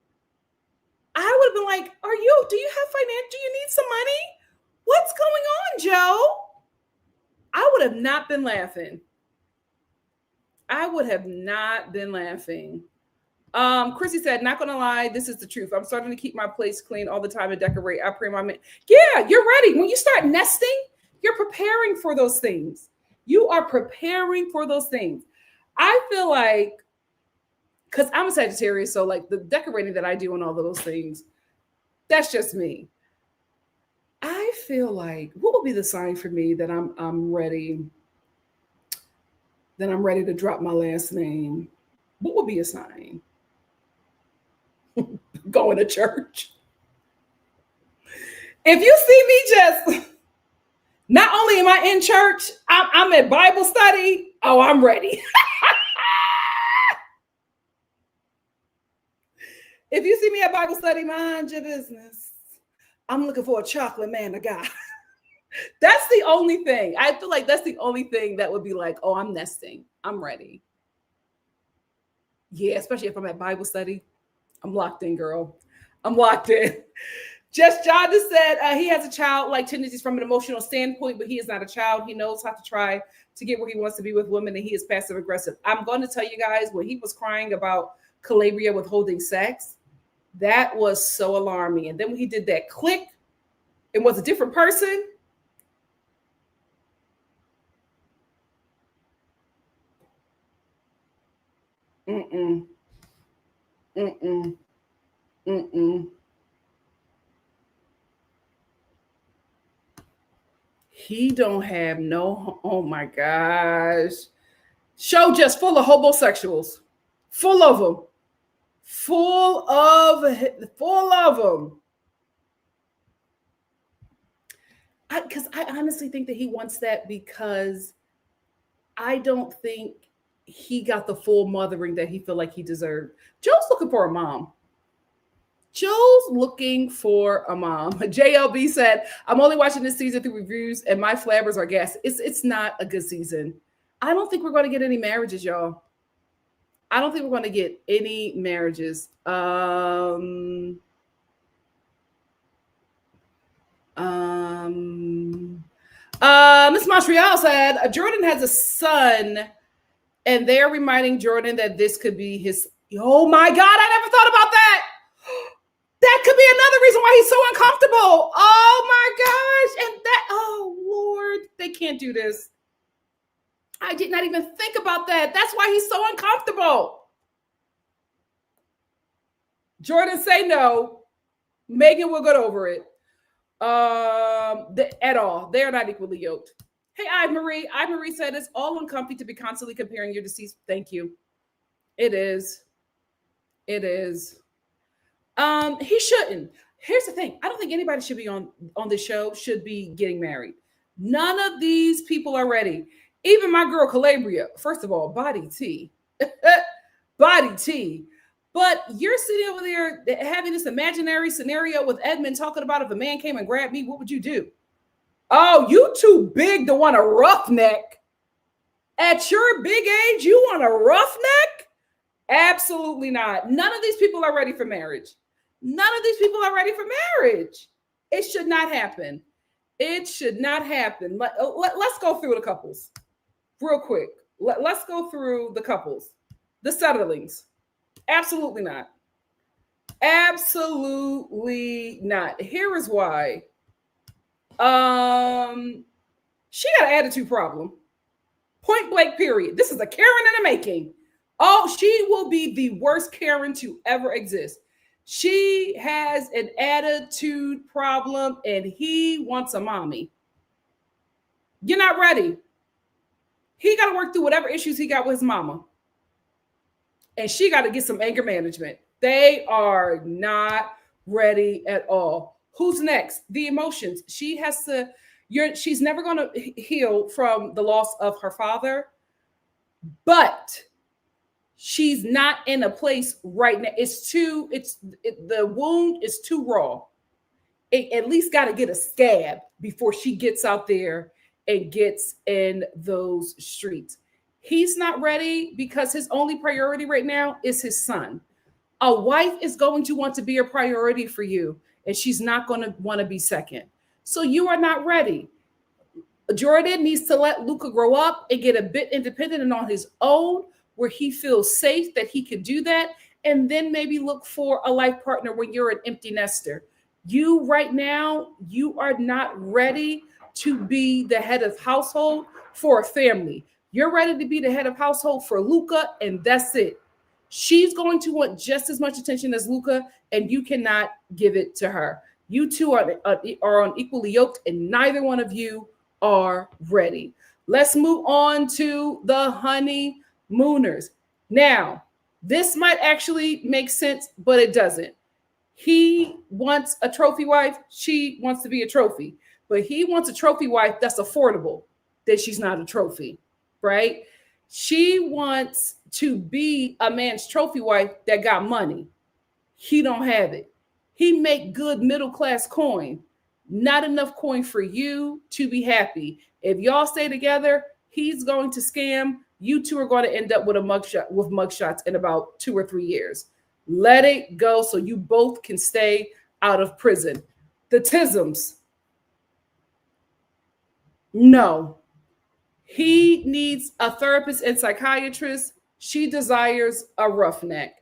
I would have been like, do you have finance? Do you need some money? What's going on, Joe? I would have not been laughing. I would have not been laughing. Chrissy said, not gonna lie, this is the truth. I'm starting to keep my place clean all the time and decorate. I pray my man. Yeah, you're ready. When you start nesting, you're preparing for those things. You are preparing for those things. I feel like, because I'm a Sagittarius, so like the decorating that I do and all of those things, that's just me. I feel like, what would be the sign for me that I'm ready? That I'm ready to drop my last name. What would be a sign? Going to church. If you see me just, not only am I in church, I'm at Bible study. Oh, I'm ready. If you see me at Bible study, mind your business. I'm looking for a chocolate man, a guy. That's the only thing. I feel like that's the only thing that would be like, oh, I'm nesting. I'm ready. Yeah, especially if I'm at Bible study. I'm locked in, girl. I'm locked in. Just John just said he has a childlike tendencies from an emotional standpoint, but he is not a child. He knows how to try to get where he wants to be with women, and he is passive aggressive. I'm going to tell you guys, when he was crying about Calabria withholding sex, that was so alarming. And then when he did that click and was a different person, mm-mm. Mm-mm. Mm-mm. He don't have no, oh my gosh. Show just full of homosexuals. Full of them. Full of them. Because I honestly think that he wants that because I don't think he got the full mothering that he felt like he deserved. Joe's looking for a mom. Joe's looking for a mom. JLB said, I'm only watching this season through reviews and my flabbers are gas. It's not a good season. I don't think we're going to get any marriages, y'all. I don't think we're going to get any marriages. Miss Montreal said, Jordan has a son and they're reminding Jordan that this could be his. Oh my God, I never thought about that. That could be another reason why he's so uncomfortable. Oh my gosh. And that, oh Lord, they can't do this. I did not even think about that. That's why he's so uncomfortable. Jordan, say no. Megan will get over it. At all. They are not equally yoked. Hey, Marie. Marie said it's all uncomfy to be constantly comparing your deceased. Thank you. It is. It is. He shouldn't. Here's the thing. I don't think anybody should be on this show should be getting married. None of these people are ready. Even my girl Calabria. First of all, body tea. Body tea. But you're sitting over there having this imaginary scenario with Edmund talking about if a man came and grabbed me, what would you do? Oh, you too big to want a roughneck. At your big age, you want a roughneck? Absolutely not. None of these people are ready for marriage. None of these people are ready for marriage. It should not happen. It should not happen. Let's go through the couples real quick. Let's go through the couples. The settlings. Absolutely not. Absolutely not. Here is why. She got an attitude problem. Point blank, period. This is a Karen in the making. Oh, she will be the worst Karen to ever exist. She has an attitude problem and he wants a mommy. You're not ready. He got to work through whatever issues he got with his mama. And she got to get some anger management. They are not ready at all. Who's next? The emotions. She's never going to heal from the loss of her father, but she's not in a place right now. The wound is too raw. It at least got to get a scab before she gets out there and gets in those streets. He's not ready because his only priority right now is his son. A wife is going to want to be a priority for you, and she's not going to want to be second. So you are not ready. Jordan needs to let Luca grow up and get a bit independent and on his own, where he feels safe that he can do that, and then maybe look for a life partner when you're an empty nester. You right now, you are not ready to be the head of household for a family. You're ready to be the head of household for Luca, and that's it. She's going to want just as much attention as Luca, and you cannot give it to her. You two are unequally yoked, and neither one of you are ready. Let's move on to the honeymooners. Now, this might actually make sense, but it doesn't. He wants a trophy wife. She wants to be a trophy, but he wants a trophy wife that's affordable, that she's not a trophy, right? She wants to be a man's trophy wife that got money. He don't have it. He make good middle-class coin, not enough coin for you to be happy. If y'all stay together, he's going to scam. You two are going to end up with mugshots in about 2 or 3 years. Let it go so you both can stay out of prison. The tisms. No. He needs a therapist and psychiatrist. She desires a roughneck.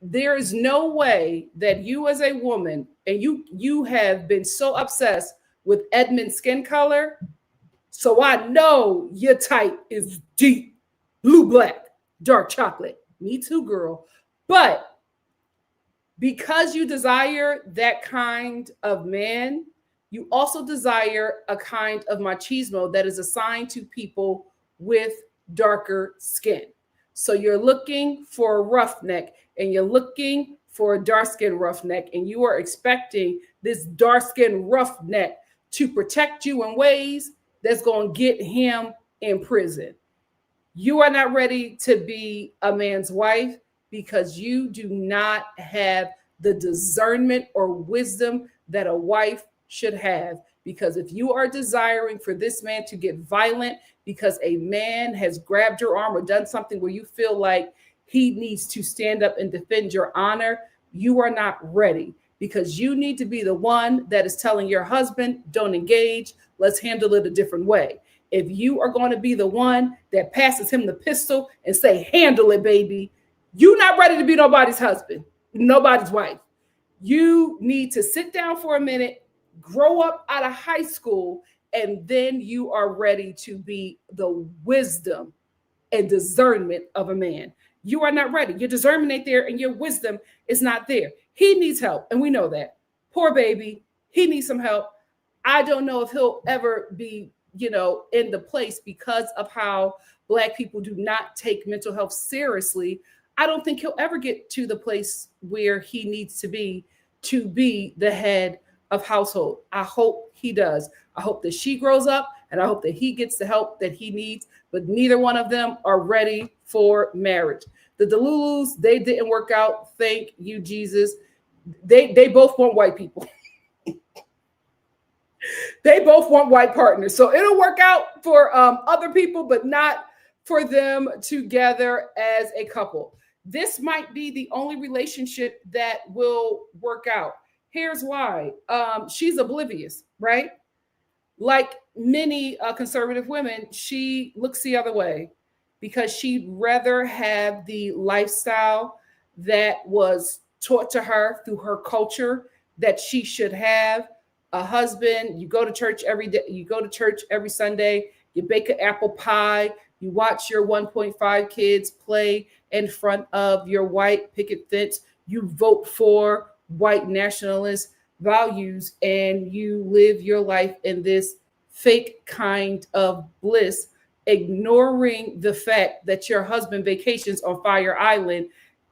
There is no way that you as a woman, and you have been so obsessed with Edmund's skin color, so I know your type is deep, blue, black, dark chocolate. Me too, girl. But because you desire that kind of man, you also desire a kind of machismo that is assigned to people with darker skin. So you're looking for a roughneck, and you're looking for a dark-skinned roughneck, and you are expecting this dark-skinned roughneck to protect you in ways that's going to get him in prison. You are not ready to be a man's wife because you do not have the discernment or wisdom that a wife should have. Because if you are desiring for this man to get violent because a man has grabbed your arm or done something where you feel like he needs to stand up and defend your honor, you are not ready, because you need to be the one that is telling your husband, don't engage, let's handle it a different way. If you are going to be the one that passes him the pistol and say, handle it, baby, you're not ready to be nobody's husband, nobody's wife. You need to sit down for a minute, grow up out of high school, and then you are ready to be the wisdom and discernment of a man. You are not ready. Your discernment ain't there, and your wisdom is not there. He needs help, and we know that. Poor baby, he needs some help. I don't know if he'll ever be, in the place because of how Black people do not take mental health seriously. I don't think he'll ever get to the place where he needs to be the head of household. I hope he does. I hope that she grows up, and I hope that he gets the help that he needs, but neither one of them are ready for marriage. The Delulus, they didn't work out. Thank you, Jesus. They both want white people. They both want white partners. So it'll work out for other people, but not for them together as a couple. This might be the only relationship that will work out. Here's why. She's oblivious, right? Like many conservative women, she looks the other way because she'd rather have the lifestyle that was taught to her through her culture that she should have. A husband, you go to church every day, you go to church every Sunday, you bake an apple pie, you watch your 1.5 kids play in front of your white picket fence, you vote for white nationalist values, and you live your life in this fake kind of bliss, ignoring the fact that your husband vacations on Fire Island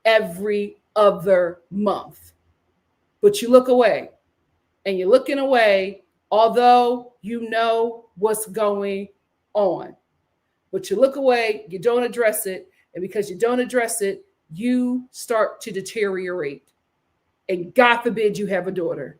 every other month. But you look away and you're looking away, although you know what's going on. But you look away, you don't address it, and because you don't address it, you start to deteriorate. And God forbid you have a daughter.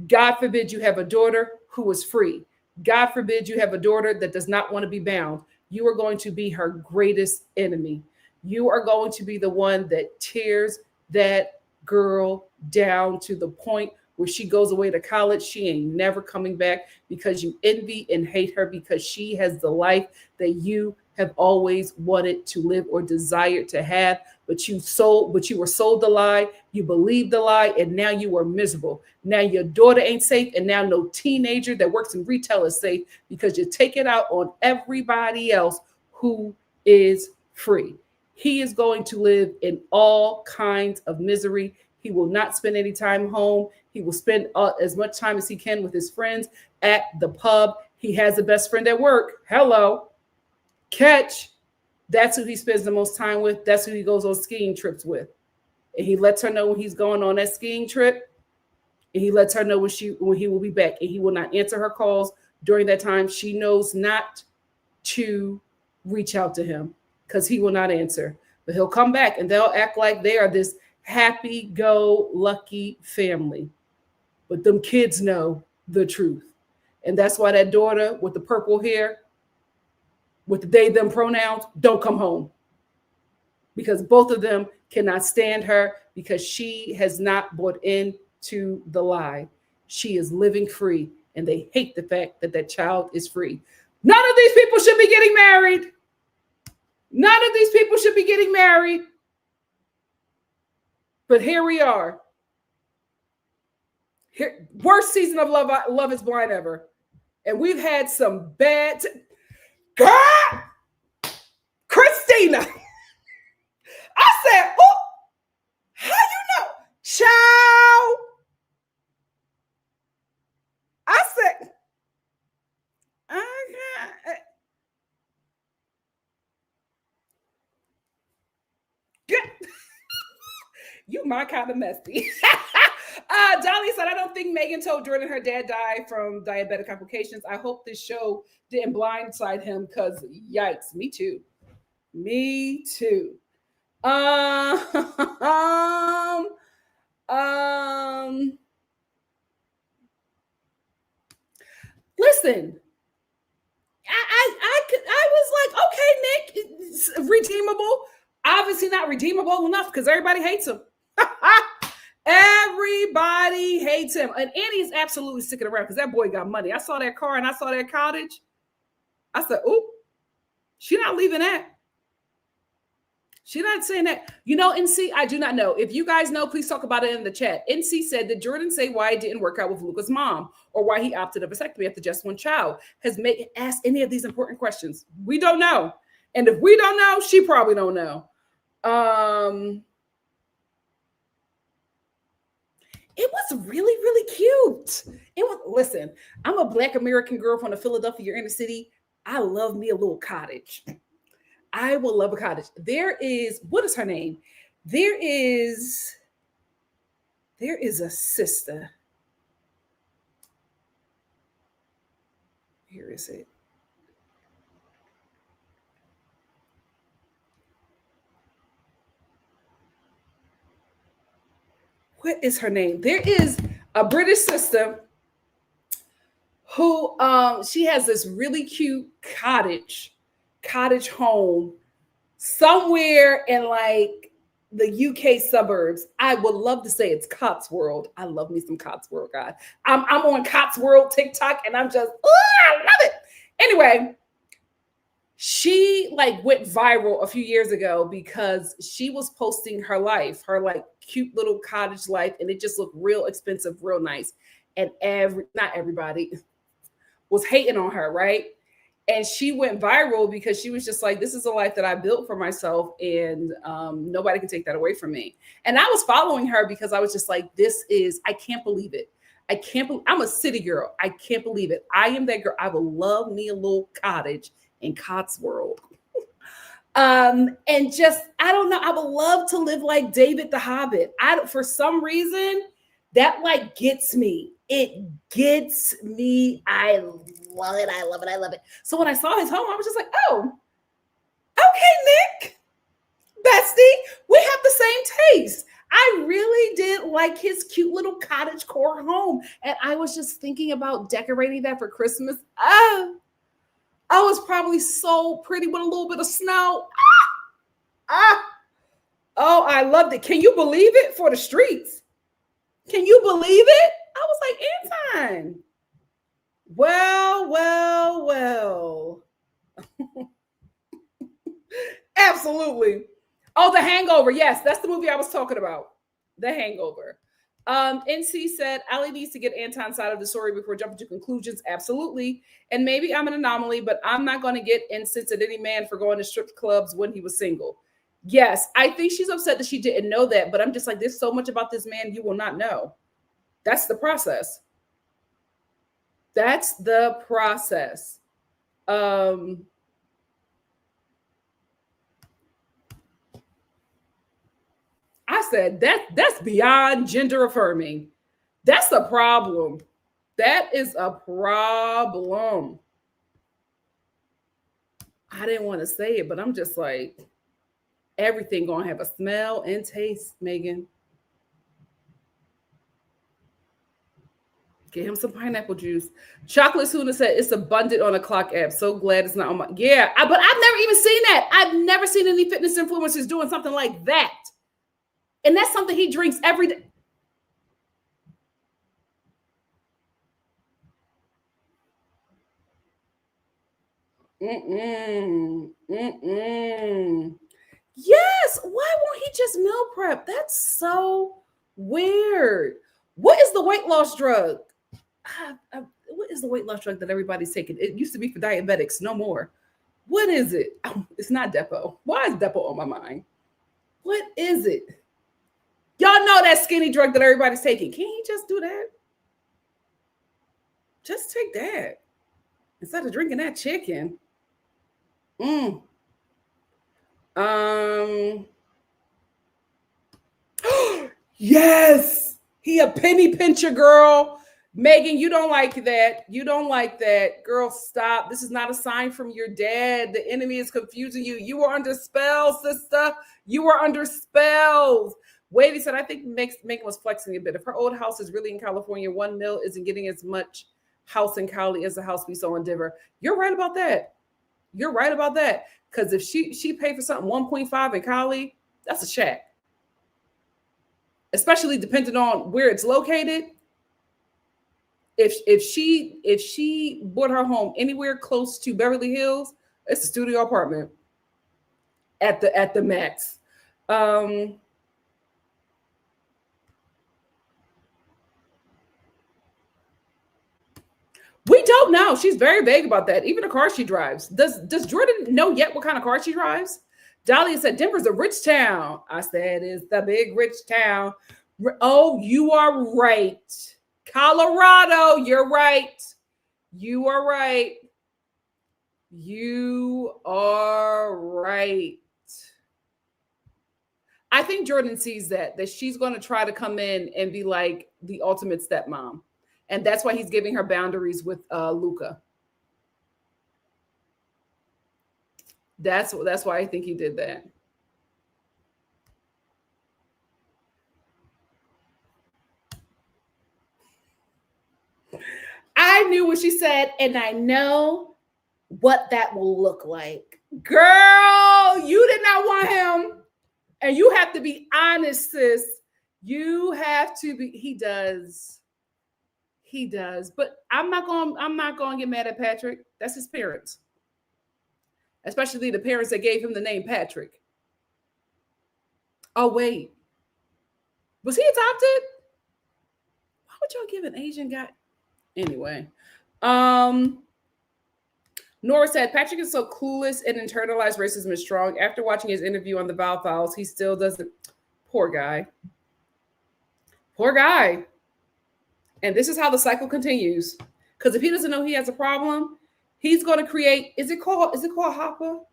God forbid you have a daughter who is free. God forbid you have a daughter that does not want to be bound. You are going to be her greatest enemy. You are going to be the one that tears that girl down to the point where she goes away to college. She ain't never coming back because you envy and hate her because she has the life that you have always wanted to live or desired to have, but you were sold the lie, you believed the lie, and now you are miserable. Now your daughter ain't safe, and now no teenager that works in retail is safe because you take it out on everybody else who is free. He is going to live in all kinds of misery. He will not spend any time home. He will spend as much time as he can with his friends at the pub. He has a best friend at work. Hello. Catch. That's who he spends the most time with. That's who he goes on skiing trips with. And he lets her know when he's going on that skiing trip. And he lets her know when he will be back. And he will not answer her calls during that time. She knows not to reach out to him because he will not answer. But he'll come back and they'll act like they are this happy-go-lucky family. But them kids know the truth. And that's why that daughter with the purple hair, with the they, them pronouns, don't come home. Because both of them cannot stand her because she has not bought into the lie. She is living free, and they hate the fact that that child is free. None of these people should be getting married. None of these people should be getting married. But here we are. Here, worst season of Love is Blind ever. And we've had some bad... Girl! Christina! I said, oh, how you know? Child! I said, okay. You my kind of messy. Dolly said, I don't think Megan told Jordan her dad died from diabetic complications. I hope this show didn't blindside him because yikes, me too. Me too. Listen, I was like, okay, Nick, it's redeemable. Obviously not redeemable enough because everybody hates him. Everybody hates him. And Annie's absolutely sticking around because that boy got money. I saw that car and I saw that cottage. I said, "Oop, she's not leaving that." She's not saying that. You know, NC, I do not know. If you guys know, please talk about it in the chat. NC said that Jordan say why it didn't work out with Luca's mom or why he opted a vasectomy after just one child. Has Megan asked any of these important questions? We don't know. And if we don't know, she probably don't know. It was really, really cute. It was, listen, I'm a Black American girl from the Philadelphia inner city. I love me a little cottage. I will love a cottage. There is, what is her name? There is a sister. Here is it. What is her name? There is a British sister who she has this really cute cottage home somewhere in like the UK suburbs. I would love to say it's Cotswold. I love me some Cotswold, guys. I'm on Cotswold TikTok and I'm just, I love it. Anyway, she like went viral a few years ago because she was posting her life, her like cute little cottage life, and it just looked real expensive, real nice. And not everybody was hating on her, right? And she went viral because she was just like, this is a life that I built for myself and nobody can take that away from me. And I was following her because I was just like, I can't believe it. I'm a city girl. I can't believe it. I am that girl. I would love me a little cottage in Cotswold. And just, I don't know. I would love to live like David the Hobbit. For some reason, that like gets me. It gets me. I love it. I love it. I love it. So when I saw his home, I was just like, oh, okay, Nick, bestie, we have the same taste. I really did like his cute little cottage core home. And I was just thinking about decorating that for Christmas. Oh, I was probably so pretty with a little bit of snow. Oh, I loved it. Can you believe it? For the streets. Can you believe it? I was like, Anton. Well. Absolutely. Oh, The Hangover. Yes, that's the movie I was talking about. The Hangover. NC said, Ali needs to get Anton's side of the story before jumping to conclusions. Absolutely. And maybe I'm an anomaly, but I'm not going to get incensed at any man for going to strip clubs when he was single. Yes, I think she's upset that she didn't know that, but I'm just like, there's so much about this man you will not know. That's the process. That's the process. I said that's beyond gender affirming. That's a problem. That is a problem. I didn't want to say it, but I'm just like, everything gonna have a smell and taste, Megan. Get him some pineapple juice. Chocolate Suna said it's abundant on a clock app. So glad it's not on my. Yeah, but I've never even seen that. I've never seen any fitness influencers doing something like that. And that's something he drinks every day. Yes. Why won't he just meal prep? That's so weird. What is the weight loss drug? What is the weight loss drug that everybody's taking? It used to be for diabetics, no more. What is it? Oh, it's not Depo. Why is Depo on my mind? What is it? Y'all know that skinny drug that everybody's taking. Can't he just do that? Just take that instead of drinking that chicken. Yes, he a penny pincher, girl. Megan, you don't like that. You don't like that. Girl, stop. This is not a sign from your dad. The enemy is confusing you. You are under spells, sister. You are under spells. Wade said, I think Megan was flexing a bit. If her old house is really in California, 1 mil isn't getting as much house in Cali as the house we saw in Denver. You're right about that. You're right about that. Because if she paid for something 1.5 in Cali, that's a shack. Especially depending on where it's located. If she bought her home anywhere close to Beverly Hills, it's a studio apartment at the max. We don't know. She's very vague about that. Even the car she drives. Does Jordan know yet what kind of car she drives? Dahlia said, Denver's a rich town. I said, it's the big rich town. Oh, you are right. Colorado, you're right. You are right. You are right. I think Jordan sees that she's going to try to come in and be like the ultimate stepmom. And that's why he's giving her boundaries with Luca. That's why I think he did that. I knew what she said, and I know what that will look like. Girl, you did not want him. And you have to be honest, sis. You have to be. He does. He does. But I'm not going to get mad at Patrick. That's his parents. Especially the parents that gave him the name Patrick. Oh, wait. Was he adopted? Why would y'all give an Asian guy? Anyway. Nora said, Patrick is so clueless and internalized racism is strong. After watching his interview on the Val Files, he still doesn't. Poor guy. Poor guy. And this is how the cycle continues. Because if he doesn't know he has a problem, he's going to create. Is it called Hapa?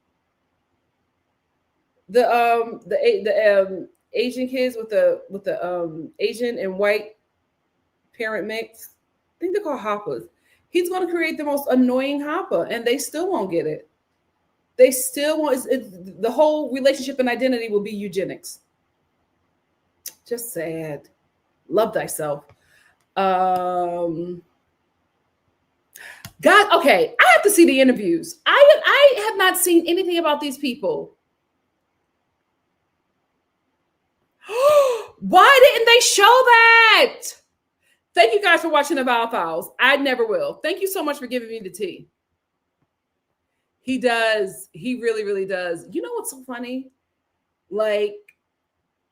The Asian kids with the Asian and white parent mix. think they're called hoppas. He's going to create the most annoying hoppa, and they still won't get it. They still want the whole relationship and identity will be eugenics. Just sad. Love thyself. God, okay. I have to see the interviews. I have not seen anything about these people. Why didn't they show that? Thank you guys for watching the Val Files. I never will. Thank you so much for giving me the tea. He does. He really, really does. You know what's so funny? Like,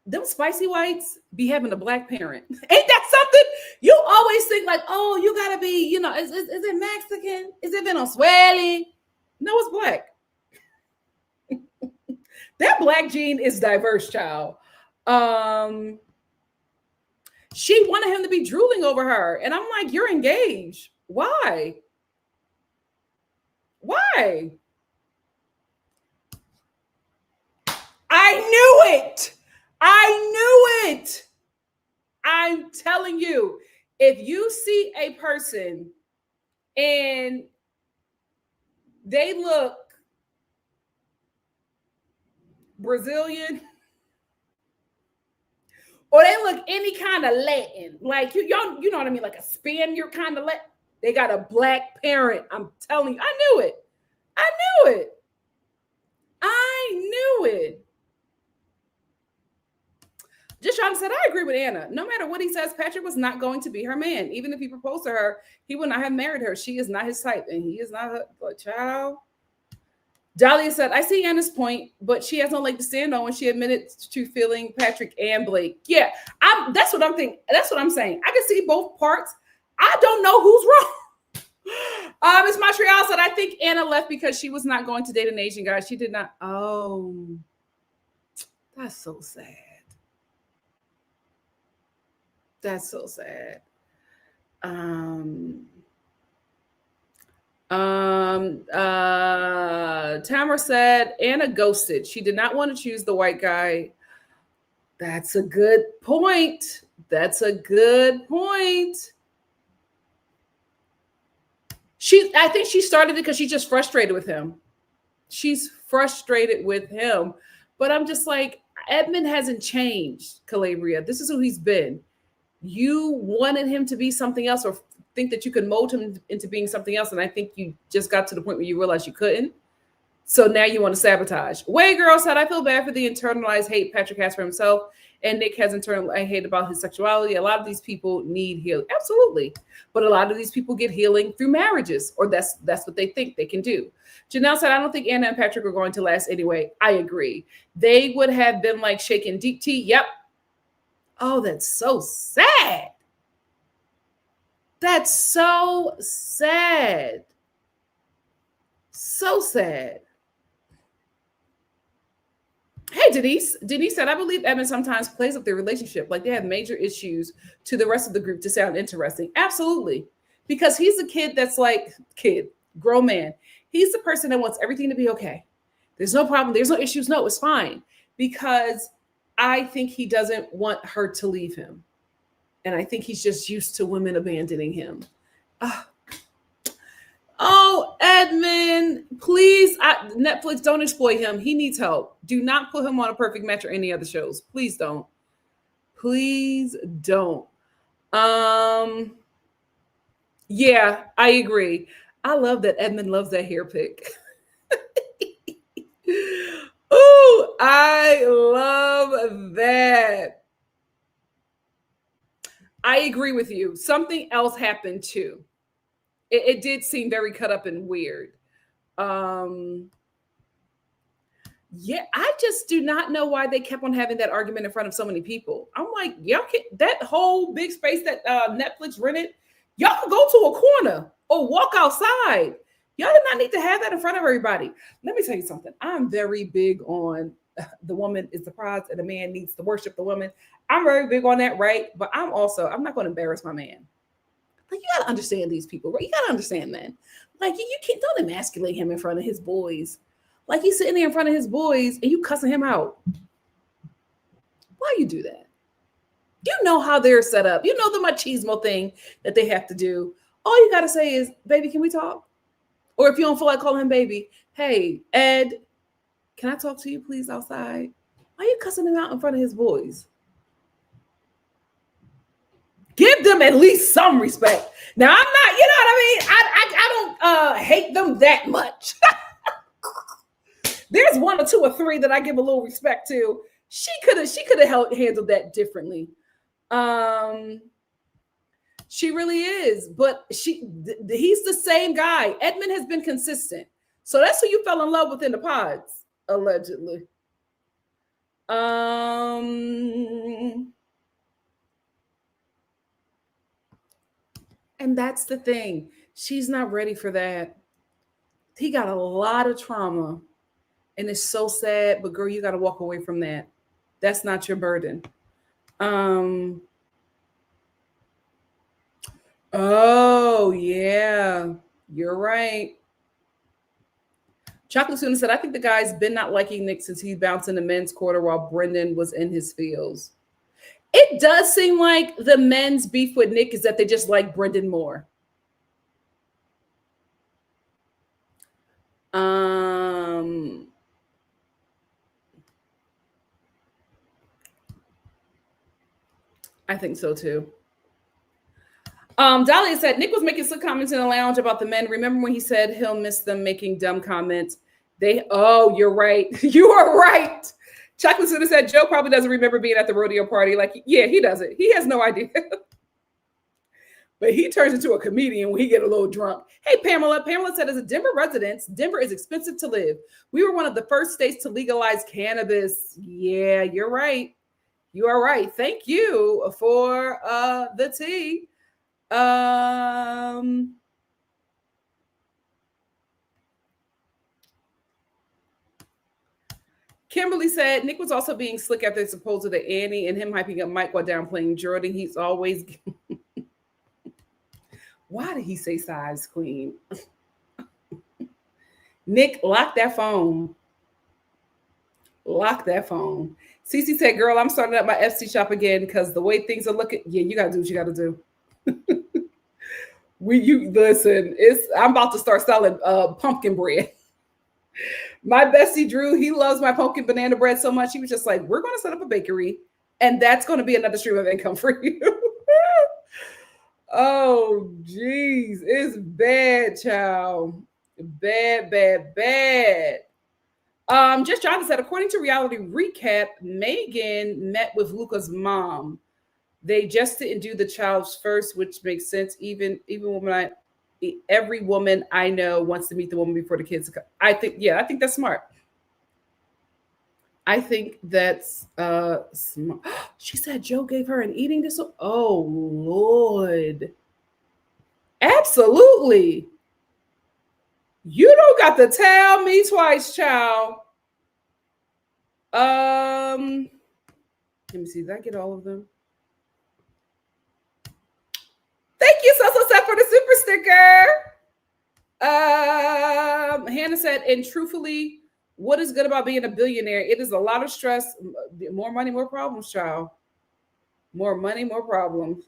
them spicy whites be having a black parent. Ain't that something? You always think like, oh, you gotta be, you know, is it Mexican? Is it Venezuelan? No, it's black. That black gene is diverse, child. She wanted him to be drooling over her. And I'm like, you're engaged. Why? Why? I knew it. I knew it. I'm telling you, if you see a person and they look Brazilian or they look any kind of Latin, like you know what I mean, like a Spaniard kind of Latin, they got a black parent. I'm telling you, I knew it. I knew it. I knew it. Just Sean said, I agree with Anna. No matter what he says, Patrick was not going to be her man. Even if he proposed to her, he would not have married her. She is not his type, and he is not her child. Dahlia said, I see Anna's point, but she has no leg to stand on when she admitted to feeling Patrick and Blake. Yeah, that's what I'm thinking. That's what I'm saying. I can see both parts. I don't know who's wrong. Miss Montreal said, I think Anna left because she was not going to date an Asian guy. She did not. Oh, that's so sad. That's so sad. Tamara said Anna ghosted. She did not want to choose the white guy. That's a good point. That's a good point. I think she started it because she's just frustrated with him. She's frustrated with him. But I'm just like, Edmund hasn't changed, Calabria. This is who he's been. You wanted him to be something else or think that you could mold him into being something else. And I think you just got to the point where you realized you couldn't. So now you want to sabotage. Way Girl said, I feel bad for the internalized hate Patrick has for himself. And Nick has internalized hate about his sexuality. A lot of these people need healing. Absolutely. But a lot of these people get healing through marriages, or that's what they think they can do. Janelle said, I don't think Anna and Patrick are going to last anyway. I agree. They would have been like shaking deep tea. Yep. Oh, that's so sad. That's so sad. So sad. Hey, Denise. Denise said, I believe Evan sometimes plays up their relationship like they have major issues to the rest of the group to sound interesting. Absolutely. Because he's a kid that's like, grown man. He's the person that wants everything to be okay. There's no problem. There's no issues. No, it's fine. Because I think he doesn't want her to leave him. And I think he's just used to women abandoning him. Oh, Edmund, please, Netflix, don't exploit him. He needs help. Do not put him on A Perfect Match or any other shows. Please don't. Please don't. Yeah, I agree. I love that Edmund loves that hair pick. Ooh, I love that. I agree with you. Something else happened too. It did seem very cut up and weird. Yeah, I just do not know why they kept on having that argument in front of so many people. I'm like, y'all can't, that whole big space that Netflix rented, y'all could go to a corner or walk outside. Y'all did not need to have that in front of everybody. Let me tell you something. I'm very big on the woman is the prize and the man needs to worship the woman. I'm very big on that, right? But I'm not going to embarrass my man. Like, you got to understand these people, right? You got to understand that. Like, you can't, don't emasculate him in front of his boys. Like, he's sitting there in front of his boys and you cussing him out. Why you do that? You know how they're set up. You know the machismo thing that they have to do. All you got to say is, baby, can we talk? Or if you don't feel like calling him baby, hey, Ed, can I talk to you, please, outside? Why are you cussing him out in front of his boys? Give them at least some respect. Now, I'm not, you know what I mean? I don't hate them that much. There's one or two or three that I give a little respect to. She could have handled that differently. She really is, but he's the same guy. Edmund has been consistent. So that's who you fell in love with in the pods, allegedly. And that's the thing. She's not ready for that. He got a lot of trauma. And it's so sad, but girl, you got to walk away from that. That's not your burden. Oh, yeah. You're right. Chocolate Student said, I think the guy's been not liking Nick since he bounced in the men's quarter while Brendan was in his fields. It does seem like the men's beef with Nick is that they just like Brendan more. I think so too. Dahlia said, Nick was making some comments in the lounge about the men. Remember when he said he'll miss them making dumb comments? You're right. You are right. Chocolate Suda said, Joe probably doesn't remember being at the rodeo party. Like, yeah, he doesn't. He has no idea. But he turns into a comedian when he get a little drunk. Hey, Pamela. Pamela said, as a Denver resident, Denver is expensive to live. We were one of the first states to legalize cannabis. Yeah, you're right. You are right. Thank you for the tea. Kimberly said, Nick was also being slick after supposed to Annie and him hyping up Mike while downplaying Jordan. He's always... Why did he say size queen? Nick, lock that phone. Lock that phone. Cece said, girl, I'm starting up my FC shop again because the way things are looking, yeah, you got to do what you got to do. Listen, I'm about to start selling pumpkin bread. My bestie Drew, he loves my pumpkin banana bread so much. He was just like, we're going to set up a bakery and that's going to be another stream of income for you. Oh, geez. It's bad, child. Bad. Just Jonathan said, according to Reality Recap, Megan met with Luca's mom. They just didn't do the child's first, which makes sense. Even every woman I know wants to meet the woman before the kids come. I think that's smart. I think that's smart. She said Joe gave her an eating disorder. Oh, Lord. Absolutely. You don't got to tell me twice, child. Let me see. Did I get all of them? Thank you, so for the super sticker. Hannah said, and truthfully, what is good about being a billionaire? It is a lot of stress. More money, more problems, child. More money, more problems.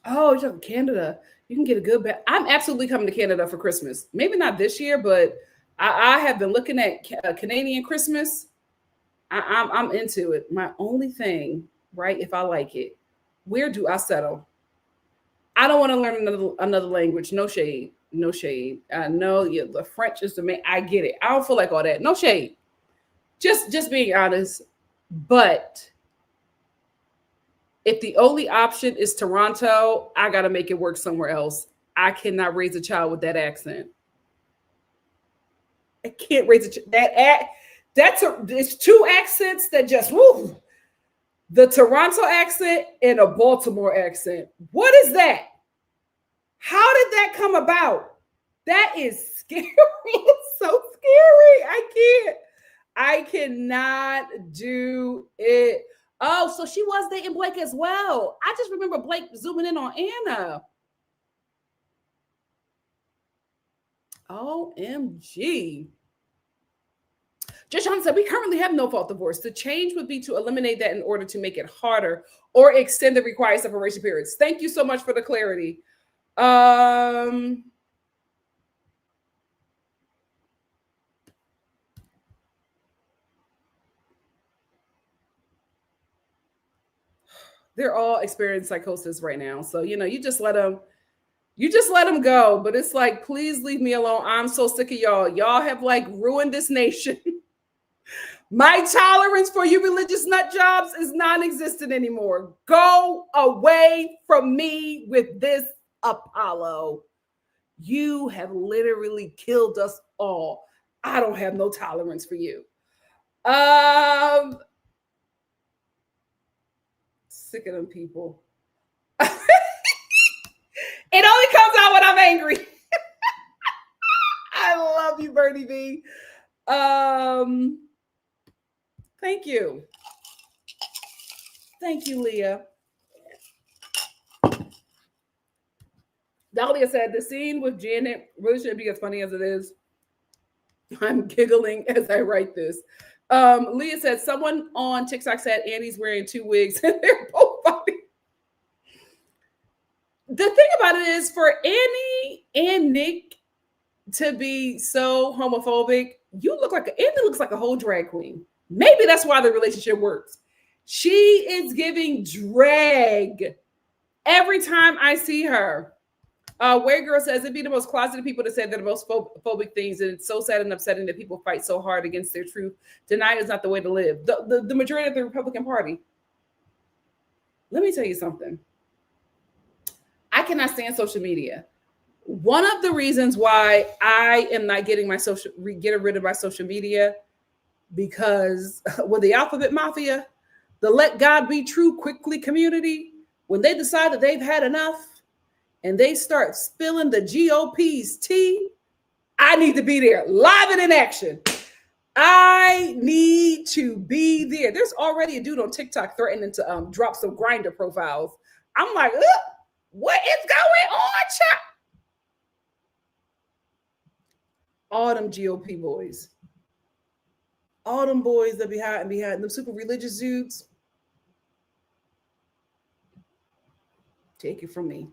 Oh, you're in Canada. You can get a good bag. I'm absolutely coming to Canada for Christmas. Maybe not this year, but I have been looking at Canadian Christmas. I'm into it. My only thing, right, if I like it, where do I settle? I don't want to learn another language. No shade. No shade. I know the French is the main. I get it. I don't feel like all that. No shade. Just being honest. But if the only option is Toronto, I got to make it work somewhere else. I cannot raise a child with that accent. I can't raise it's two accents that just woo. The Toronto accent and a Baltimore accent. What is that? How did that come about? That is scary. It's so scary. I cannot do it. Oh, so she was dating Blake as well. I just remember Blake zooming in on Anna. OMG. Just John said, we currently have no fault divorce. The change would be to eliminate that in order to make it harder or extend the required separation periods. Thank you so much for the clarity. They're all experiencing psychosis right now. So, you just let them go. But it's like, please leave me alone. I'm so sick of y'all. Y'all have like ruined this nation. My tolerance for you religious nut jobs is non-existent anymore. Go away from me with this Apollo. You have literally killed us all. I don't have no tolerance for you. Sick of them people. It only comes out when I'm angry. I love you, Bernie B. Thank you. Thank you, Leah. Dahlia said, the scene with Janet really shouldn't be as funny as it is. I'm giggling as I write this. Leah said, someone on TikTok said Annie's wearing 2 wigs and they're both funny. The thing about it is, for Annie and Nick to be so homophobic, Annie looks like a whole drag queen. Maybe that's why the relationship works. She is giving drag every time I see her. Where Girl says, it'd be the most closeted people to say they're the most phobic things, and it's so sad and upsetting that people fight so hard against their truth. Denial is not the way to live. The majority of the Republican Party. Let me tell you something. I cannot stand social media. One of the reasons why I am not getting rid of my social media, because with the alphabet mafia, the Let God Be True quickly community, when they decide that they've had enough and they start spilling the GOP's tea, I need to be there, live and in action. I need to be there. There's already a dude on TikTok threatening to drop some Grindr profiles. I'm like, what is going on, child? All them GOP boys. All them boys that be hiding behind them super religious dudes. Take it from me.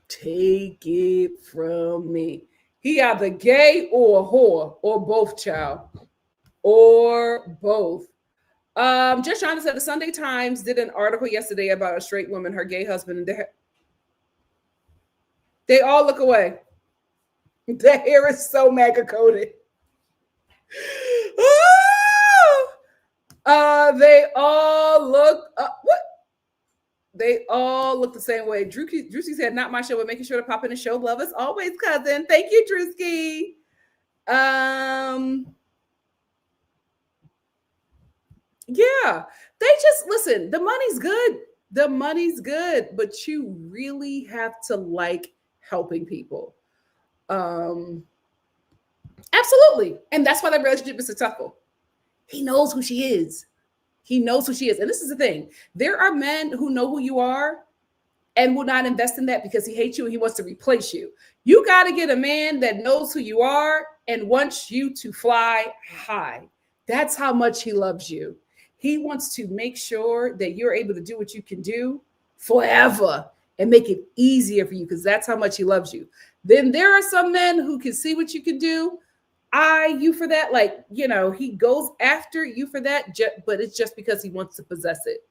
Take it from me. He either gay or a whore, or both, child. Or both. Just trying to say, the Sunday Times did an article yesterday about a straight woman, her gay husband, and they all look away. The hair is so MAGA coated. They all look what? They all look the same way. Drewski said, not my show, but making sure to pop in and show love as always, cousin. Thank you, Drewski. Yeah, they just listen. The money's good. The money's good, but you really have to like helping people. Absolutely. And that's why that relationship is successful. He knows who she is. He knows who she is. And this is the thing. There are men who know who you are and will not invest in that because he hates you and he wants to replace you. You got to get a man that knows who you are and wants you to fly high. That's how much he loves you. He wants to make sure that you're able to do what you can do forever and make it easier for you, because that's how much he loves you. Then there are some men who can see what you can do, eye you for that. Like, he goes after you for that, but it's just because he wants to possess it.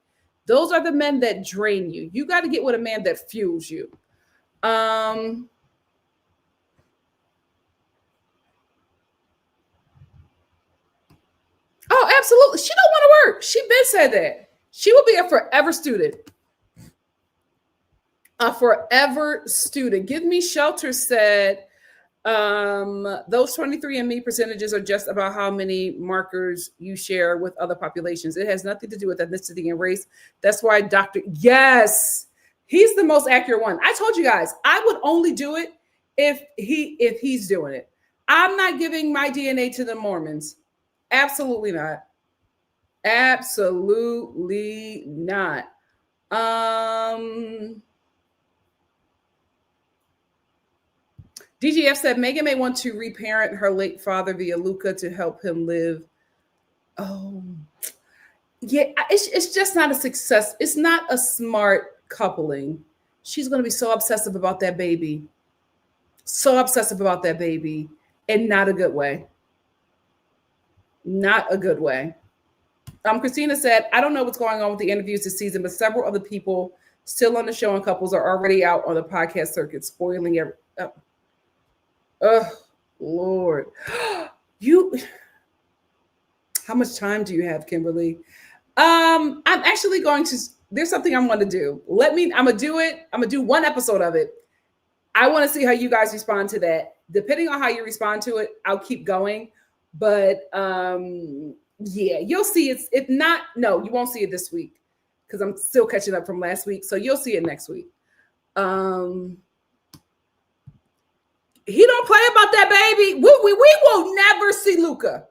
Those are the men that drain you. You got to get with a man that fuels you. Oh, absolutely. She don't want to work. She been said that. She will be a forever student. A forever student. Give Me Shelter said, those 23andMe percentages are just about how many markers you share with other populations. It has nothing to do with ethnicity and race. That's why yes, he's the most accurate one. I told you guys, I would only do it if he's doing it. I'm not giving my DNA to the Mormons. Absolutely not. Absolutely not. DGF said Megan may want to reparent her late father via Luca to help him live. Oh, yeah, it's just not a success. It's not a smart coupling. She's going to be so obsessive about that baby. So obsessive about that baby, and not a good way. Not a good way. Christina said, I don't know what's going on with the interviews this season, but several other people still on the show and couples are already out on the podcast circuit, spoiling every. Oh, Lord. You. How much time do you have, Kimberly? I'm actually going to. There's something I'm going to do. I'm gonna do it. I'm gonna do one episode of it. I want to see how you guys respond to that. Depending on how you respond to it, I'll keep going. But yeah, you'll see it. If not, no, you won't see it this week because I'm still catching up from last week. So you'll see it next week. He don't play about that baby. We will never see Luca.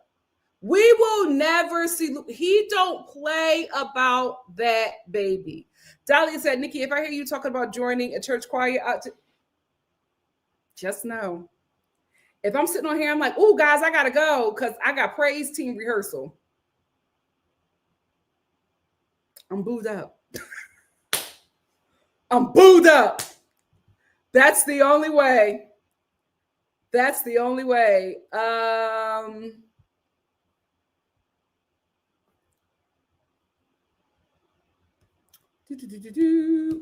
We will never see. He don't play about that baby. Dahlia said, Nikki, if I hear you talking about joining a church choir, just know. If I'm sitting on here, I'm like, oh, guys, I got to go because I got praise team rehearsal. I'm booed up. I'm booed up. That's the only way. That's the only way.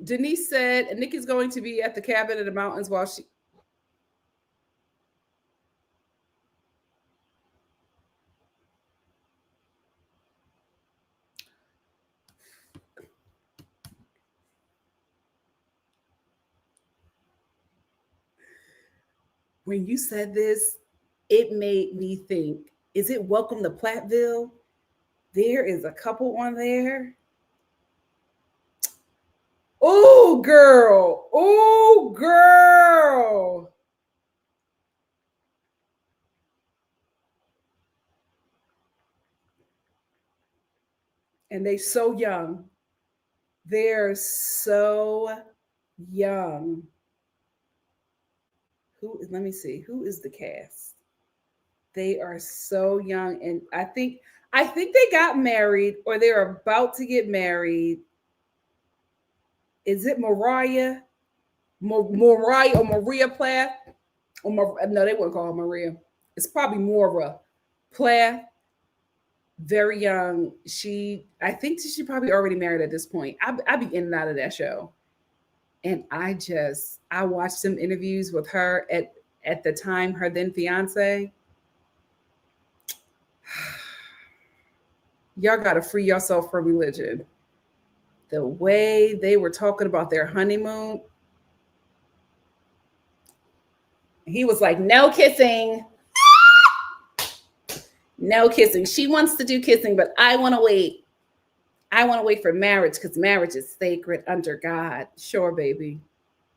Denise said, Nikki's going to be at the cabin in the mountains while she. When you said this, it made me think, is it Welcome to Platteville? There is a couple on there. Oh, girl. Oh, girl. And they so young. They're so young. Let me see. Who is the cast? They are so young. And I think they got married or they're about to get married. Is it Mariah? Mariah or Maria Plath? No, they wouldn't call her Maria. It's probably Maura Plath. Very young. I think she probably already married at this point. I'd be in and out of that show. And I watched some interviews with her at the time, her then fiance. Y'all got to free yourself from religion. The way they were talking about their honeymoon. He was like, no kissing. No kissing. She wants to do kissing, but I want to wait. I want to wait for marriage because marriage is sacred under God. Sure, baby.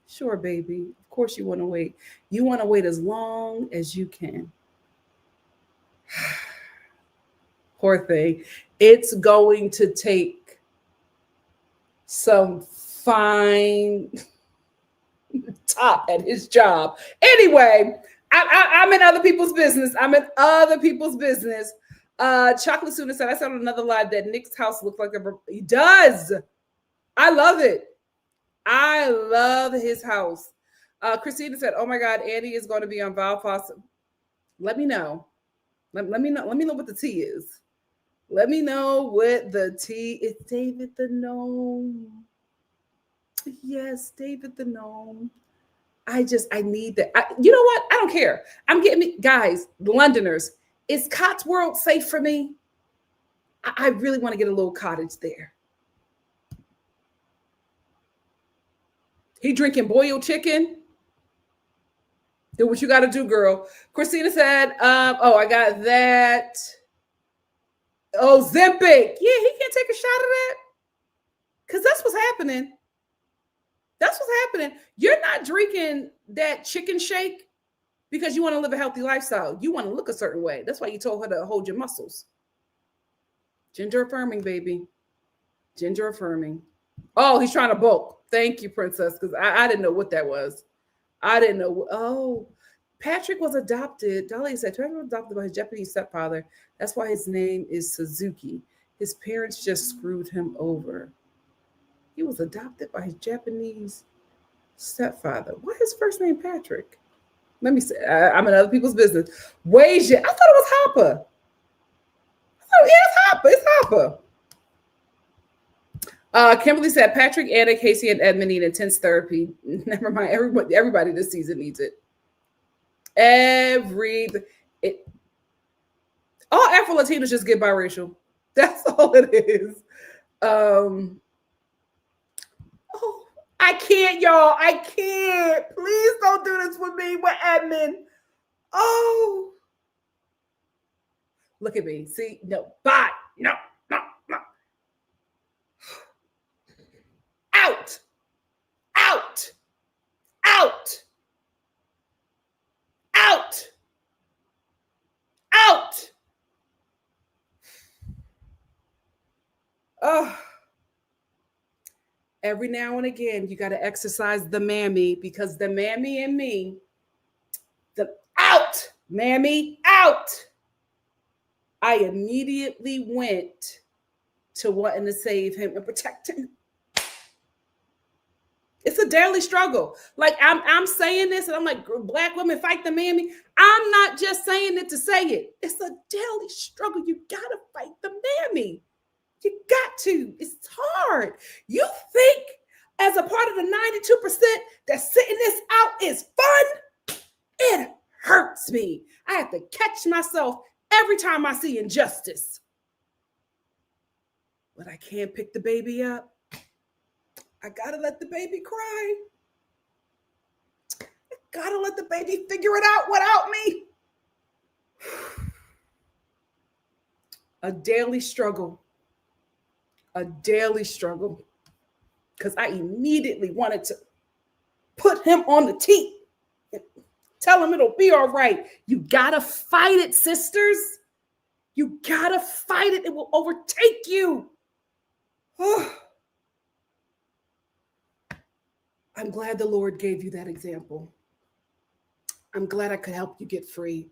Sure, baby. Of course you want to wait. You want to wait as long as you can. Poor thing. It's going to take some fine top at his job. Anyway, I'm in other people's business. Chocolate Sooner said, I saw on another live that Nick's house looks like he does. I love it. I love his house. Christina said, oh my God, Andy is going to be on Val Foster. Let me know. Let me know what the tea is. Let me know what the tea is. David the Gnome. Yes, David the Gnome. I need that. You know what? I don't care. I'm getting me, guys, Londoners. Is Cotswold safe for me? I really want to get a little cottage there. He drinking boiled chicken. Do what you got to do, girl. Christina said, I got that. Oh, Zempic. Yeah, he can't take a shot of that. Because that's what's happening. That's what's happening. You're not drinking that chicken shake because you want to live a healthy lifestyle. You want to look a certain way. That's why you told her to hold your muscles. Gender affirming, baby. Gender affirming. Oh, he's trying to bulk. Thank you, princess, because I didn't know what that was. I didn't know. Oh, Patrick was adopted. Dolly said Patrick was adopted by his Japanese stepfather. That's why his name is Suzuki. His parents just screwed him over. He was adopted by his Japanese stepfather. Why his first name Patrick? Let me say, I'm in other people's business. Wasia. I thought it was Hopper. Oh, yeah, it's Hopper. It's Hopper. Kimberly said Patrick, Anna, Casey, and Edmund need intense therapy. Never mind. Everybody this season needs it. All Afro Latinos just get biracial. That's all it is. Oh, I can't, y'all. I can't. Please don't do this with me with Edmund. Oh, look at me. See, no, bye. No. Out. Out. Out. Out. Out. Oh. Every now and again, you got to exercise the mammy, because the mammy and me, the out, mammy, out. I immediately went to wanting to save him and protect him. It's a daily struggle. Like I'm saying this, and I'm like, Black women fight the mammy. I'm not just saying it to say it. It's a daily struggle. You gotta fight the mammy. You got to. It's hard. You think as a part of the 92% that sitting this out is fun? It hurts me. I have to catch myself every time I see injustice. But I can't pick the baby up. I gotta let the baby cry. I gotta let the baby figure it out without me. A daily struggle. A daily struggle. Because I immediately wanted to put him on the tee and tell him it'll be all right. You gotta fight it, sisters. You gotta fight it. It will overtake you. I'm glad the Lord gave you that example. I'm glad I could help you get free.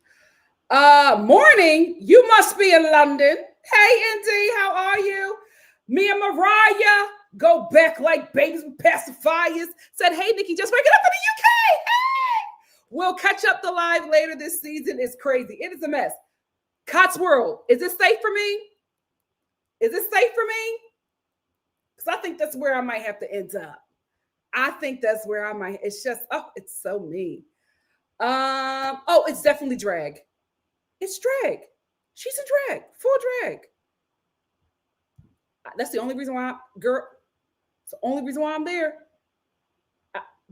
Morning, you must be in London. Hey, Indy, how are you? Me and Mariah go back like babies with pacifiers. Said, hey, Nikki, just waking up in the UK. Hey! We'll catch up the live later this season. It's crazy. It is a mess. Cotsworld, is it safe for me? Is it safe for me? Because I think that's where I might have to end up. I think that's where I might. It's just, it's so me. It's definitely drag. It's drag. She's a drag, full drag. That's the only reason why, girl. It's the only reason why I'm there.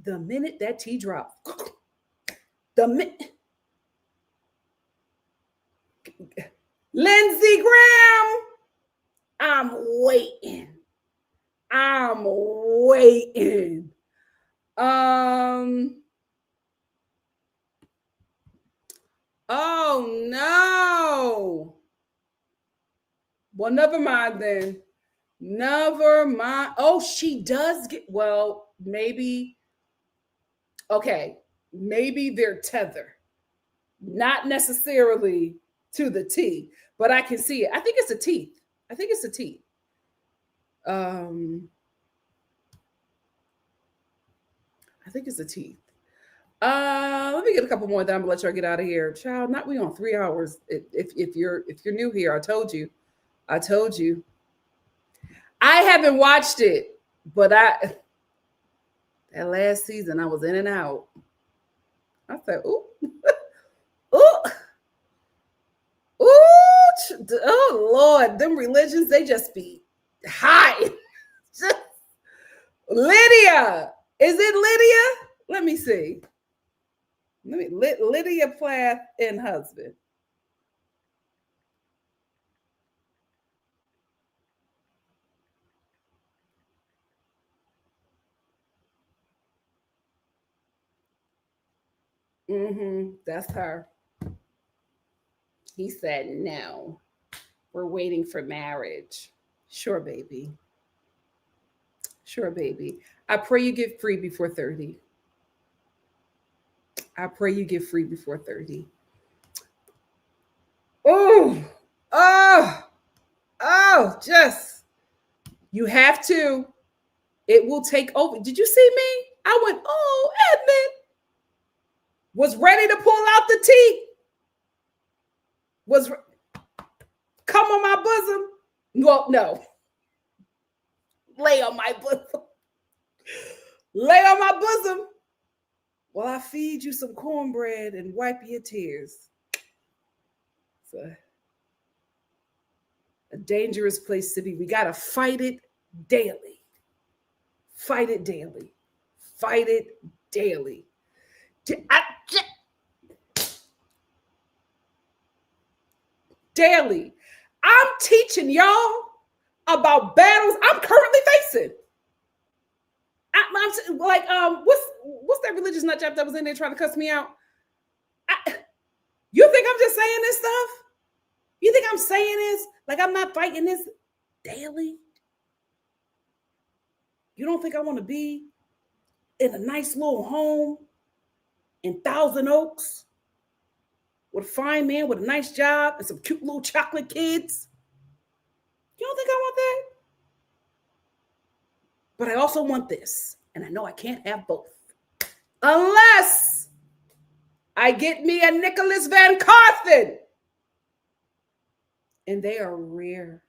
The minute that tea drops, Lindsey Graham, I'm waiting. Oh no. Well, never mind then. Never mind. Oh, she does get, well, maybe. Okay. Maybe they're tether. Not necessarily to the T, but I can see it. I think it's the teeth. I think it's the teeth. I think it's the teeth. Let me get a couple more, then I'm gonna let y'all get out of here. Child, not we on 3 hours. If you're new here, I told you. I haven't watched it, but that last season I was in and out. I said, ooh, oh Lord, them religions, they just be high. Lydia, is it Lydia? Let me see. Lydia Plath and husband. That's her. He said, no, we're waiting for marriage. Sure, baby. I pray you get free before 30. I pray you get free before 30. Oh, just you have to. It will take over. Did you see me? I went, oh, Edmund was ready to pull out the teeth. Come on my bosom. Well, no. Lay on my bosom. Lay on my bosom while I feed you some cornbread and wipe your tears. It's a dangerous place to be. We got to fight it daily. Fight it daily. Fight it daily. Daily. I'm teaching y'all about battles I'm currently facing. I'm like, what's that religious nut job that was in there trying to cuss me out? You think I'm just saying this stuff? You think I'm saying this like I'm not fighting this daily? You don't think I want to be in a nice little home in Thousand Oaks with a fine man with a nice job and some cute little chocolate kids? You don't think I want that? But I also want this, and I know I can't have both. Unless I get me a Nicholas Van Carthen. And they are rare.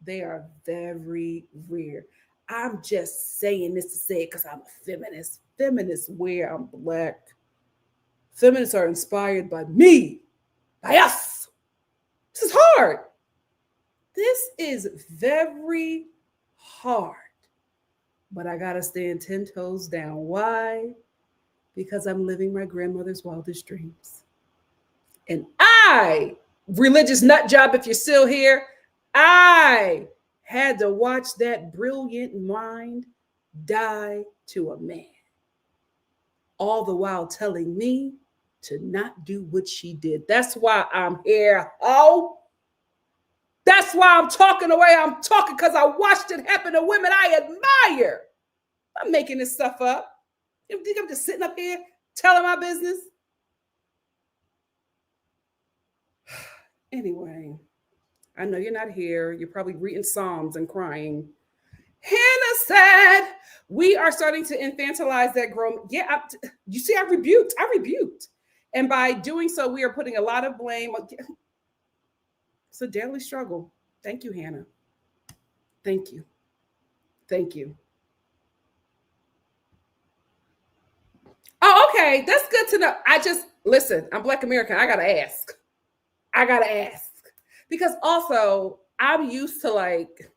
They are very rare. I'm just saying this to say it because I'm a feminist. Feminists wear, I'm Black. Feminists are inspired by me, by us. This is hard. This is very hard. But I got to stand 10 toes down. Why? Because I'm living my grandmother's wildest dreams. And I, religious nut job, if you're still here, I had to watch that brilliant mind die to a man. All the while telling me to not do what she did. That's why I'm here. Oh, that's why I'm talking the way I'm talking, because I watched it happen to women I admire. I'm making this stuff up. You think I'm just sitting up here telling my business? Anyway, I know you're not here. You're probably reading Psalms and crying. Hannah said, we are starting to infantilize that grown. Yeah, you see, I rebuked. And by doing so, we are putting a lot of blame. It's a daily struggle. Thank you, Hannah. Thank you. Thank you. Oh, okay. That's good to know. Listen, I'm Black American. I got to ask. Because also, I'm used to like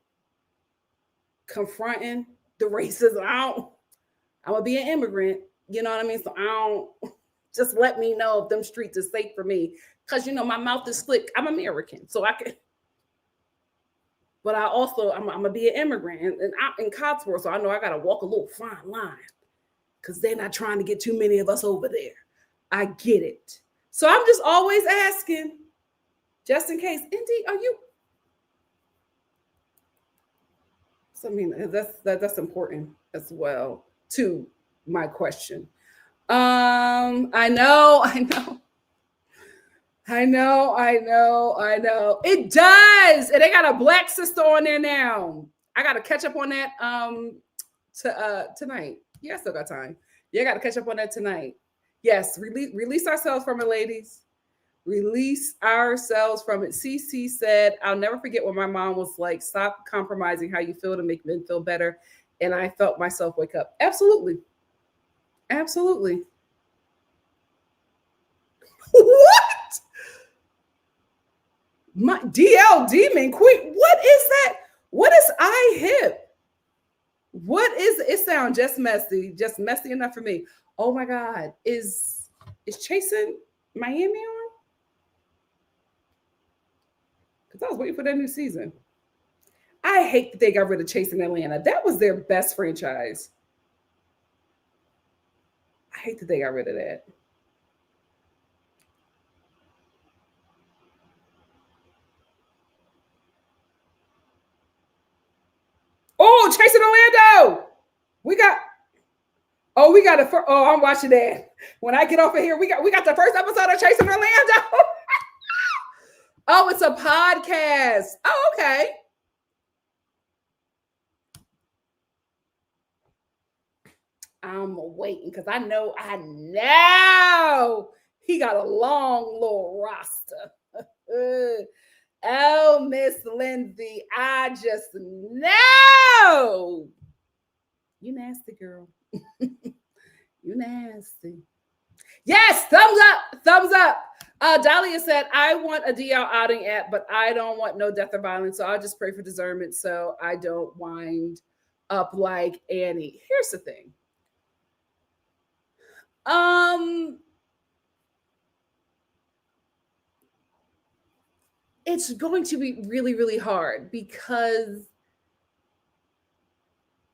confronting the racism. I'm going to be an immigrant. You know what I mean? So I don't, just let me know if them streets are safe for me. Because, you know, my mouth is slick. I'm American. So I can. But I'm going to be an immigrant. And I'm in Cotswold. So I know I got to walk a little fine line. Because they're not trying to get too many of us over there. I get it. So I'm just always asking, just in case. Indy, are you? So I mean, that's important as well to my question. I know. It does. And they got a Black sister on there now. I got to catch up on that tonight. Yeah, I still got time. Yeah, I got to catch up on that tonight. Yes, release ourselves from it, ladies. Release ourselves from it. CC said, I'll never forget when my mom was like, stop compromising how you feel to make men feel better. And I felt myself wake up. Absolutely. What? My DL Demon Queen. What is that? What is I hip? What is it? Sounds just messy enough for me. Oh my God. Is Chasing Miami on? Because I was waiting for that new season. I hate that they got rid of Chasing Atlanta. That was their best franchise. I hate that they got rid of that. Oh, Chasing Orlando. Oh, we got oh, I'm watching that. When I get off of here, we got the first episode of Chasing Orlando. Oh, it's a podcast. Oh, okay. I'm waiting because I know he got a long little roster. Oh, Miss Lindsay, I just know. You nasty, girl. You nasty. Yes, thumbs up, thumbs up. Dahlia said, I want a DL outing app, but I don't want no death or violence, so I'll just pray for discernment so I don't wind up like Annie. Here's the thing. It's going to be really, really hard because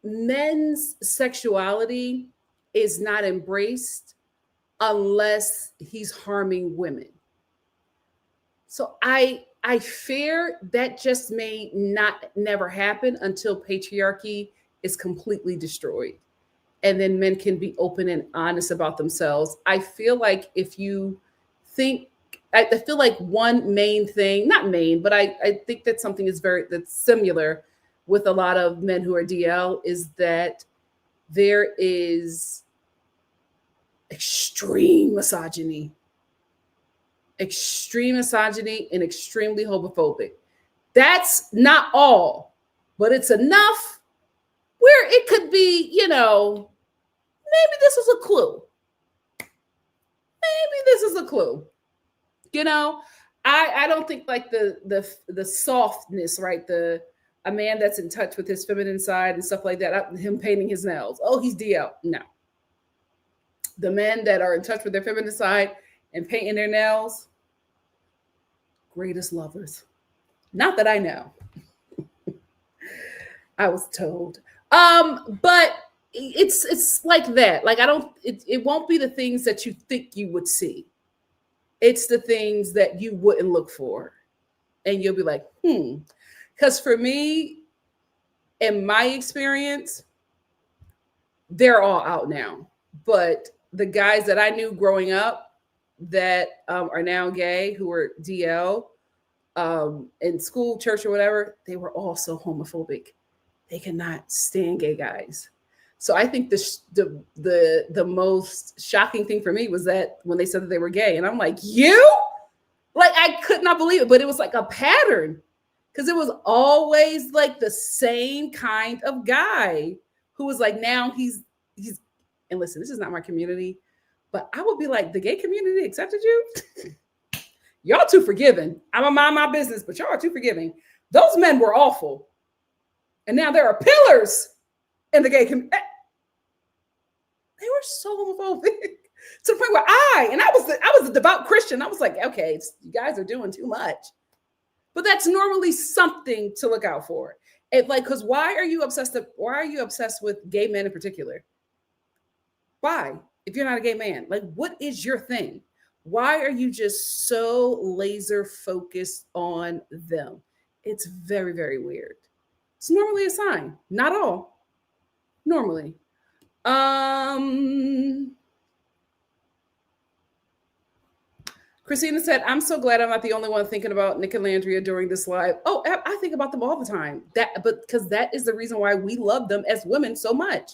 men's sexuality is not embraced unless he's harming women. So I fear that just may never happen until patriarchy is completely destroyed. And then men can be open and honest about themselves. I feel like if you think, I feel like one main thing, not main, but I think that something that's similar with a lot of men who are DL is that there is extreme misogyny and extremely homophobic. That's not all, but it's enough where it could be, maybe this is a clue. Maybe this is a clue. I don't think like the softness, right? A man that's in touch with his feminine side and stuff like that, him painting his nails. Oh, he's DL. No. The men that are in touch with their feminine side and painting their nails, greatest lovers. Not that I know. I was told. But it's like that. Like it won't be the things that you think you would see. It's the things that you wouldn't look for. And you'll be like, Because for me, in my experience, they're all out now. But the guys that I knew growing up that are now gay, who were DL, in school, church, or whatever, they were all so homophobic. They cannot stand gay guys. So I think the most shocking thing for me was that when they said that they were gay, and I'm like, like I could not believe it, but it was like a pattern because it was always like the same kind of guy who was like, now he's. And listen, this is not my community, but I would be like, the gay community accepted you. Y'all too forgiving. I'm gonna mind my business, but y'all are too forgiving. Those men were awful, and now there are pillars in the gay community. They were so homophobic to the point where I was a devout Christian. I was like, okay, you guys are doing too much. But that's normally something to look out for. Because why are you obsessed with gay men in particular? Why? If you're not a gay man, like, what is your thing? Why are you just so laser focused on them? It's very, very weird. It's normally a sign. Not all. Normally. Christina said, I'm so glad I'm not the only one thinking about Nick and Landria during this live. Oh, I think about them all the time. Because that is the reason why we love them as women so much.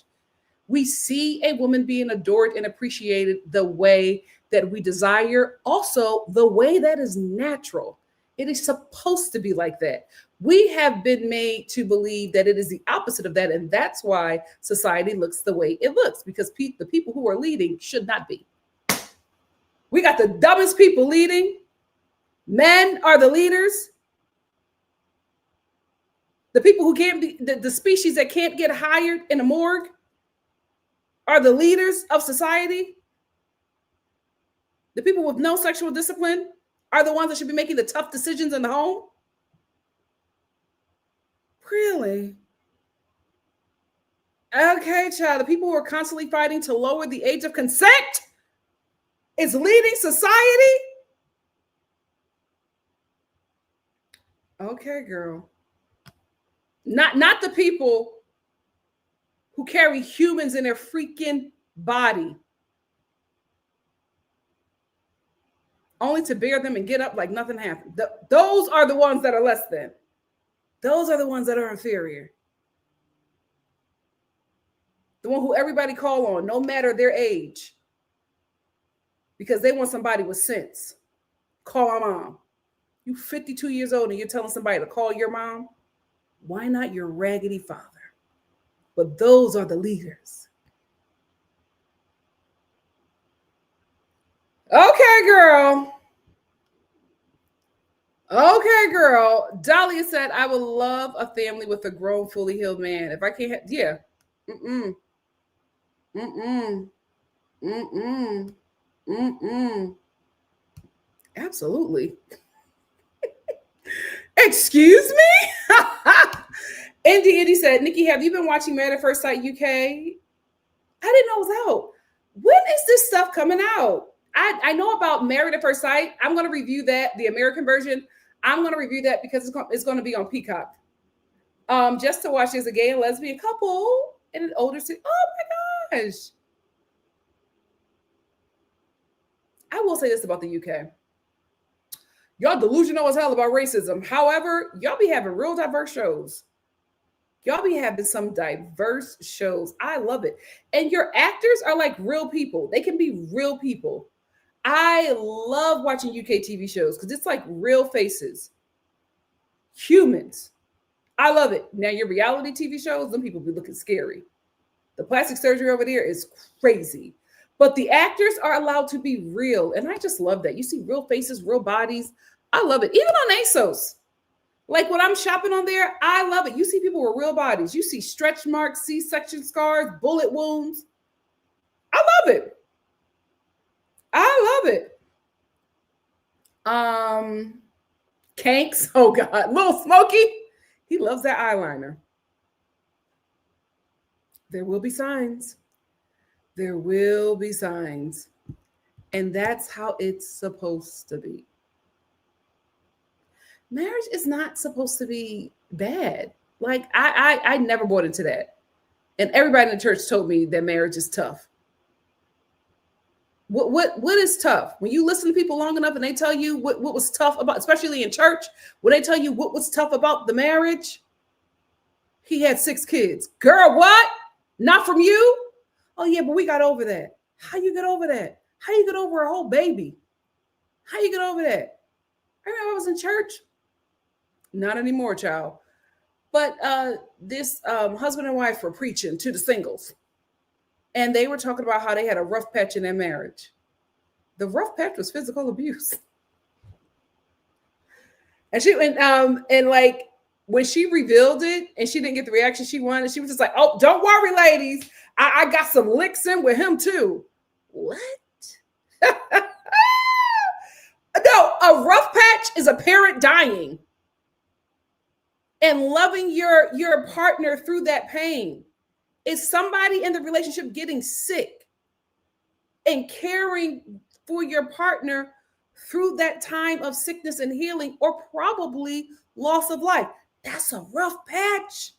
We see a woman being adored and appreciated the way that we desire, also the way that is natural. It is supposed to be like that. We have been made to believe that it is the opposite of that. And that's why society looks the way it looks, because the people who are leading should not be. We got the dumbest people leading. Men are the leaders. The people who can't be, the species that can't get hired in a morgue are the leaders of society. The people with no sexual discipline are the ones that should be making the tough decisions in the home. Really? Okay, child. The people who are constantly fighting to lower the age of consent is leading society? Okay, girl. Not the people who carry humans in their freaking body, only to bear them and get up like nothing happened. Those are the ones that are less than. Those are the ones that are inferior. The one who everybody call on, no matter their age, because they want somebody with sense. Call my mom. You 52 years old and you're telling somebody to call your mom? Why not your raggedy father? But those are the leaders. Okay, girl. Okay, girl. Dahlia said, I would love a family with a grown, fully healed man. If I can't, yeah. Mm-mm. Mm-mm. Mm-mm. Mm-mm. Absolutely. Excuse me? Indy said, Nikki, have you been watching Married at First Sight UK? I didn't know it was out. When is this stuff coming out? I know about Married at First Sight. I'm going to review that, the American version. I'm going to review that because it's going to be on Peacock. Just to watch, there's a gay and lesbian couple in an older city. Oh my gosh. I will say this about the UK. Y'all delusional as hell about racism. However, y'all be having real diverse shows. Y'all be having some diverse shows. I love it. And your actors are like real people. They can be real people. I love watching UK TV shows because it's like real faces. Humans. I love it. Now, your reality TV shows, them people be looking scary. The plastic surgery over there is crazy. But the actors are allowed to be real. And I just love that. You see real faces, real bodies. I love it. Even on ASOS. Like when I'm shopping on there, I love it. You see people with real bodies. You see stretch marks, C-section scars, bullet wounds. I love it. I love it. Kanks. Oh God. Little Smokey. He loves that eyeliner. There will be signs. There will be signs. And that's how it's supposed to be. Marriage is not supposed to be bad. Like I never bought into that. And everybody in the church told me that marriage is tough. What is tough? When you listen to people long enough and they tell you what was tough about, especially in church, when they tell you what was tough about the marriage, he had 6 kids. Girl, what? Not from you? Oh yeah, but we got over that. How you get over that? How you get over a whole baby? How you get over that? I remember I was in church. Not anymore, child. But this husband and wife were preaching to the singles. And they were talking about how they had a rough patch in their marriage. The rough patch was physical abuse. And like when she revealed it and she didn't get the reaction she wanted, she was just like, oh, don't worry, ladies. I got some licks in with him too. What? No, a rough patch is a parent dying and loving your partner through that pain. It's somebody in the relationship getting sick and caring for your partner through that time of sickness and healing, or probably loss of life. That's a rough patch.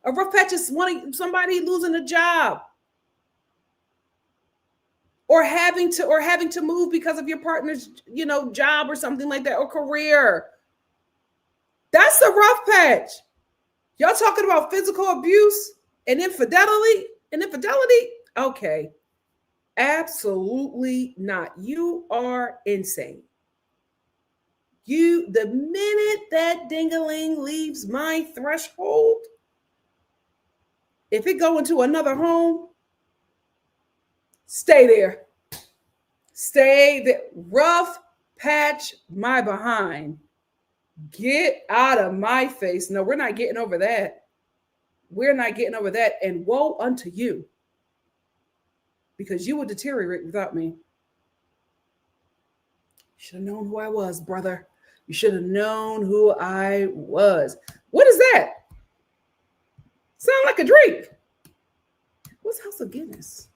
A rough patch is somebody losing a job, or having to move because of your partner's, job or something like that, or career. That's a rough patch. Y'all talking about physical abuse and infidelity? Okay. Absolutely not. You are insane. The minute that ding-a-ling leaves my threshold, if it go into another home, stay there. Stay there. Rough patch my behind. Get out of my face. No, we're not getting over that. We're not getting over that. And woe unto you, because you would deteriorate without me. You should have known who I was, brother. You should have known who I was. What is that? Sound like a drink. What's House of Guinness?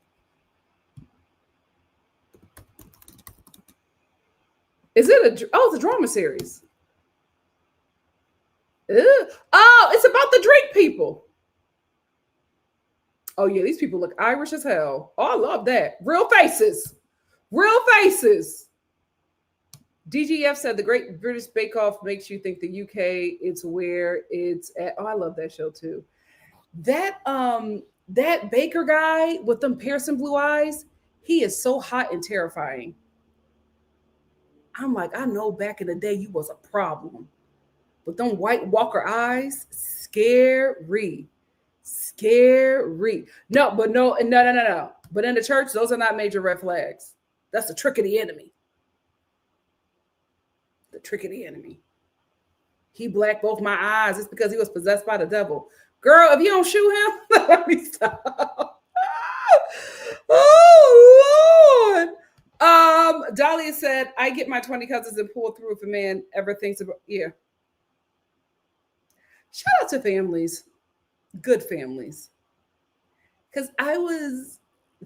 Is it it's a drama series. Ew. Oh, it's about the drink people. Oh yeah, these people look Irish as hell. Oh, I love that. Real faces. Real faces. DGF said the Great British Bake Off makes you think the UK it's where it's at. Oh, I love that show too. That baker guy with them piercing blue eyes, he is so hot and terrifying. I'm like, I know back in the day you was a problem. But them White Walker eyes, scary. Scary. No, but no. But in the church, those are not major red flags. That's the trick of the enemy. The trick of the enemy. He blacked both my eyes. It's because he was possessed by the devil. Girl, if you don't shoot him, let me stop. Oh Lord. Dahlia said, I get my 20 cousins and pull through if a man ever thinks about Shout out to families. Good families. Because I was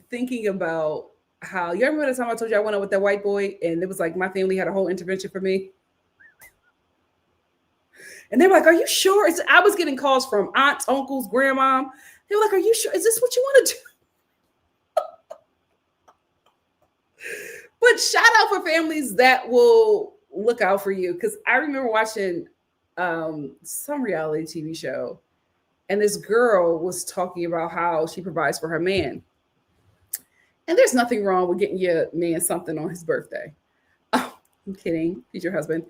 thinking about how you remember the time I told you I went out with that white boy and it was like my family had a whole intervention for me. And they were like, are you sure? I was getting calls from aunts, uncles, grandma. They were like, are you sure? Is this what you want to do? But shout out for families that will look out for you. Because I remember watching some reality TV show. And this girl was talking about how she provides for her man. And there's nothing wrong with getting your man something on his birthday. Oh, I'm kidding. He's your husband.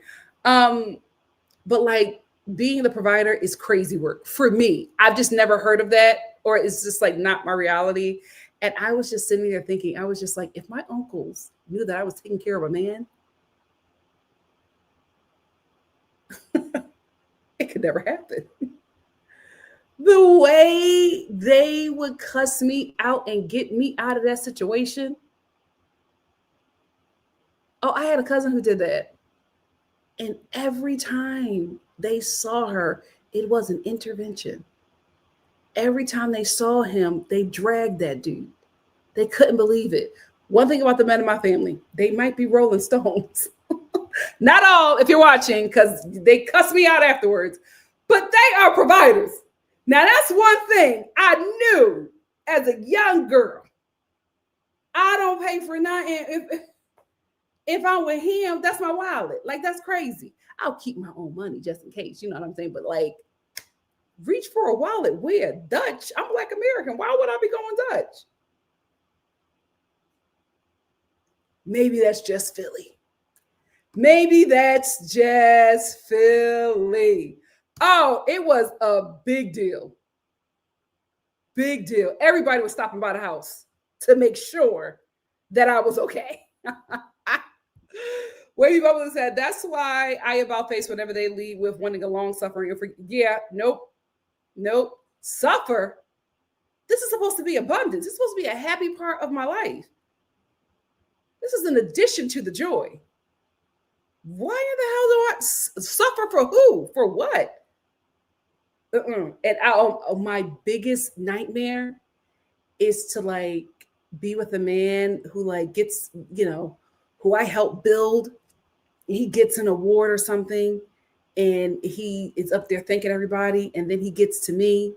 But like being the provider is crazy work for me. I've just never heard of that, or it's just like not my reality. And I was just sitting there thinking, I was just like, if my uncles knew that I was taking care of a man, it could never happen. The way they would cuss me out and get me out of that situation. Oh, I had a cousin who did that. And every time they saw her, it was an intervention. Every time they saw him, they dragged that dude. They couldn't believe it. One thing about the men in my family, they might be Rolling Stones. Not all, if you're watching, because they cuss me out afterwards, but they are providers. Now, that's one thing I knew as a young girl. I don't pay for nothing. If I'm with him, that's my wallet. Like, that's crazy. I'll keep my own money just in case. You know what I'm saying? But, like, reach for a wallet. Where? Dutch. I'm Black American. Why would I be going Dutch? Maybe that's just Philly. Maybe that's just Philly. Oh, it was a big deal. Big deal. Everybody was stopping by the house to make sure that I was okay. Wavy Bubble said, that's why I about face whenever they leave with wanting a long suffering. Yeah, nope. Suffer. This is supposed to be abundance. It's supposed to be a happy part of my life. This is an addition to the joy. Why in the hell do I suffer for who? For what? And my biggest nightmare is to like be with a man who like gets, who I help build. He gets an award or something and he is up there thanking everybody. And then he gets to me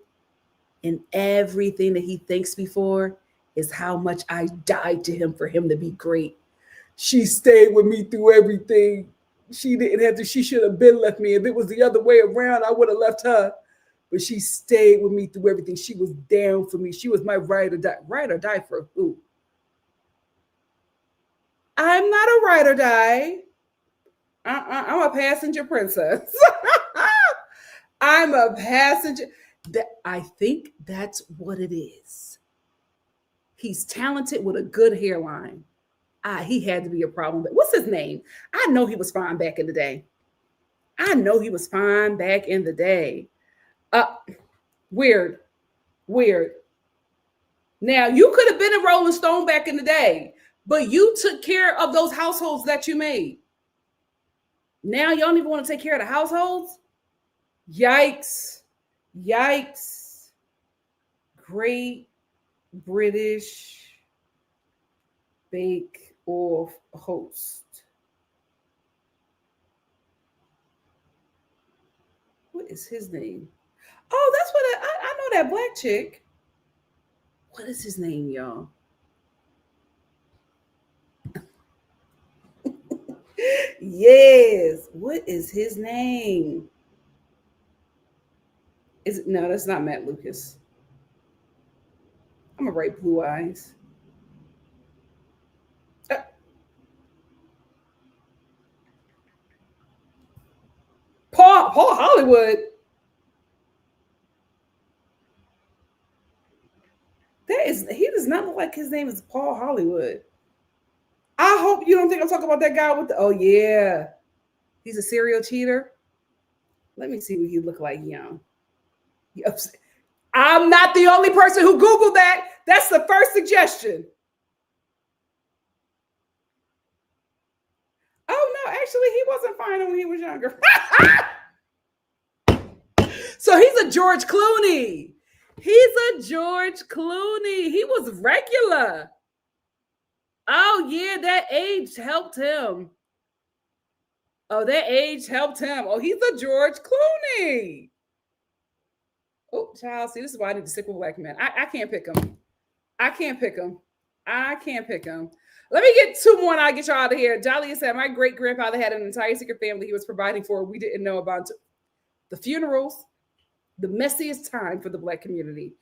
and everything that he thanks me for is how much I died to him for him to be great. She stayed with me through everything. She didn't have to, she should have been left me. If it was the other way around, I would have left her. But she stayed with me through everything. She was down for me. She was my ride or die. Ride or die for who? I'm not a ride or die. I'm a passenger princess. I'm a passenger. I think that's what it is. He's talented with a good hairline. He had to be a problem. What's his name? I know he was fine back in the day. Weird. Now, you could have been a Rolling Stone back in the day, but you took care of those households that you made. Now you don't even want to take care of the households? Yikes. Great British Bake Off host. What is his name? Oh, that's what I know that black chick. What is his name, y'all? Yes. What is his name? Is it no, that's not Matt Lucas. I'm gonna write Blue Eyes. Uh, Paul Hollywood. He does not look like his name is Paul Hollywood. I hope you don't think I'm talking about that guy with the oh yeah. He's a serial cheater. Let me see what he looked like young. I'm not the only person who Googled that. That's the first suggestion. Oh no, actually, he wasn't fine when he was younger. So he's a George Clooney. He's a George Clooney. He was regular. Oh yeah, that age helped him. Oh, that age helped him. Oh, he's a George Clooney. Oh, child, see, this is why I need to stick with black men. I can't pick them. I can't pick them. I can't pick them. Let me get two more and I'll get y'all out of here. Dahlia said, my great grandfather had an entire secret family he was providing for. We didn't know about the funerals, the messiest time for the black community.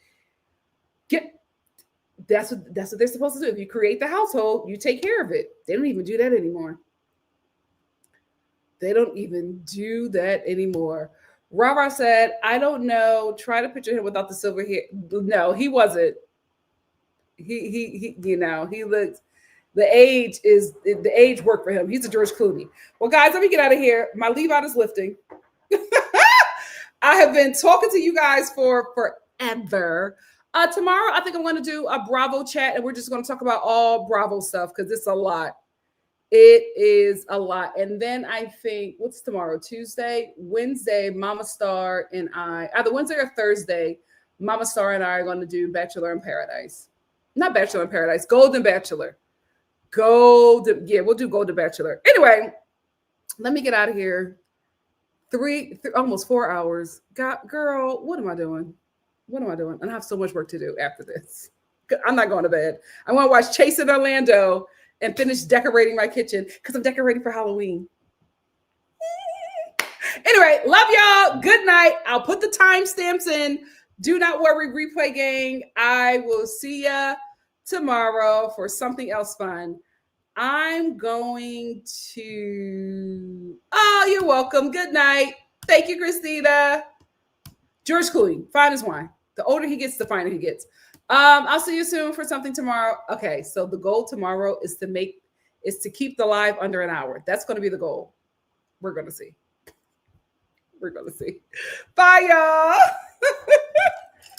That's what they're supposed to do. If you create the household, you take care of it. They don't even do that anymore. They don't even do that anymore. Rara said, I don't know. Try to picture him without the silver hair. No, he wasn't. He he looked, the age worked for him. He's a George Clooney. Well, guys, let me get out of here. My leave out is lifting. I have been talking to you guys for forever. Tomorrow, I think I'm going to do a Bravo chat, and we're just going to talk about all Bravo stuff because it's a lot. It is a lot. And then I think, what's tomorrow? Tuesday, Wednesday, Mama Star and I, either Wednesday or Thursday, Mama Star and I are going to do Bachelor in Paradise. Not Bachelor in Paradise, Golden Bachelor. We'll do Golden Bachelor. Anyway, let me get out of here. Almost 4 hours. Girl, what am I doing? What am I doing? And I have so much work to do after this. I'm not going to bed. I want to watch Chasing Orlando and finish decorating my kitchen because I'm decorating for Halloween. Anyway, love y'all. Good night. I'll put the timestamps in. Do not worry, replay gang. I will see ya tomorrow for something else fun. I'm going to. Oh, you're welcome. Good night. Thank you, Christina. George Clooney, fine as wine. The older he gets, the finer he gets. I'll see you soon for something tomorrow. Okay, so the goal tomorrow is to keep the live under an hour. That's going to be the goal. We're going to see. Bye, y'all.